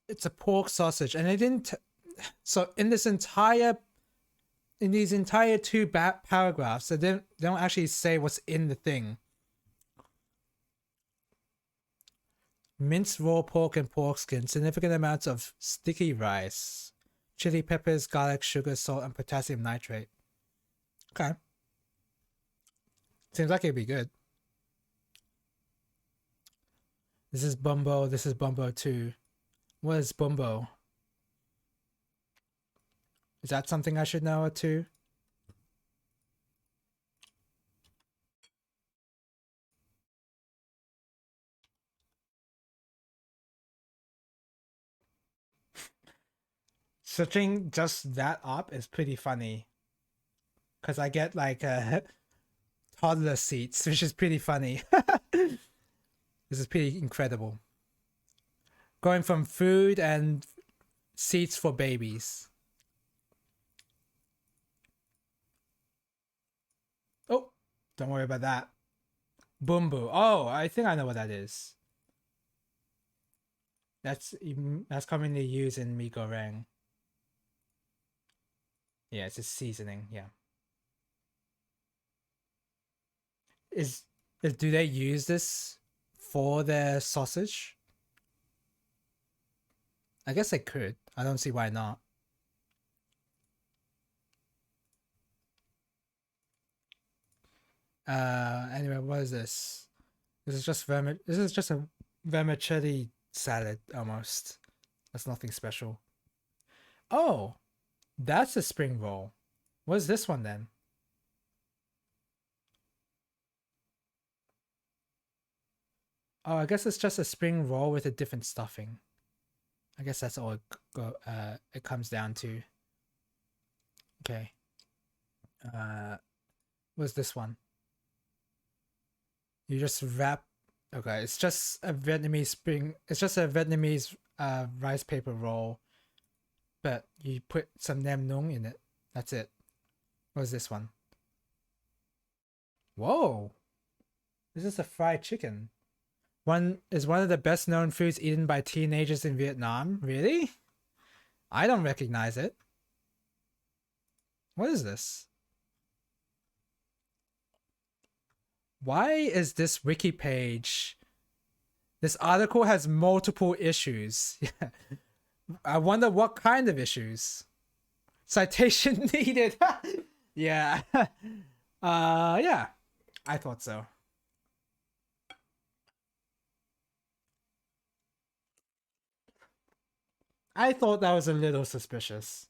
It's a pork sausage, and they didn't. So in these entire two paragraphs, they don't actually say what's in the thing. Minced raw pork and pork skin, significant amounts of sticky rice, chili peppers, garlic, sugar, salt, and potassium nitrate. Okay. Seems like it'd be good. This is Bumbo. This is Bumbo 2. What is Bumbo? Is that something I should know too? Searching just that up is pretty funny. Because I get like toddler seats, which is pretty funny. This is pretty incredible. Going from food and seats for babies. Don't worry about that. Bumbu. Oh, I think I know what that is. That's commonly used in mee goreng. Yeah, it's a seasoning. Yeah. Is do they use this for their sausage? I guess they could. I don't see why not. Anyway, what is this? This is just This is just a vermicelli salad almost. That's nothing special. Oh, that's a spring roll. What's this one then? Oh, I guess it's just a spring roll with a different stuffing. I guess that's all it comes down to. Okay. What's this one? You just wrap. Okay, it's just a Vietnamese spring. It's just a Vietnamese rice paper roll, but you put some nam nung in it. That's it. What's this one? Whoa! This is a fried chicken. One of the best known foods eaten by teenagers in Vietnam. Really? I don't recognize it. What is this? Why is this wiki page? This article has multiple issues. Yeah. I wonder what kind of issues. Citation needed. Yeah. Yeah. I thought so. I thought that was a little suspicious.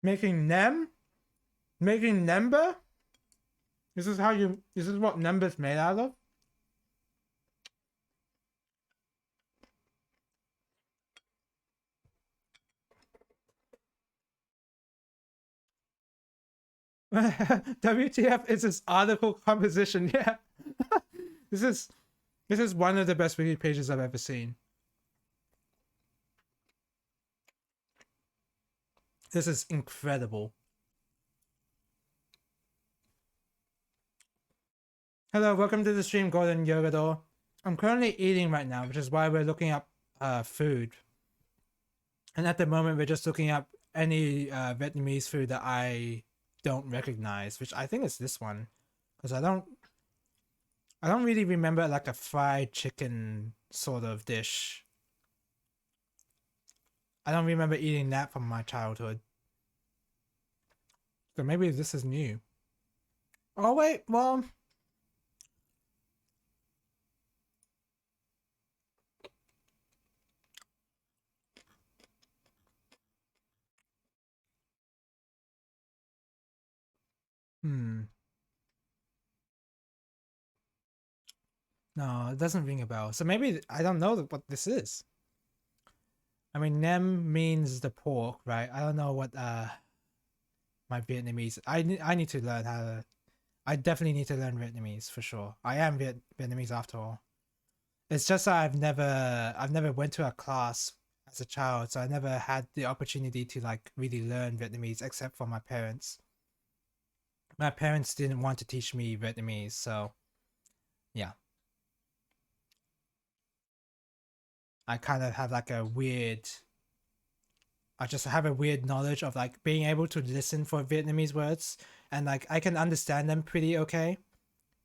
Making nem? Making nemba? This is what nemba's made out of? WTF is this article composition, yeah. This is one of the best wiki pages I've ever seen. This is incredible. Hello, welcome to the stream, Golden Yogador. I'm currently eating right now, which is why we're looking up food. And at the moment, we're just looking up any Vietnamese food that I don't recognize, which I think is this one, because I don't really remember like a fried chicken sort of dish. I don't remember eating that from my childhood. So maybe this is new. Oh wait, well, no, it doesn't ring a bell. So maybe I don't know what this is. I mean, nem means the pork, right? I don't know what my Vietnamese. I need to learn how to. I definitely need to learn Vietnamese for sure. I am Vietnamese after all. It's just that I've never went to a class as a child, so I never had the opportunity to like really learn Vietnamese except for my parents. My parents didn't want to teach me Vietnamese, so yeah. I kind of have like a weird. I just have a weird knowledge of like being able to listen for Vietnamese words and like I can understand them pretty okay,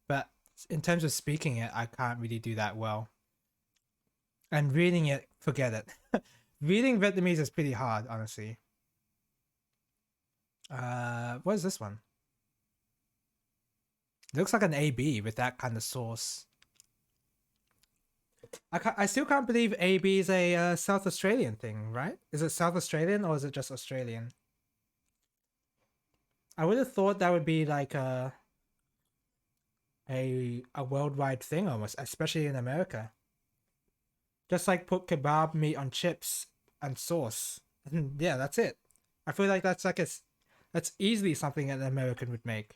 but in terms of speaking it, I can't really do that well. And reading it, forget it. Reading Vietnamese is pretty hard, honestly. What is this one? It looks like an AB with that kind of sauce. I still can't believe AB is a South Australian thing, right? Is it South Australian or is it just Australian? I would have thought that would be like a worldwide thing almost, especially in America. Just like put kebab meat on chips and sauce. Yeah, that's it. I feel like that's that's easily something an American would make.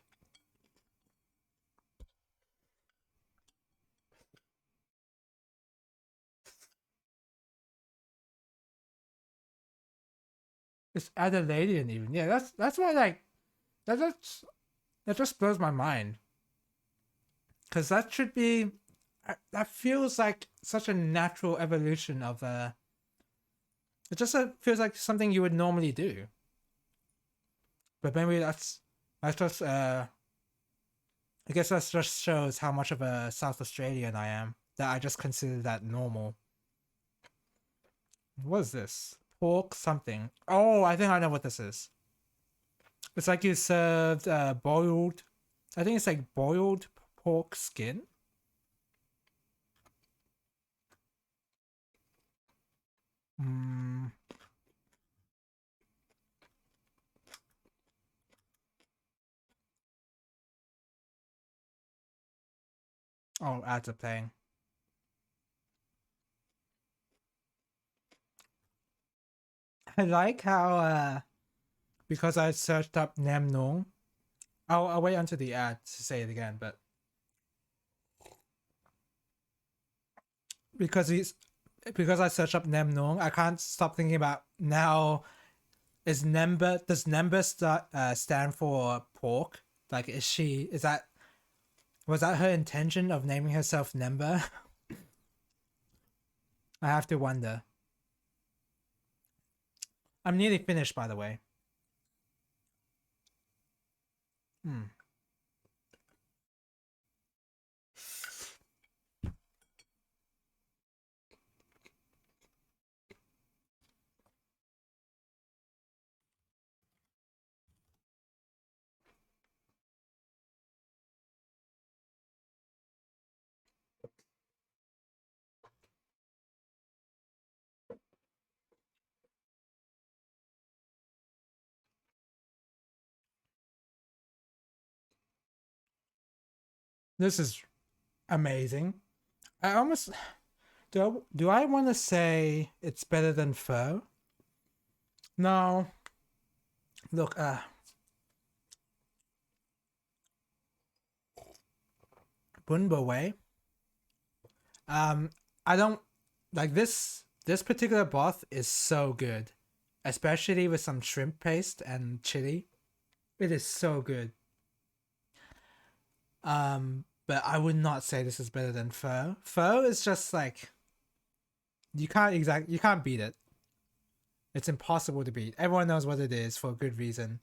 It's Adelaidean even. Yeah, that's why like that just blows my mind. Cause that should be that feels like such a natural evolution of it just feels like something you would normally do. But maybe that's just I guess that just shows how much of a South Australian I am. That I just consider that normal. What is this? Pork something. Oh, I think I know what this is. It's like you served boiled. I think it's like boiled pork skin. Mm. Oh, ads are playing. I like how because I searched up Nam Nung. I'll wait until the ad to say it again, but because he's because I searched up Nem Nung, I can't stop thinking about now. Is Nemba does Nemba stand for pork? Like, is that was that her intention of naming herself Nemba? I have to wonder. I'm nearly finished, by the way. Hmm. This is amazing. I almost do I want to say it's better than pho? No. Look, Bunbo way. Um, I don't like this. This particular broth is so good, especially with some shrimp paste and chili. It is so good. But I would not say this is better than pho. Pho is just like you can't beat it. It's impossible to beat. Everyone knows what it is for a good reason.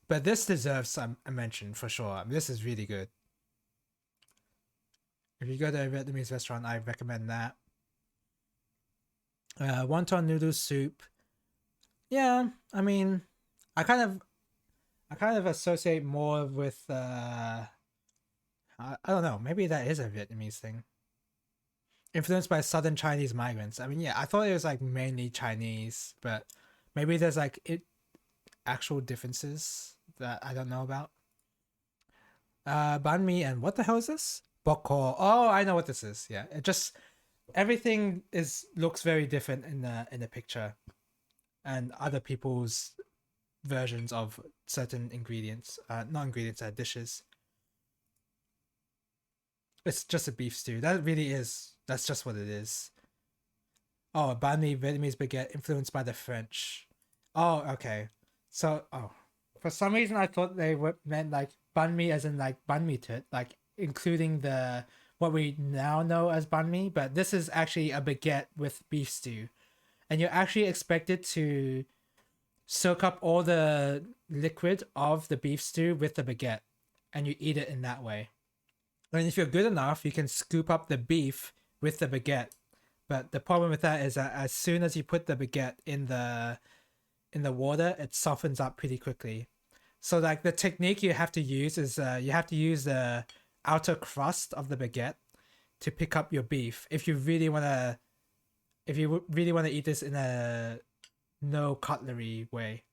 But this deserves a mention for sure. This is really good. If you go to a Vietnamese restaurant, I recommend that. Wonton noodle soup. Yeah, I mean, I kind of I kind of associate more with I don't know, maybe that is a Vietnamese thing. Influenced by southern Chinese migrants. I mean, yeah, I thought it was like mainly Chinese, but maybe there's like actual differences that I don't know about. Banh mi and what the hell is this? Bok ho. Oh, I know what this is. Yeah, it just everything is looks very different in the picture, and other people's versions of certain ingredients, not ingredients, dishes. It's just a beef stew. That really is. That's just what it is. Oh, banh mi, Vietnamese baguette influenced by the French. Oh, okay. So, oh, for some reason I thought they meant like banh mi as in like banh mi tut, like including the what we now know as banh mi, but this is actually a baguette with beef stew, and you're actually expected to soak up all the liquid of the beef stew with the baguette, and you eat it in that way. And if you're good enough, you can scoop up the beef with the baguette. But the problem with that is that as soon as you put the baguette in the water, it softens up pretty quickly. So like the technique you have to use is you have to use the outer crust of the baguette to pick up your beef if you really want to eat this in a no cutlery way.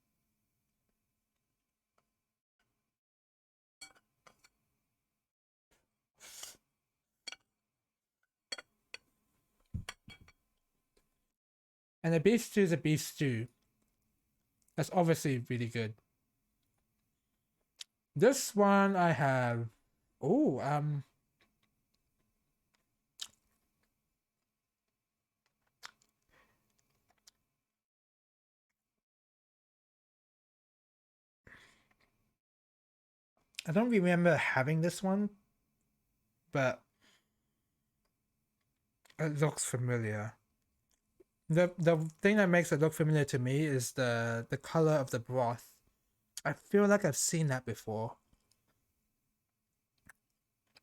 And a beef stew is a beef stew. That's obviously really good. This one I have. Oh, I don't remember having this one, but it looks familiar. The thing that makes it look familiar to me is the color of the broth. I feel like I've seen that before.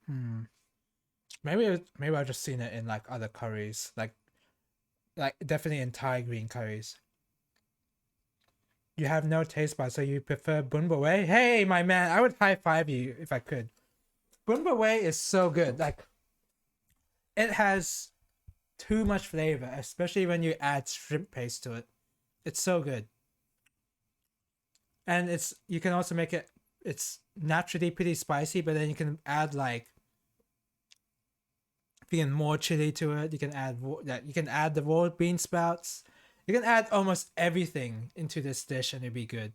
Hmm. Maybe I've just seen it in like other curries, like definitely in Thai green curries. You have no taste buds, so you prefer bun bo wai? Hey, my man, I would high five you if I could. Bun bo wai is so good. Like it has too much flavor, especially when you add shrimp paste to it. It's so good. And it's you can also make it it's naturally pretty spicy, but then you can add like if you can more chili to it, you can add that you can add the raw bean sprouts. You can add almost everything into this dish and it'd be good.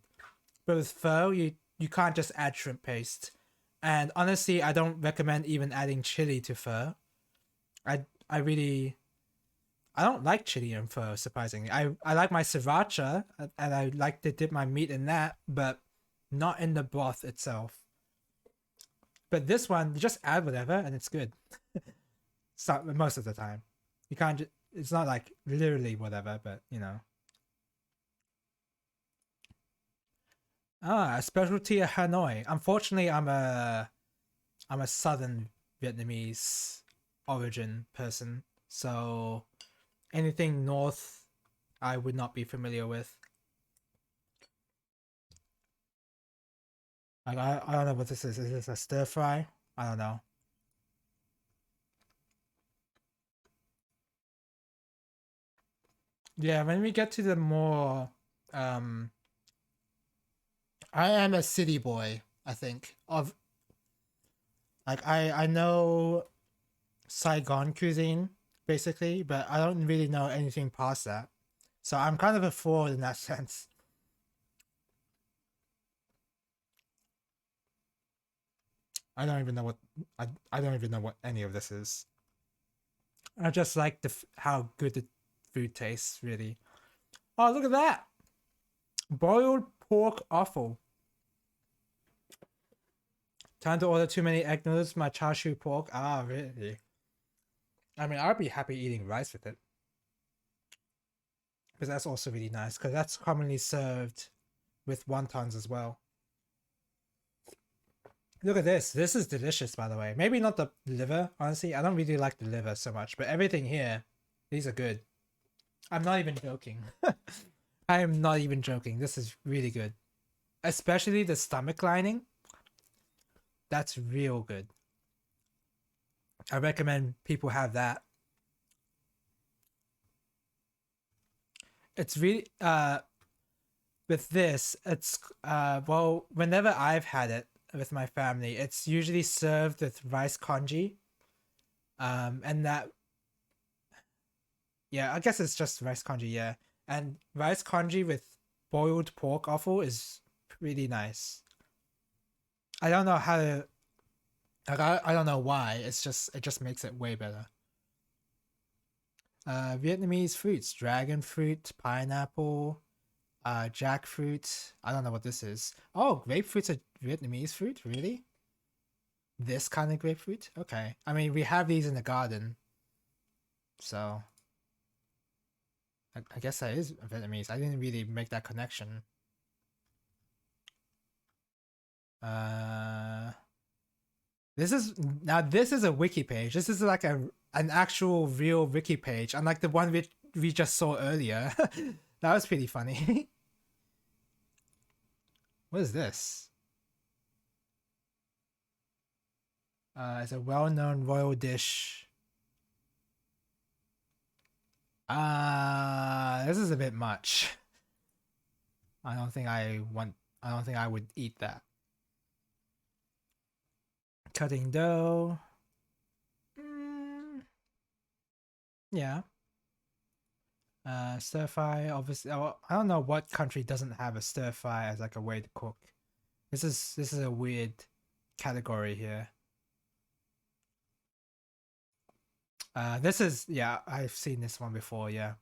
But with pho, you can't just add shrimp paste. And honestly, I don't recommend even adding chili to pho. I really I don't like chili in pho. Surprisingly, I like my sriracha and I like to dip my meat in that, but not in the broth itself. But this one, you just add whatever and it's good. So most of the time, you can't. It's not like literally whatever, but you know. Ah, a specialty of Hanoi. Unfortunately, I'm a southern Vietnamese origin person, so anything north, I would not be familiar with. Like I don't know what this is. Is this a stir fry? I don't know. Yeah, when we get to the more, um, I am a city boy. I think of like I know Saigon cuisine basically, but I don't really know anything past that. So I'm kind of a fraud in that sense. I don't even know what I don't even know what any of this is. I just like how good the food tastes. Really. Oh, look at that! Boiled pork offal. Time to order too many egg noodles. My char siu pork. Ah, really? I mean, I'd be happy eating rice with it because that's also really nice. Because that's commonly served with wontons as well. Look at this. This is delicious, by the way. Maybe not the liver, honestly. I don't really like the liver so much, but everything here, these are good. I'm not even joking. I am not even joking. This is really good. Especially the stomach lining. That's real good. I recommend people have that. It's really with this, it's well, whenever I've had it with my family, it's usually served with rice congee. And that yeah, I guess it's just rice congee, yeah. And rice congee with boiled pork offal is pretty nice. I don't know how to like I don't know why. It just makes it way better. Vietnamese fruits, dragon fruit, pineapple, jackfruit. I don't know what this is. Oh, grapefruit's a Vietnamese fruit, really? This kind of grapefruit? Okay. I mean, we have these in the garden, so I guess that is Vietnamese. I didn't really make that connection. Uh, this is a wiki page. This is like an actual real wiki page, unlike the one we just saw earlier. That was pretty funny. What is this? It's a well-known royal dish. This is a bit much. I don't think I want. I don't think I would eat that. Cutting dough. Mm, yeah. Stir fry. Obviously, oh, I don't know what country doesn't have a stir fry as like a way to cook. This is a weird category here. This is yeah. I've seen this one before. Yeah.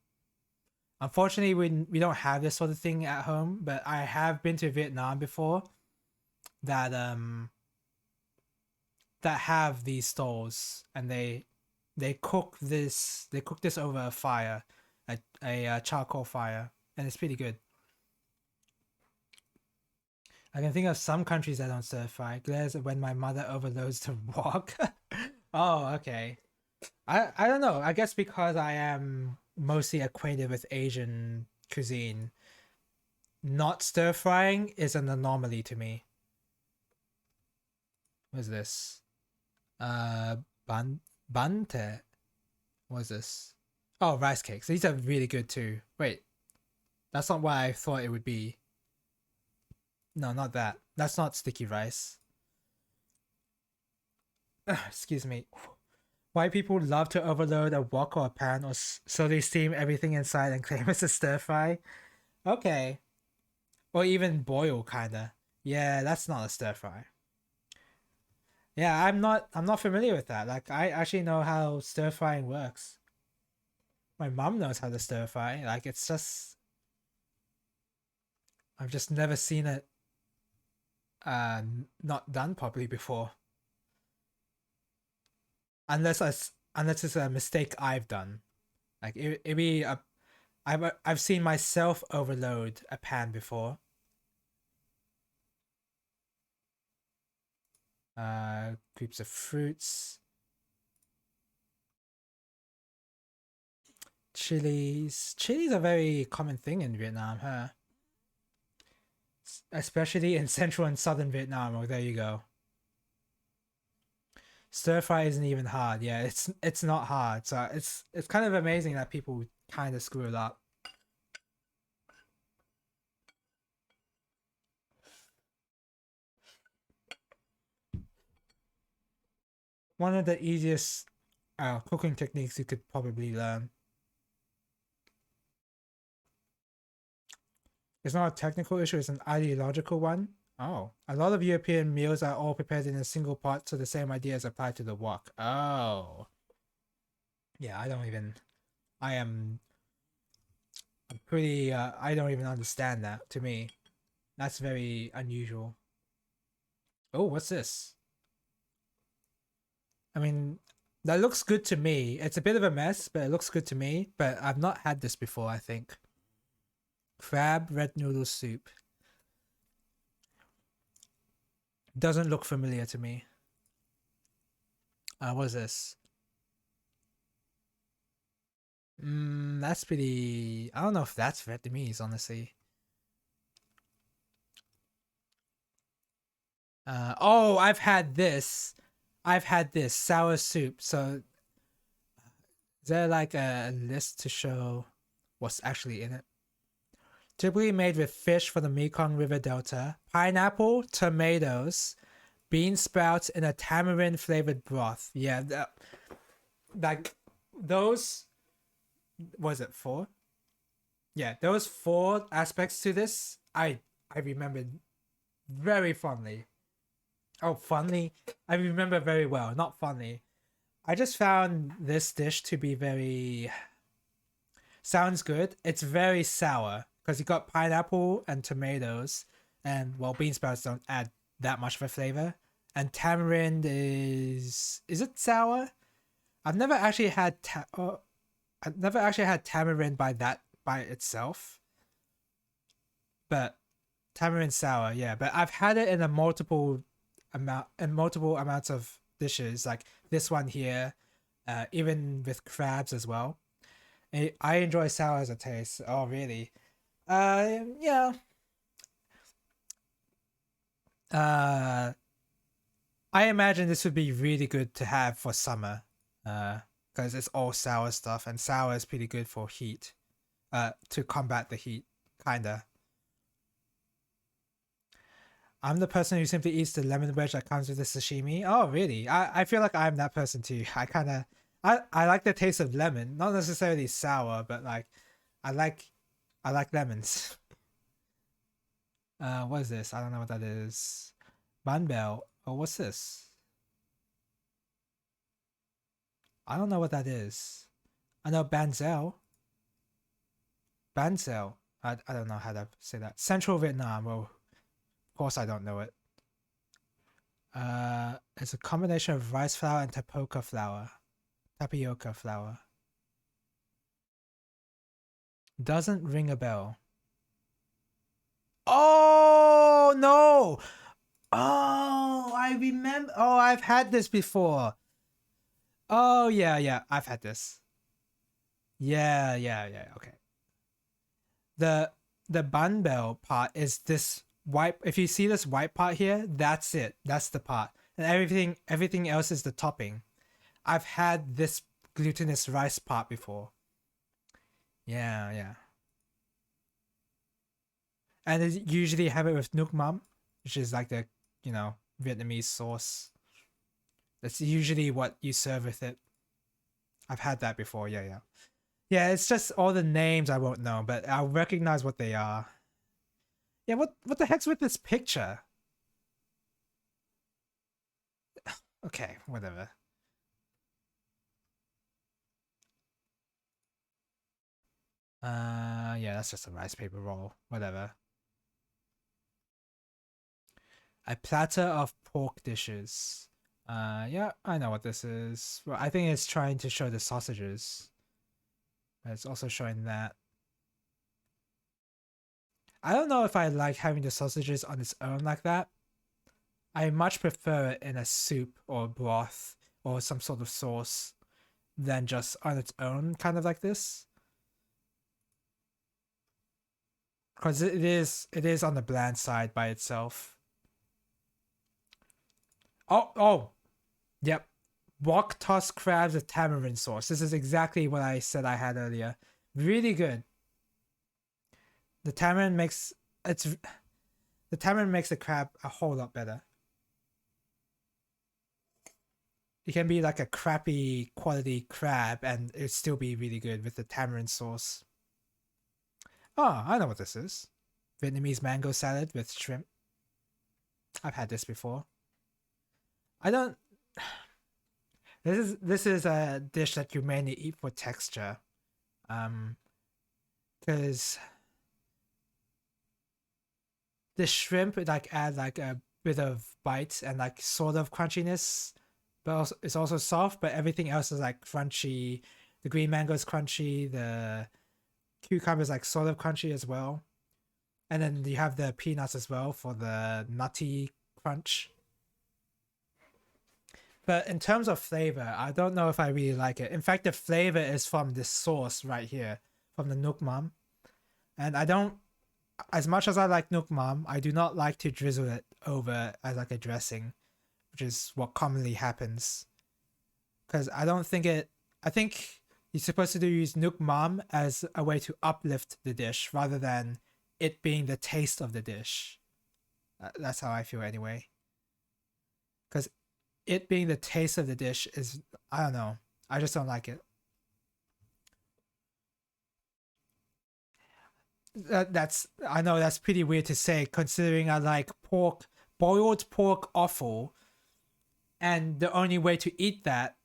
Unfortunately, we don't have this sort of thing at home, but I have been to Vietnam before. That that have these stalls, and they cook this over a fire, a charcoal fire, and it's pretty good. I can think of some countries that don't stir fry. Glares when my mother overloads the wok. Oh, okay. I don't know. I guess because I am mostly acquainted with Asian cuisine, not stir frying is an anomaly to me. What is this? Uh, bante. What is this? Oh, rice cakes. These are really good too. Wait, that's not what I thought it would be. No, not that. That's not sticky rice. Excuse me. White people love to overload a wok or a pan or so they steam everything inside and claim it's a stir fry. Okay. Or even boil kinda. Yeah, that's not a stir fry. Yeah, I'm not familiar with that. Like I actually know how stir frying works. My mom knows how to stir fry. Like it's just I've just never seen it not done properly before. Unless it's a mistake I've done. Like it be a I've seen myself overload a pan before. Groups of fruits, chilies. Chilies are a very common thing in Vietnam, huh? Especially in central and southern Vietnam. Oh, there you go. Stir fry isn't even hard. Yeah, it's not hard. So it's kind of amazing that people kind of screw it up. One of the easiest cooking techniques you could probably learn. It's not a technical issue, it's an ideological one. Oh, a lot of European meals are all prepared in a single pot, so the same ideas apply to the wok. Oh. Yeah, I am pretty, I don't even understand that to me. That's very unusual. Oh, what's this? I mean, that looks good to me. It's a bit of a mess, but it looks good to me. But I've not had this before, I think. Crab red noodle soup. Doesn't look familiar to me. What is this? That's pretty. I don't know if that's Vietnamese, honestly. Oh, I've had this. I've had this sour soup. So, is there like a list to show what's actually in it? Typically made with fish from the Mekong River Delta, pineapple, tomatoes, bean sprouts, and a tamarind flavored broth. Yeah, like those. Was it four? Yeah, there was four aspects to this. I remembered very fondly. Oh, fondly. I remember very well, not fondly. I just found this dish to be very sounds good. It's very sour because you got pineapple and tomatoes, and well, bean sprouts don't add that much of a flavor. And tamarind is it sour? I've never actually had I've never actually had tamarind by itself, but tamarind sour, yeah. But I've had it in a multiple amounts of dishes, like this one here, even with crabs as well. I enjoy sour as a taste. Oh, really? Yeah. Uh, I imagine this would be really good to have for summer. Because it's all sour stuff, and sour is pretty good for heat. To combat the heat, kinda. I'm the person who simply eats the lemon wedge that comes with the sashimi. Oh, really? I feel like I'm that person too. I like the taste of lemon, not necessarily sour, but like I like I like lemons. What is this? I don't know what that is. Banbel. Oh, what's this? I don't know what that is. I know Banzel. Banzel. I don't know how to say that. Central Vietnam. Well, of course I don't know it. It's a combination of rice flour and tapioca flour. Tapioca flour. Doesn't ring a bell. Oh no! Oh, I remember. Oh, I've had this before. Oh yeah, I've had this. Yeah. Okay. The the bun bell part is this white. If you see this white part here, that's it. That's the part, and everything else is the topping. I've had this glutinous rice part before. Yeah. And they usually have it with nuoc mam, which is like the Vietnamese sauce. That's usually what you serve with it. I've had that before. Yeah. It's just all the names I won't know, but I'll recognize what they are. Yeah, what the heck's with this picture? Okay, whatever. Yeah, that's just a rice paper roll. Whatever. A platter of pork dishes. Yeah, I know what this is. Well, I think it's trying to show the sausages. But it's also showing that. I don't know if I like having the sausages on its own like that. I much prefer it in a soup or broth or some sort of sauce than just on its own, kind of like this. Because it is on the bland side by itself. Oh, yep. Wok tossed crabs with tamarind sauce. This is exactly what I said I had earlier. Really good. The tamarind makes the crab a whole lot better. It can be like a crappy quality crab and it'd still be really good with the tamarind sauce. Oh, I know what this is. Vietnamese mango salad with shrimp. I've had this before. I don't. This is a dish that you mainly eat for texture, because the shrimp like add like a bit of bite and like sort of crunchiness, but also, it's also soft. But everything else is like crunchy. The green mango is crunchy. The cucumber is like sort of crunchy as well, and then you have the peanuts as well for the nutty crunch. But in terms of flavor, I don't know if I really like it. In fact, the flavor is from this sauce right here, from the nuoc mam. And I don't, as much as I like nuoc mam, I do not like to drizzle it over as like a dressing, which is what commonly happens. Because I don't think I think you're supposed to use nuoc mam as a way to uplift the dish rather than it being the taste of the dish. That's how I feel anyway. Because it being the taste of the dish is, I don't know, I just don't like it. That's, I know that's pretty weird to say considering I like boiled pork offal, and the only way to eat that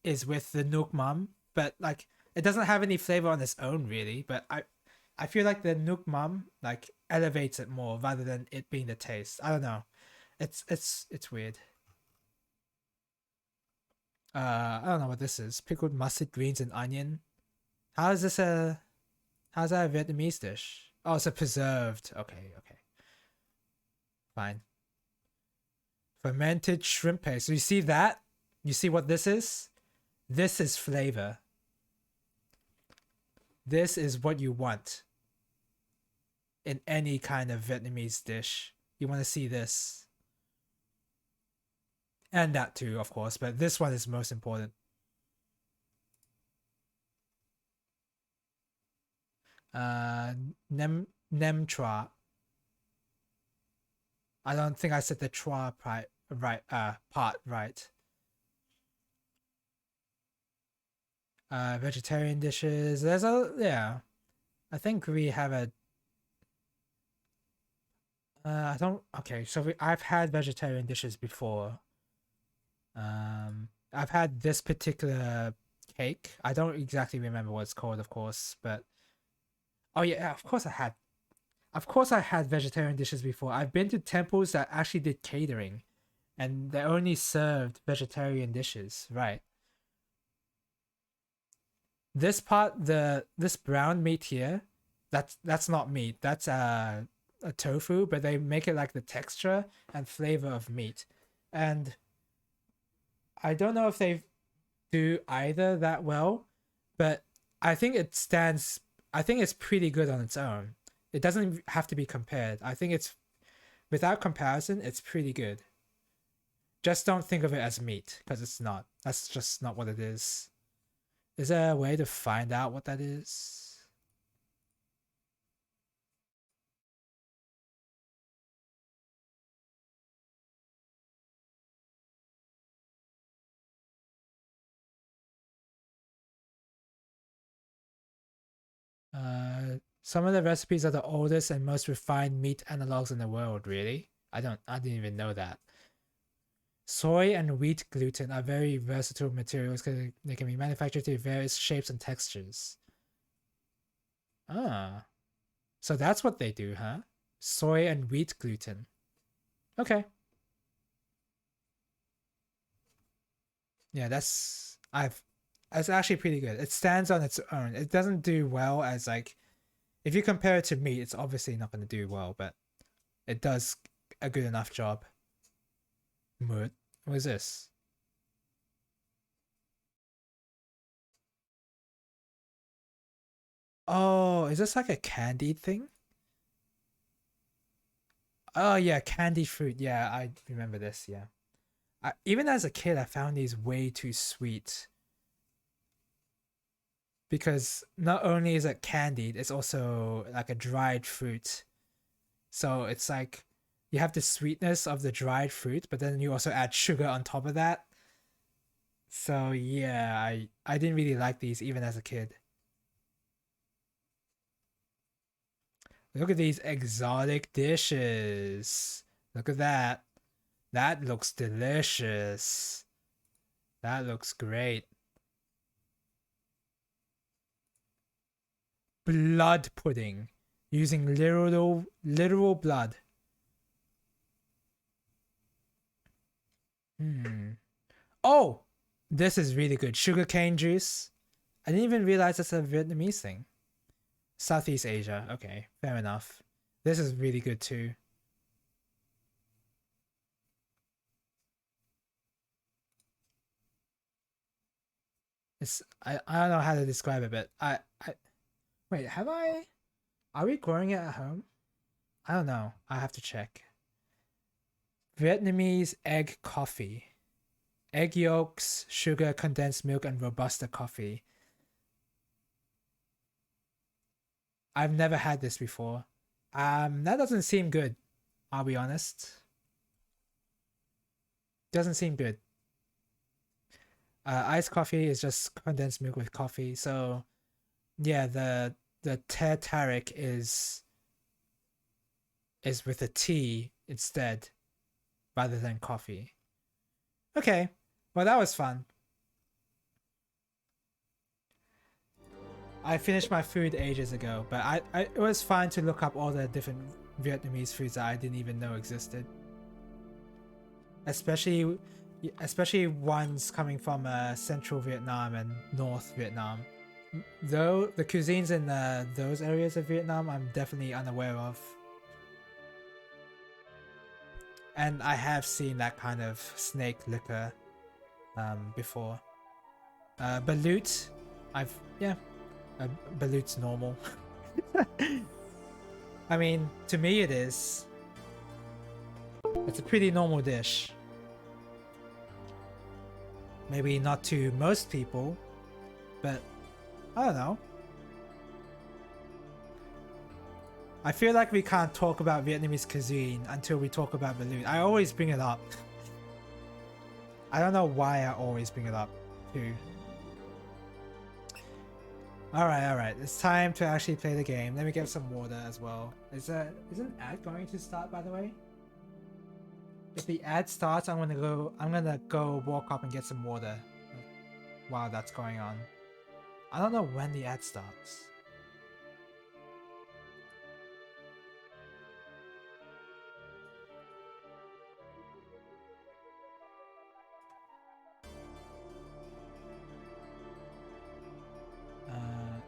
is with the nuoc mam. But like, it doesn't have any flavor on its own really. But I feel like the nuoc mam like elevates it more rather than it being the taste. I don't know. It's weird. I don't know what this is. Pickled mustard greens and onion. How is this a how's that a Vietnamese dish? Oh, it's a preserved. Okay. Fine. Fermented shrimp paste. So you see that? You see what this is? This is flavor. This is what you want in any kind of Vietnamese dish. You want to see this. And that too, of course, but this one is most important. Uh, Nem Tra. I don't think I said the Tra part right. Vegetarian dishes. There's a yeah. I think we have a. I don't. Okay, so I've had vegetarian dishes before. I've had this particular cake. I don't exactly remember what it's called, of course, but oh yeah, of course I had. Of course I had vegetarian dishes before. I've been to temples that actually did catering, and they only served vegetarian dishes, right? This part, this brown meat here, that's not meat. That's a tofu, but they make it like the texture and flavor of meat. And I don't know if they do either that well, but I think it stands. I think it's pretty good on its own. It doesn't have to be compared. I think it's without comparison, it's pretty good. Just don't think of it as meat because it's not. That's just not what it is. Is there a way to find out what that is? Some of the recipes are the oldest and most refined meat analogs in the world. Really? I didn't even know that. Soy and wheat gluten are very versatile materials because they can be manufactured to various shapes and textures. Ah, so that's what they do, huh? Soy and wheat gluten. Okay. Yeah, that's actually pretty good. It stands on its own. It doesn't do well as like if you compare it to meat, it's obviously not going to do well, but it does a good enough job. What is this? Oh, is this like a candied thing? Oh yeah, candied fruit. Yeah, I remember this. Yeah, even as a kid, I found these way too sweet because not only is it candied, it's also like a dried fruit. So it's like you have the sweetness of the dried fruit, but then you also add sugar on top of that. So yeah, I didn't really like these even as a kid. Look at these exotic dishes. Look at that. That looks delicious. That looks great. Blood pudding using literal blood. Hmm. Oh, this is really good. Sugarcane juice. I didn't even realize it's a Vietnamese thing. Southeast Asia. Okay, fair enough. This is really good too. I don't know how to describe it, but I wait, have I are we growing it at home? I don't know. I have to check. Vietnamese egg coffee. Egg yolks, sugar, condensed milk, and robusta coffee. I've never had this before. That doesn't seem good. I'll be honest. Doesn't seem good. Iced coffee is just condensed milk with coffee. So yeah, the tartaric is with a tea instead rather than coffee. Okay, well that was fun. I finished my food ages ago, but it was fun to look up all the different Vietnamese foods that I didn't even know existed. Especially especially ones coming from central Vietnam and North Vietnam. Though the cuisines in those areas of Vietnam, I'm definitely unaware of. And I have seen that kind of snake liquor before. Balut, I've yeah, balut's normal. I mean, to me it is. It's a pretty normal dish. Maybe not to most people, but I don't know. I feel like we can't talk about Vietnamese cuisine until we talk about balut. I always bring it up. I don't know why I always bring it up, too. Alright. It's time to actually play the game. Let me get some water as well. Is an ad going to start, by the way? If the ad starts, I'm gonna go walk up and get some water while that's going on. I don't know when the ad starts.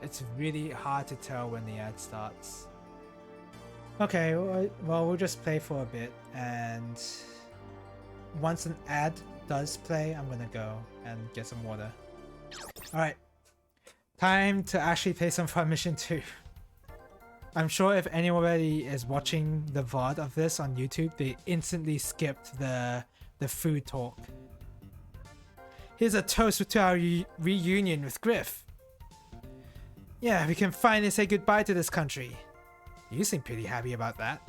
it's really hard to tell when the ad starts. Okay, well, we'll just play for a bit, and once an ad does play, I'm gonna go and get some water. Alright, time to actually play some Fun Mission 2. I'm sure if anybody is watching the VOD of this on YouTube, they instantly skipped the food talk. Here's a toast to our reunion with Griff. Yeah, we can finally say goodbye to this country. You seem pretty happy about that.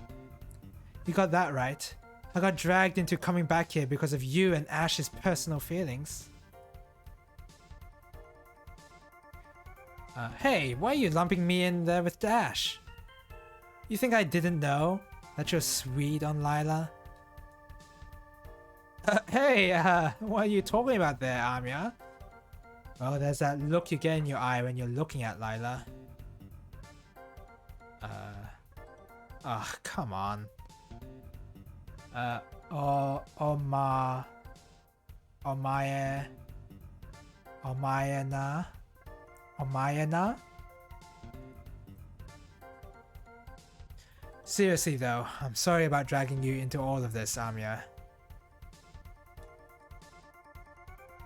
You got that right. I got dragged into coming back here because of you and Ash's personal feelings. Hey, why are you lumping me in there with Ash? You think I didn't know that you're sweet on Lila? Hey, what are you talking about there, Amia? Well, there's that look you get in your eye when you're looking at Lila. Come on. Omayana? Seriously though, I'm sorry about dragging you into all of this, Amia.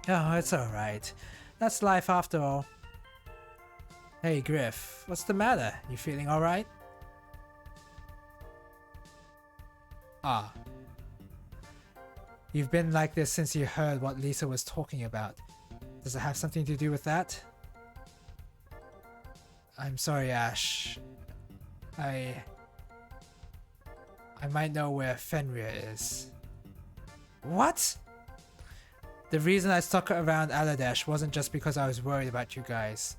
Oh, it's alright. That's life after all. Hey Griff, what's the matter? You feeling alright? Ah. You've been like this since you heard what Lisa was talking about. Does it have something to do with that? I'm sorry, Ash. I might know where Fenrir is. What? The reason I stuck around Aladesh wasn't just because I was worried about you guys.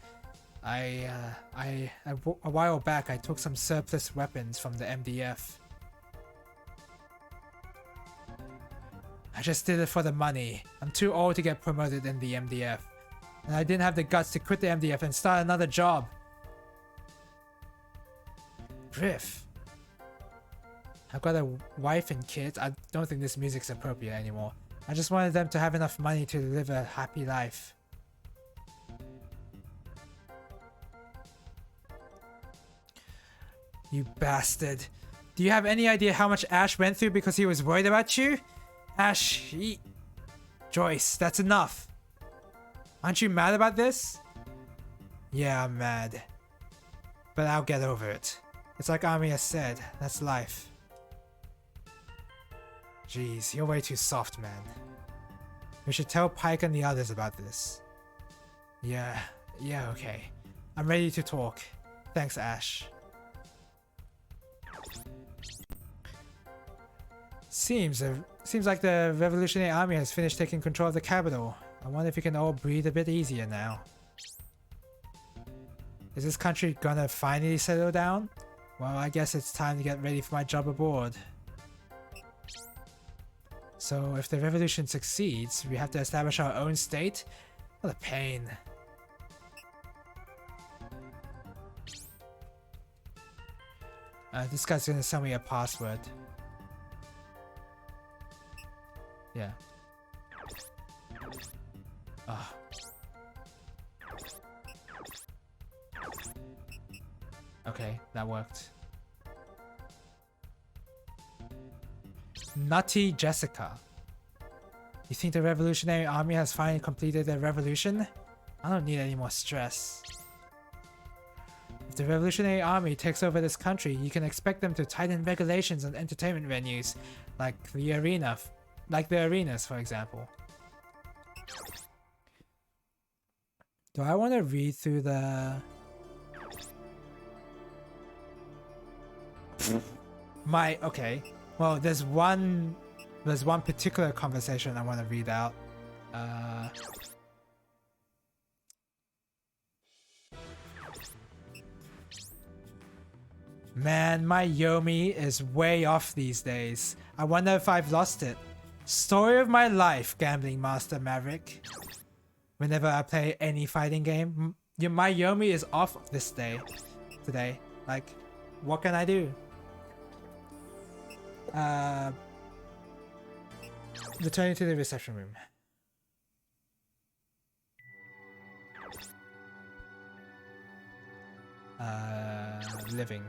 A while back I took some surplus weapons from the MDF. I just did it for the money. I'm too old to get promoted in the MDF. And I didn't have the guts to quit the MDF and start another job. Griff. I've got a wife and kids. I don't think this music's appropriate anymore. I just wanted them to have enough money to live a happy life. You bastard. Do you have any idea how much Ash went through because he was worried about you? Ash, Joyce, that's enough. Aren't you mad about this? Yeah, I'm mad. But I'll get over it. It's like Amiya said, that's life. Jeez, you're way too soft, man. We should tell Pike and the others about this. Yeah, okay. I'm ready to talk. Thanks, Ash. Seems like the Revolutionary Army has finished taking control of the capital. I wonder if we can all breathe a bit easier now. Is this country gonna finally settle down? Well, I guess it's time to get ready for my job aboard. So if the revolution succeeds, we have to establish our own state? What a pain. This guy's gonna send me a password. Yeah. Ah. Okay, that worked. Nutty Jessica. You think the Revolutionary Army has finally completed their revolution? I don't need any more stress. If the Revolutionary Army takes over this country, you can expect them to tighten regulations on entertainment venues, like the arenas, for example. Do I want to read through the... Okay. Well, there's one particular conversation I want to read out. Man, my Yomi is way off these days. I wonder if I've lost it. Story of my life, Gambling Master Maverick. Whenever I play any fighting game, my Yomi is off today. Like, what can I do? Returning to the reception room. living.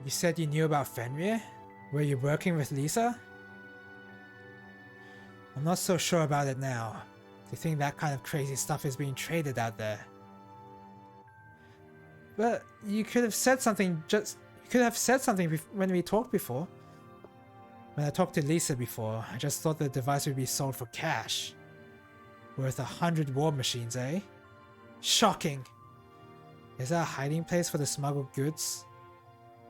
You said you knew about Fenrir? Were you working with Lisa? I'm not so sure about it now. To think that kind of crazy stuff is being traded out there. But you could have said something when we talked before. When I talked to Lisa before, I just thought the device would be sold for cash. Worth 100 war machines, eh? Shocking! Is that a hiding place for the smuggled goods?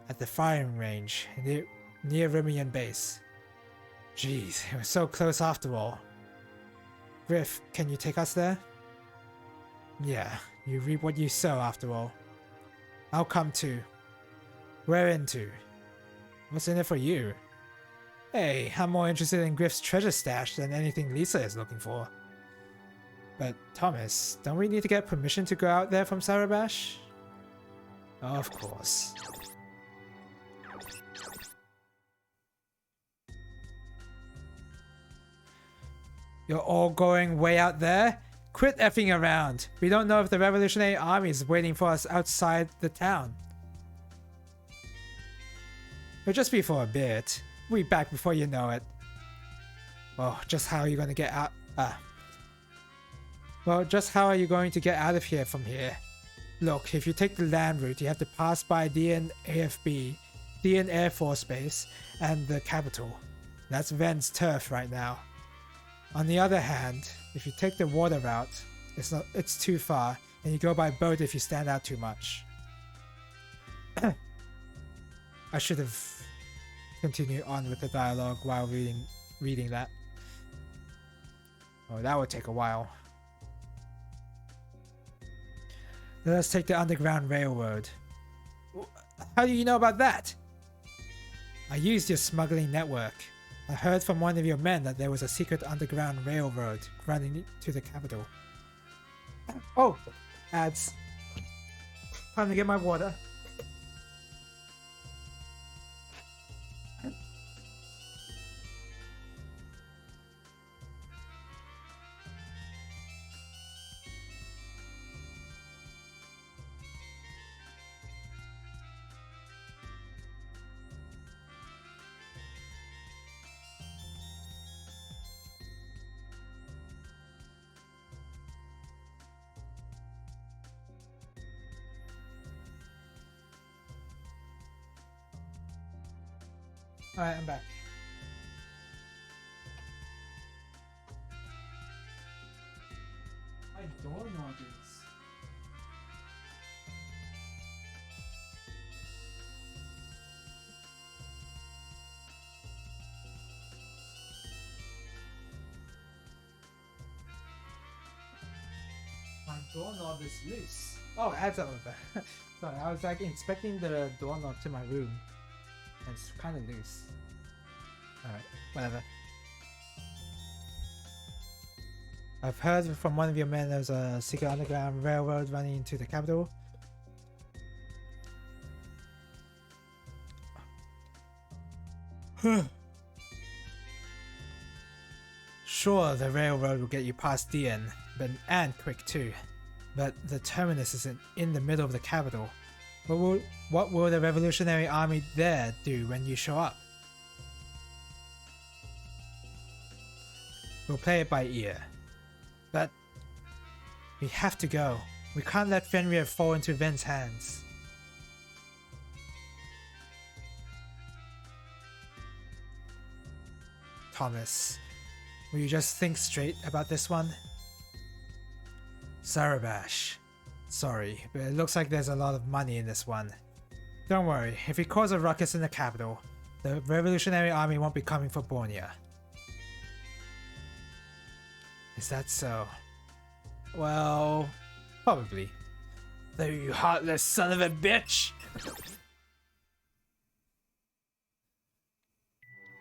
At the firing range, near Rimian base. Jeez, it was so close after all. Griff, can you take us there? Yeah, you reap what you sow after all. I'll come too. Where into? What's in it for you? Hey, I'm more interested in Griff's treasure stash than anything Lisa is looking for. But Thomas, don't we need to get permission to go out there from Sarabash? Of course. You're all going way out there? Quit effing around. We don't know if the Revolutionary Army is waiting for us outside the town. It'll just be for a bit. We'll be back before you know it. Well, just how are you going to get out? Well, just how are you going to get out of here from here? Look, if you take the land route, you have to pass by Dian AFB, Dian Air Force Base, and the capital. That's Ven's turf right now. On the other hand, if you take the water route, it's too far, and you go by boat if you stand out too much. I should have continued on with the dialogue while reading that. Oh, that would take a while. Let us take the Underground Railroad. How do you know about that? I used your smuggling network. I heard from one of your men that there was a secret underground railroad running to the capital. Oh! Ads. Time to get my water. Alright, I'm back. My doorknob is... My doorknob is loose. Oh, adds up with that. Sorry, I was like inspecting the doorknob to my room. It's kind of loose. Alright, whatever. I've heard from one of your men there's a secret underground railroad running into the capital. Sure, the railroad will get you past Dian, and quick too. But the terminus isn't in the middle of the capital. What will the Revolutionary Army there do when you show up? We'll play it by ear. But we have to go. We can't let Fenrir fall into Ven's hands. Thomas, will you just think straight about this one? Sarabash. Sorry, but it looks like there's a lot of money in this one. Don't worry, if we cause a ruckus in the capital, the Revolutionary Army won't be coming for Borneo. Is that so? Well, probably. You heartless son of a bitch!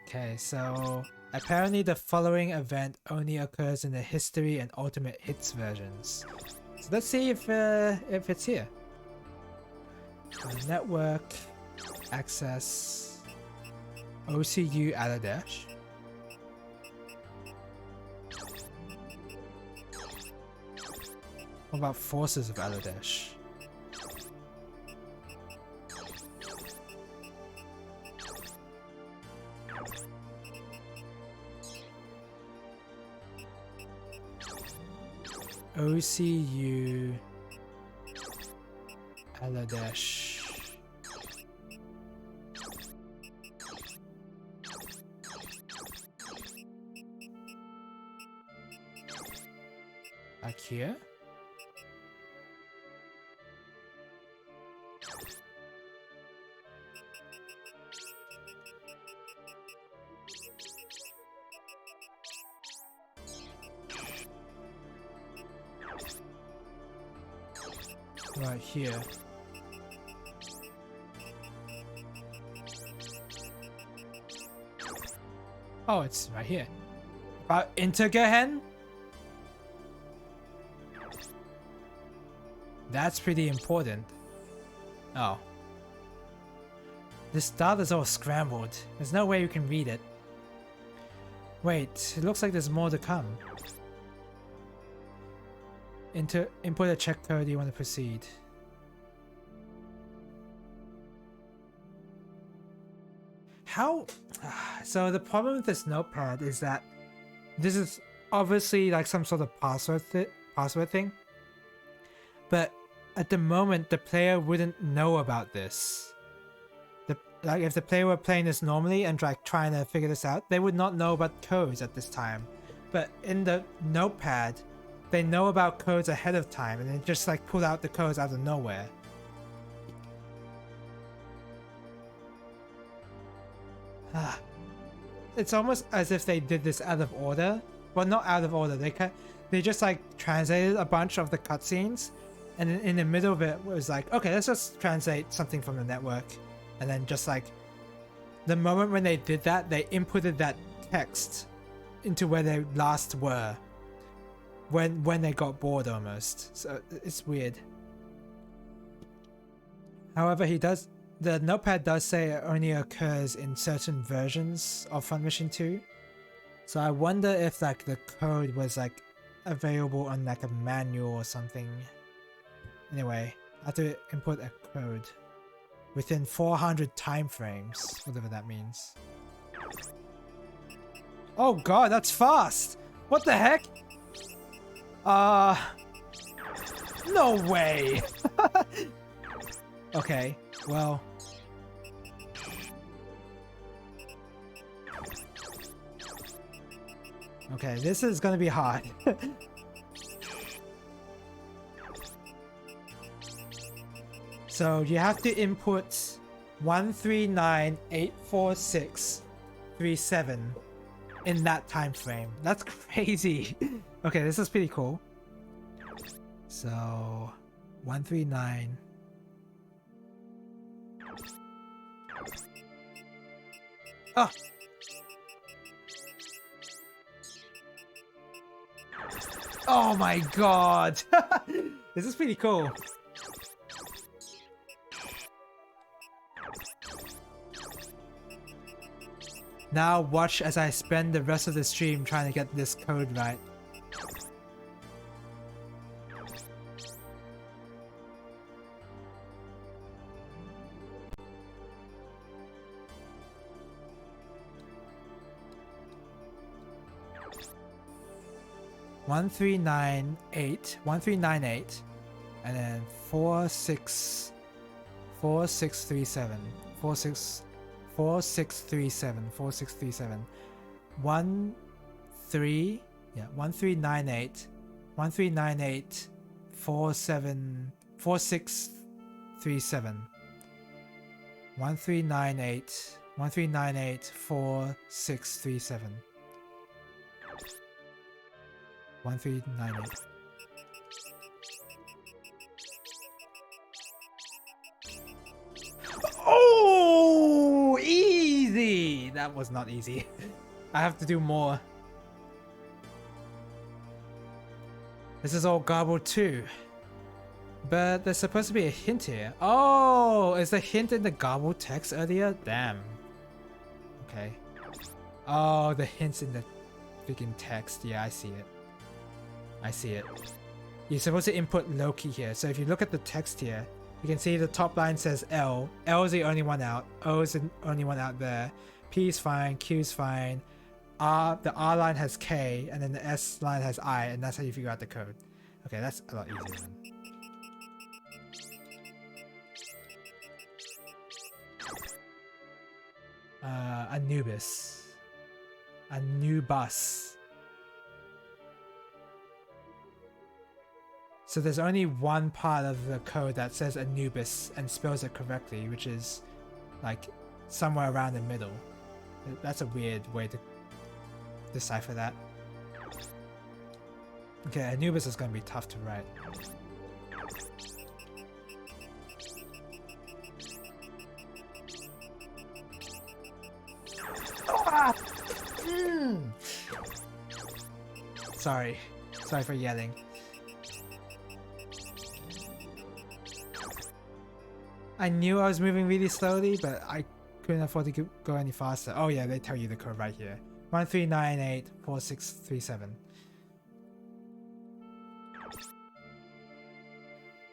Okay, so apparently the following event only occurs in the History and Ultimate Hits versions. So let's see if it's here. Network, access, OCU Aladesh. What about Forces of Aladesh? OCU Aladesh. Like here? Right here. Oh, it's right here. About Intergehen? That's pretty important. Oh. This data's all scrambled. There's no way you can read it. Wait, it looks like there's more to come. Input a check code, you want to proceed. How? So the problem with this notepad is that this is obviously like some sort of password thing. But at the moment, the player wouldn't know about this. Like if the player were playing this normally and like trying to figure this out, they would not know about codes at this time. But in the notepad, they know about codes ahead of time, and they just like pull out the codes out of nowhere. It's almost as if they did this out of order. Well, not out of order. They just like translated a bunch of the cutscenes, and in the middle of it was like, okay, let's just translate something from the network. And then just like the moment when they did that, they inputted that text into where they last were when they got bored almost. So it's weird. However, the notepad does say it only occurs in certain versions of Front Mission 2. So I wonder if like the code was like available on like a manual or something. Anyway, I have to input a code within 400 time frames, whatever that means. Oh god, that's fast! What the heck? No way! Okay, well. Okay, this is gonna be hard. So you have to input 139-846-37 in that time frame. That's crazy. Okay, this is pretty cool. So 139. Oh. Oh my god. This is pretty cool. Now watch as I spend the rest of the stream trying to get this code right. One three nine eight, and then 4637, 4637. 1398, 4637. 1398, 4637. 1398. Oh, easy! That was not easy. I have to do more. This is all garbled too. But there's supposed to be a hint here. Oh, is the hint in the garbled text earlier? Damn. Okay. Oh, the hint's in the freaking text. Yeah, I see it. I see it. You're supposed to input Loki here. So if you look at the text here, you can see the top line says L. L is the only one out. O is the only one out there. P is fine. Q is fine. R, the R line has K, and then the S line has I, and that's how you figure out the code. Okay, that's a lot easier then. Anubis. Anubis. So there's only one part of the code that says Anubis and spells it correctly, which is like somewhere around the middle. That's a weird way to decipher that. Okay, Anubis is going to be tough to write. Ah! Sorry for yelling. I knew I was moving really slowly, but I couldn't afford to go any faster. Oh yeah, they tell you the code right here. 13984637.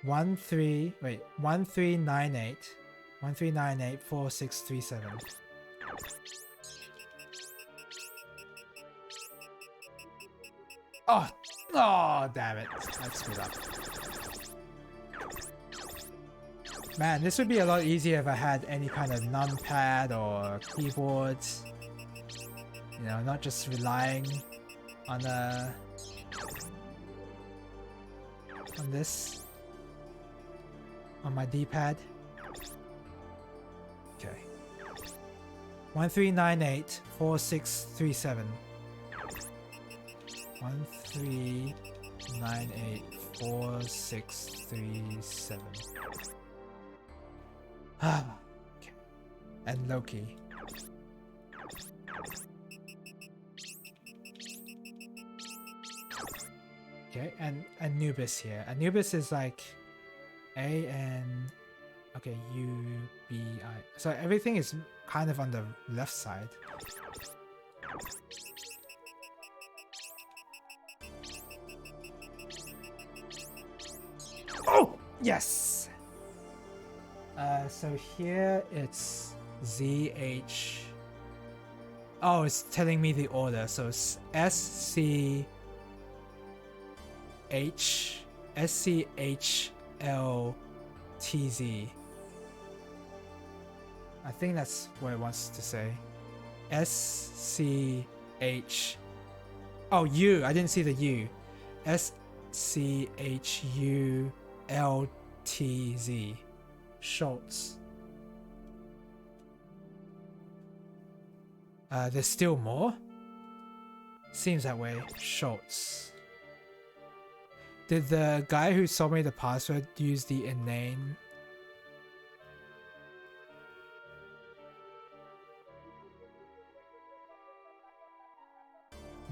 13984637. Oh, damn it. I screwed up. Man, this would be a lot easier if I had any kind of numpad or keyboard. You know, not just relying on this. On my D-pad. Okay. 13984637. 13984637. Okay. And Loki. Okay, and Anubis here. Anubis is like A-N... Okay, U-B-I. So everything is kind of on the left side. Oh! Yes! So here it's Z-H... Oh, it's telling me the order. So it's S-C... S-C-H-L-T-Z. I think that's what it wants to say. S-C-H... Oh, U. I didn't see the U. S-C-H-U-L-T-Z. Schultz. There's still more? Seems that way. Schultz. Did the guy who sold me the password use the inane?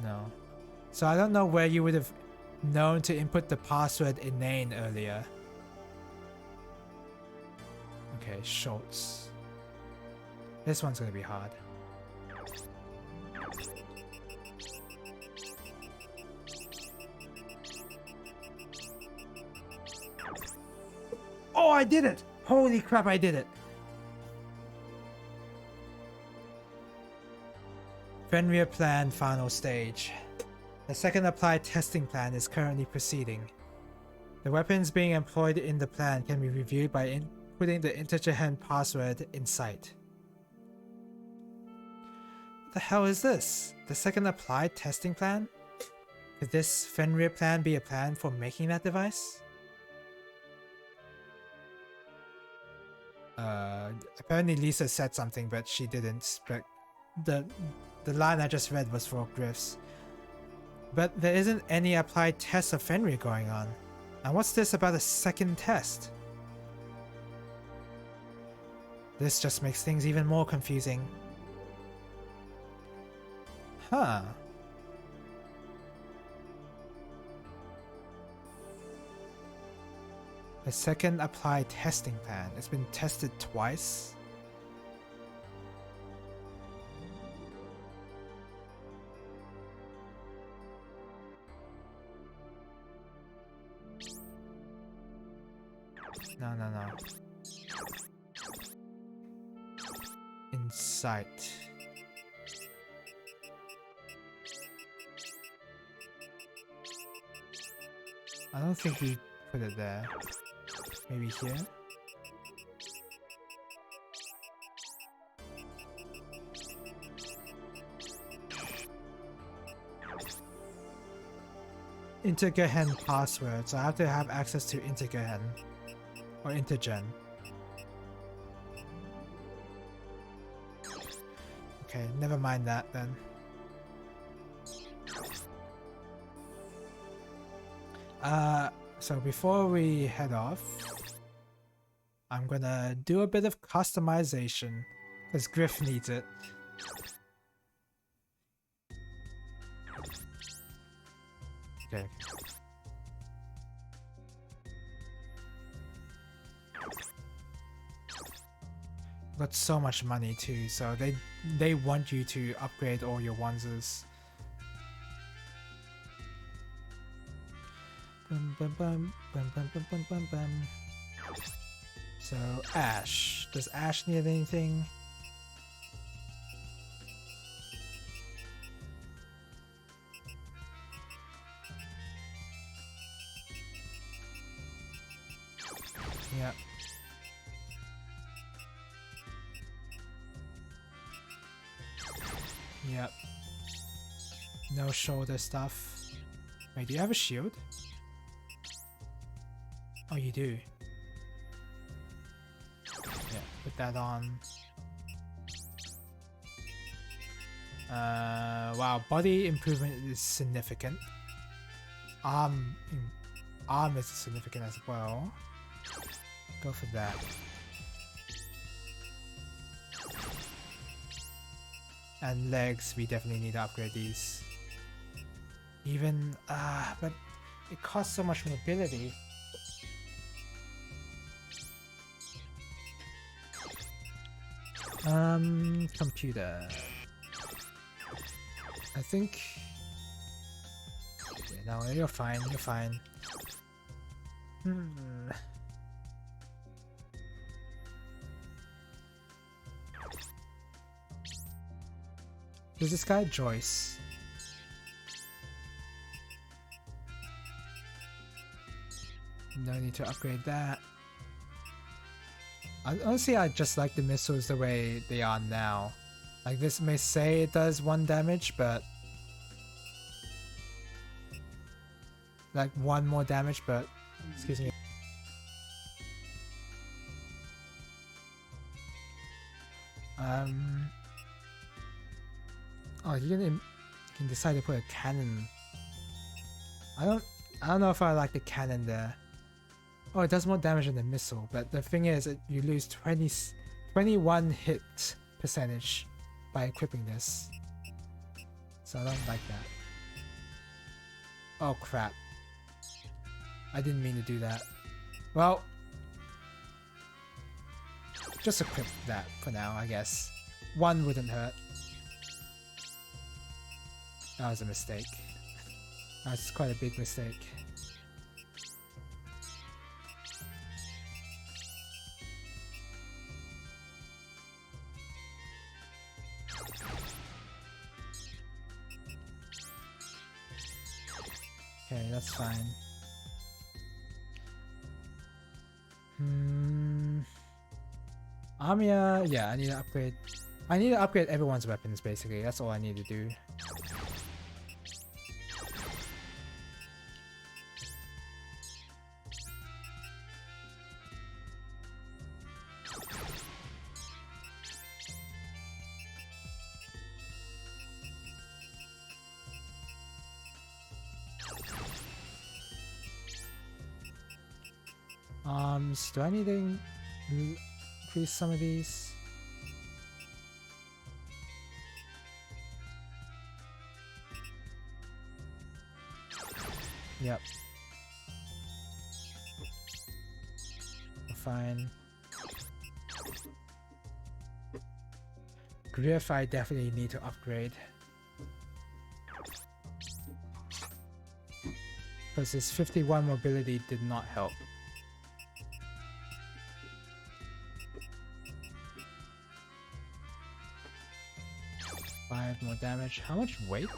No. So I don't know where you would have known to input the password inane earlier. Okay, Schultz. This one's gonna be hard. Oh, I did it! Holy crap, I did it! Fenrir plan final stage. The second applied testing plan is currently proceeding. The weapons being employed in the plan can be reviewed by inputting the integer hen password in sight. What the hell is this? The second applied testing plan? Could this Fenrir plan be a plan for making that device? Apparently Lisa said something, but she didn't. But the line I just read was for Griff's. But there isn't any applied test of Fenrir going on. And what's this about a second test? This just makes things even more confusing. Huh. The second applied testing plan. It's been tested twice. No. Insight. I don't think we put it there. Maybe here? Integer-hen password, so I have to have access to integer-hen. Or intergen. Okay, never mind that then. So before we head off, I'm gonna do a bit of customization, because Griff needs it. Okay. Got so much money too, so they want you to upgrade all your onesies. Bum, bum, bum, bum, bum, bum, bum, bum, bum. So Ash, does Ash need anything? Yep. Yep. No shoulder stuff. Wait, do you have a shield? Oh, you do. Yeah, put that on. Wow, body improvement is significant. Arm is significant as well. Go for that. And legs, we definitely need to upgrade these. Even, but it costs so much mobility. Computer. I think... Okay, no, you're fine, you're fine. There's this guy, Joyce. No need to upgrade that. Honestly, I just like the missiles the way they are now. Like, this may say it does 1 damage, but... like, 1 more damage, but... Excuse me. Oh, you can decide to put a cannon. I don't know if I like the cannon there. Oh, it does more damage than the missile, but the thing is, you lose 21 hit percentage by equipping this. So I don't like that. Oh crap. I didn't mean to do that. Well, just equip that for now, I guess. 1 wouldn't hurt. That was a mistake. That's quite a big mistake. Okay, that's fine. Amia, yeah, I need to upgrade. I need to upgrade everyone's weapons basically. That's all I need to do. Do I need to increase some of these? Yep. Fine. Griff, I definitely need to upgrade. Because his 51 mobility did not help. 5 more damage. How much weight?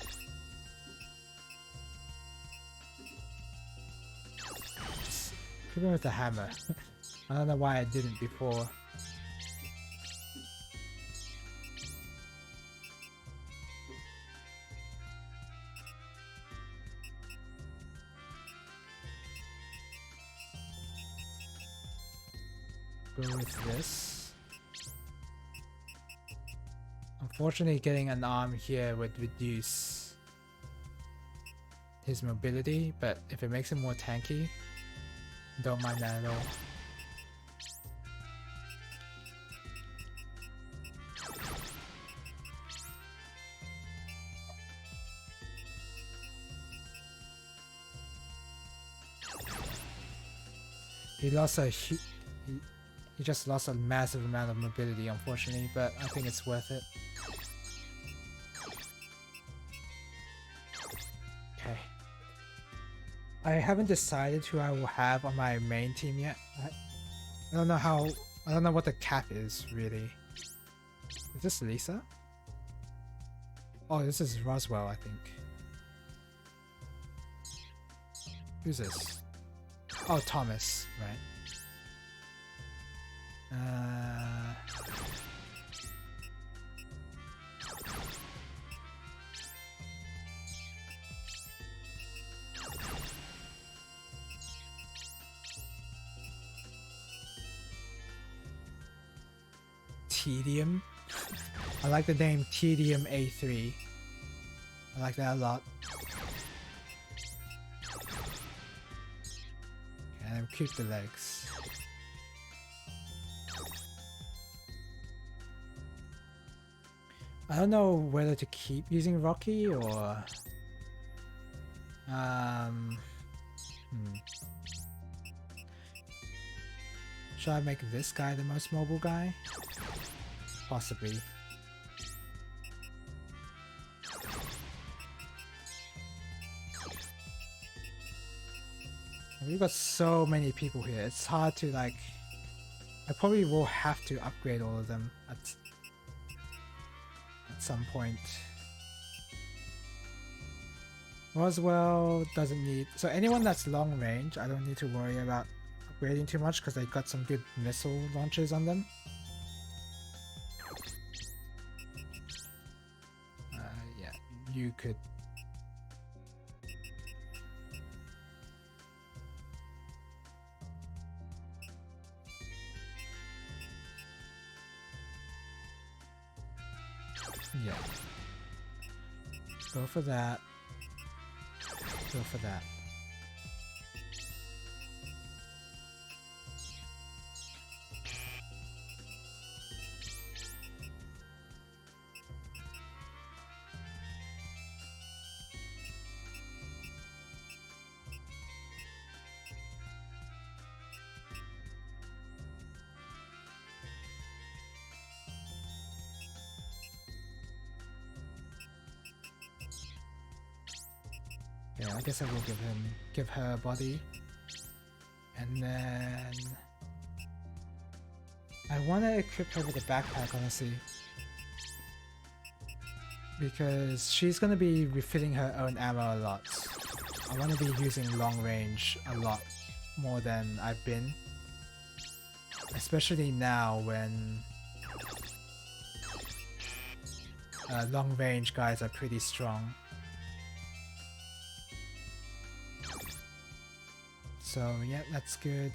Even with the hammer. I don't know why I didn't before. Go with this. Unfortunately, getting an arm here would reduce his mobility, but if it makes him more tanky, don't mind that at all. He lost a he just lost a massive amount of mobility, unfortunately, but I think it's worth it. Okay. I haven't decided who I will have on my main team yet. I don't know what the cap is, really. Is this Lisa? Oh, this is Roswell, I think. Who's this? Oh, Thomas, right. Tedium. I like the name Tedium A3. I like that a lot. And keep the legs. I don't know whether to keep using Rocky or should I make this guy the most mobile guy? Possibly. We've got so many people here, it's hard to like... I probably will have to upgrade all of them at some point. Roswell doesn't need... So anyone that's long range, I don't need to worry about upgrading too much because they got some good missile launchers on them. Yeah, you could... Yeah. Go for that. Go for that. Yeah, I guess I will give her a body. And then... I want to equip her with a backpack, honestly. Because she's going to be refilling her own ammo a lot. I want to be using long range a lot more than I've been. Especially now when... long range guys are pretty strong. So yeah, that's good.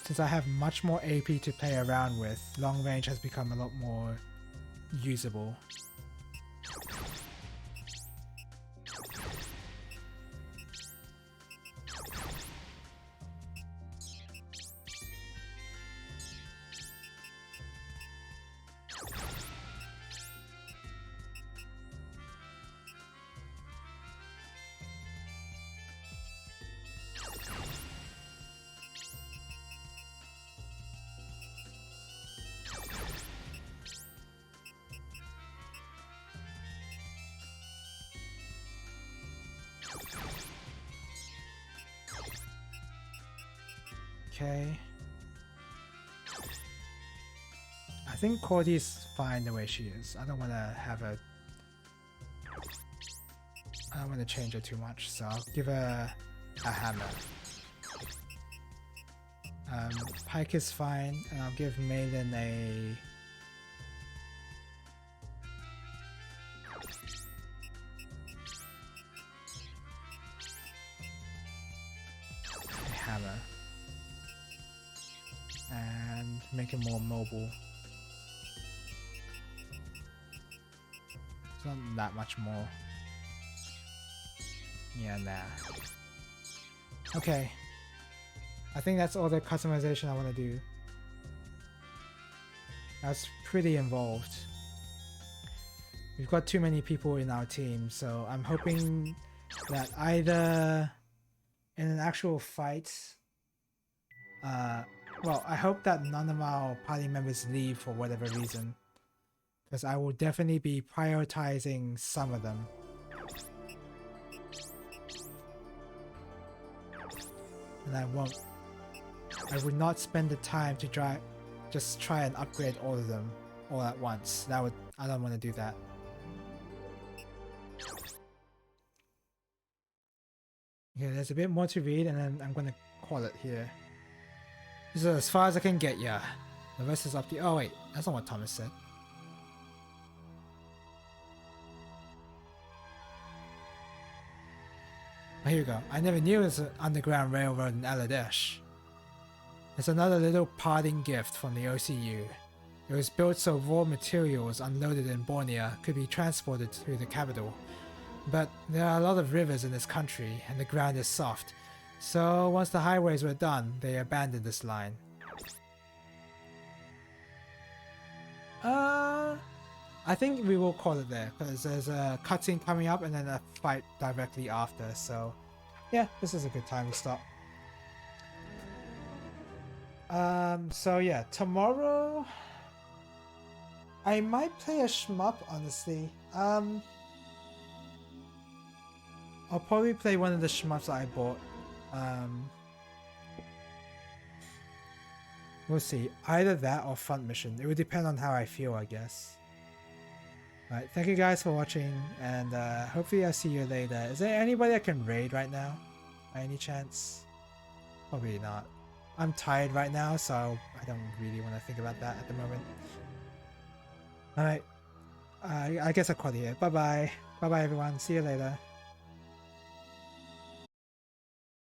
Since I have much more AP to play around with, long range has become a lot more usable. Okay. I think Cordy's fine the way she is. I don't want to have a don't want to change it too much, so I'll give her a hammer. Pike is fine, and I'll give Malin a... hammer. And make it more mobile. It's not that much more. Yeah, nah. Okay. I think that's all the customization I want to do. That's pretty involved. We've got too many people in our team, so I'm hoping that either in an actual fight, well, I hope that none of our party members leave for whatever reason, because I will definitely be prioritizing some of them. And I would not spend the time to just try and upgrade all of them all at once. I don't want to do that. Okay, there's a bit more to read and then I'm gonna call it here. This is as far as I can get, yeah. The rest is up to... Oh wait, that's not what Thomas said. Oh, here we go. I never knew there was an underground railroad in Aladesh. It's another little parting gift from the OCU. It was built so raw materials unloaded in Borneo could be transported to the capital. But there are a lot of rivers in this country and the ground is soft. So once the highways were done, they abandoned this line. I think we will call it there because there's a cutscene coming up and then a fight directly after. So yeah, this is a good time to stop. So yeah, tomorrow I might play a shmup, honestly. I'll probably play one of the shmups that I bought. We'll see. Either that or Front Mission. It would depend on how I feel, I guess. Alright, thank you guys for watching, and hopefully I'll see you later. Is there anybody I can raid right now? By any chance? Probably not. I'm tired right now, so I don't really want to think about that at the moment. Alright. I guess I'll call it here. Bye bye. Bye bye everyone. See you later.